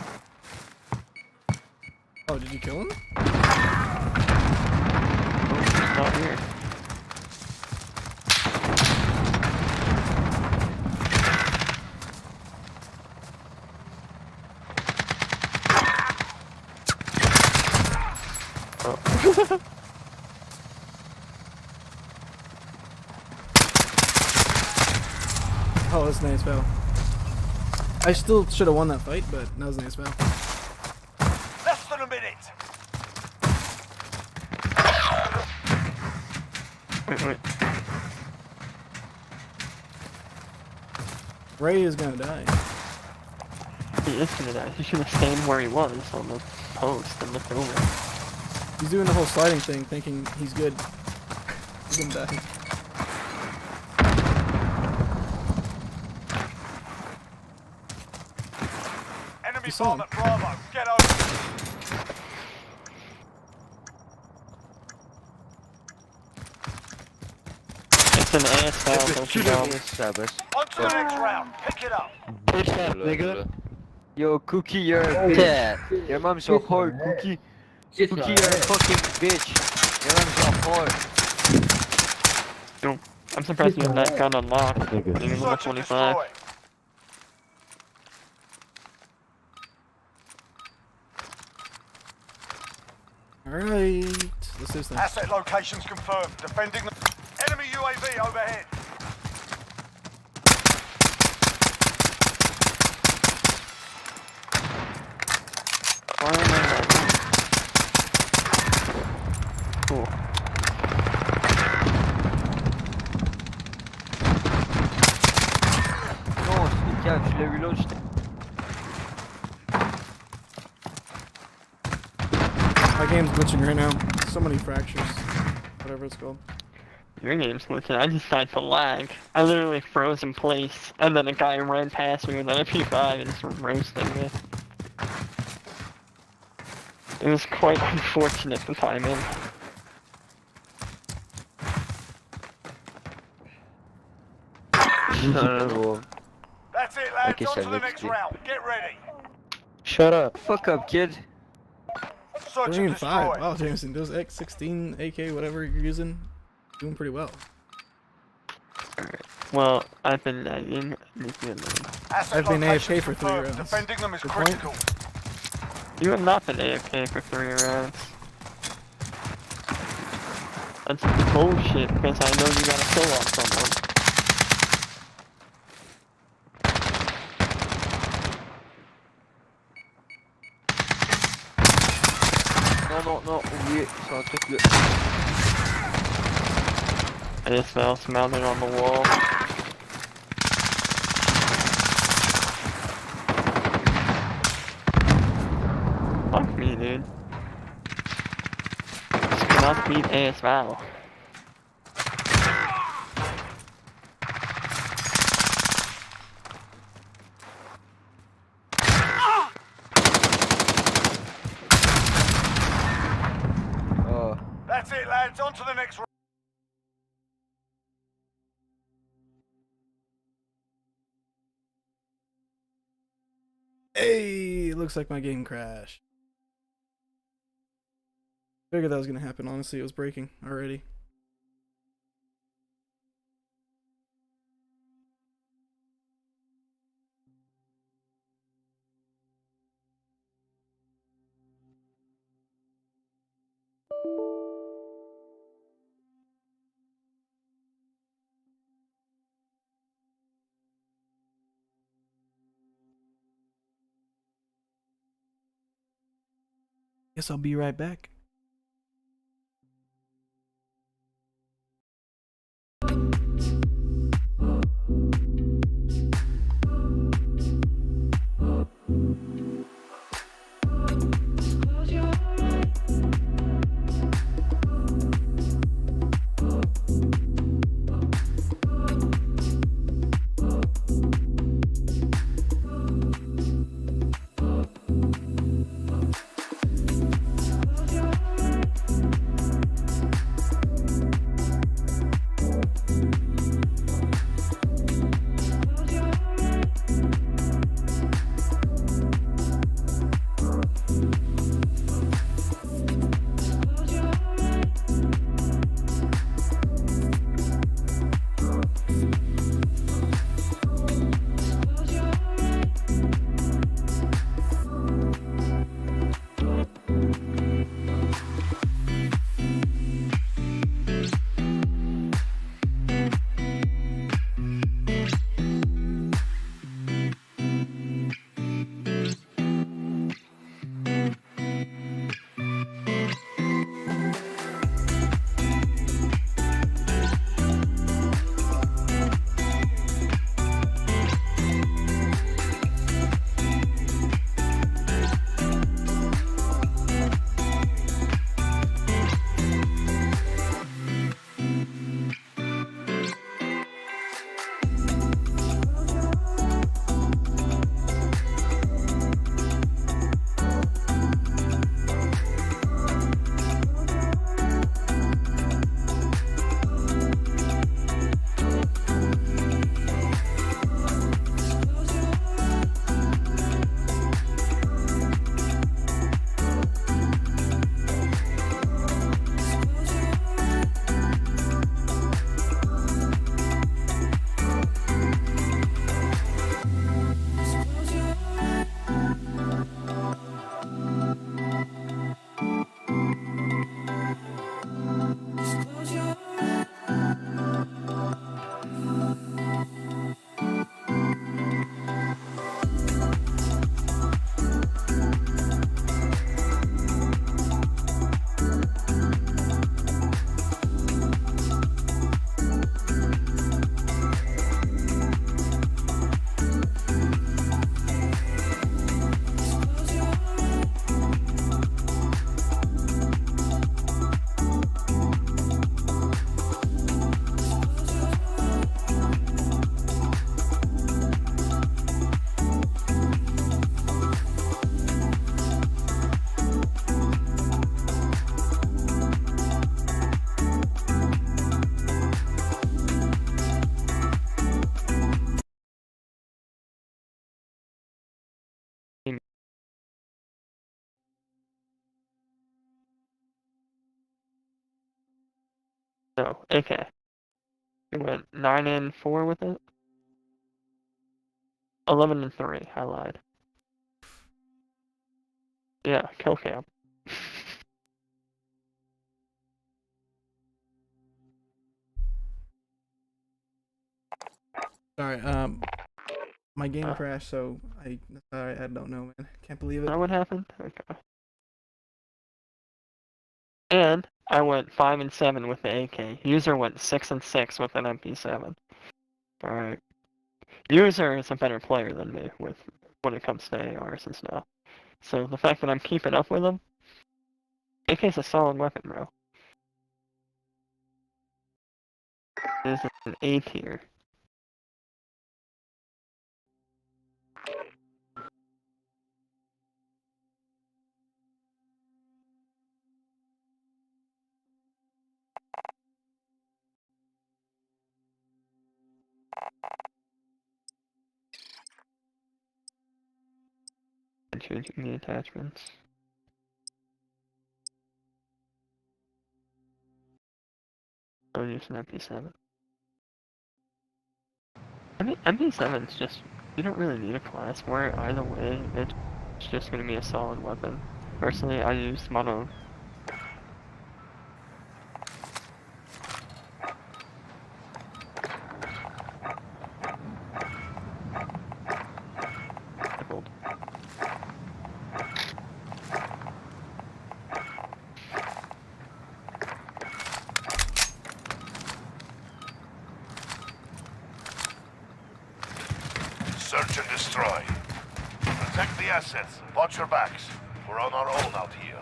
Oh, did you kill him? He's not here. Oh. Oh, that's a nice foul. I still should have won that fight, but that was a nice foul. Less than a minute. Wait. Ray is gonna die. He is gonna die. He should have stayed where he was on the post and looked over. He's doing the whole sliding thing, thinking he's good. He's gonna die. Enemy You saw bomb him. at Bravo. Get over. It's an ASL, don't you know? Yes, ça boss. On to the next round. Pick it up. Push that, nigga. Yo, Cookie, you're a cat. Your mom's so hard, Cookie. Cookie, you're a fucking bitch. Your mom's so hard. I'm surprised you have that gun unlocked. Even level Search and 25. destroy. Alright, let's do this thing. Asset locations confirmed. Defending them. Enemy UAV overhead. Why am I not? Cool. Non, c'est calme, tu l'as eu l'autre, j'étais... My game's glitching right now. So many fractures. Whatever it's called. Your game's glitching. I just died to lag. I literally froze in place, and then a guy ran past me with an MP5 and just roasted me. It was quite unfortunate the timing. That's it, lads. Okay, On to so the let's next do- round. Get ready. Shut up. Fuck up, kid. Search 3 and and 5. destroy. Wow, Jameson, those X16, AK, whatever you're using, doing pretty well. Well, I've been lagging. Leave me alone. Asset I've been locations AFK for 3 confirmed. rounds. Defending them is Good point. critical. You have not been AFK for 3 rounds. That's bullshit, because I know you got a kill off someone. Non, oubliez, c'est un truc de... ASL mounted on the wall. Fuck me, dude. This cannot beat ASL. Oh. That's it, lads. On to the next round. Hey, looks like my game crashed. Figured that was gonna happen, honestly. It was breaking already. Guess I'll be right back. So, AK. We went 9 and 4 with it. 11 and 3. I lied. Yeah, kill cam. Sorry, my game crashed, so I don't know, man. Can't believe Is it. that what happened? Okay. And I went 5 and 7 with the AK. User went 6 and 6 with an MP7. Alright. User is a better player than me with when it comes to ARs and stuff. So the fact that I'm keeping up with him, AK's a solid weapon, bro. It is an A tier. changing the attachments. I'll use an MP7. I mean, MP7's just, you don't really need a class for it either way, it's just gonna be a solid weapon. Personally, I use mono. Search and destroy. Protect the assets. Watch your backs. We're on our own out here.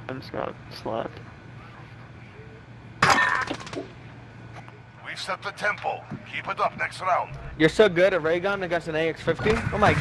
I just got slapped. We've set the tempo. Keep it up next round. You're so good at ray gun against an AX-50. Oh my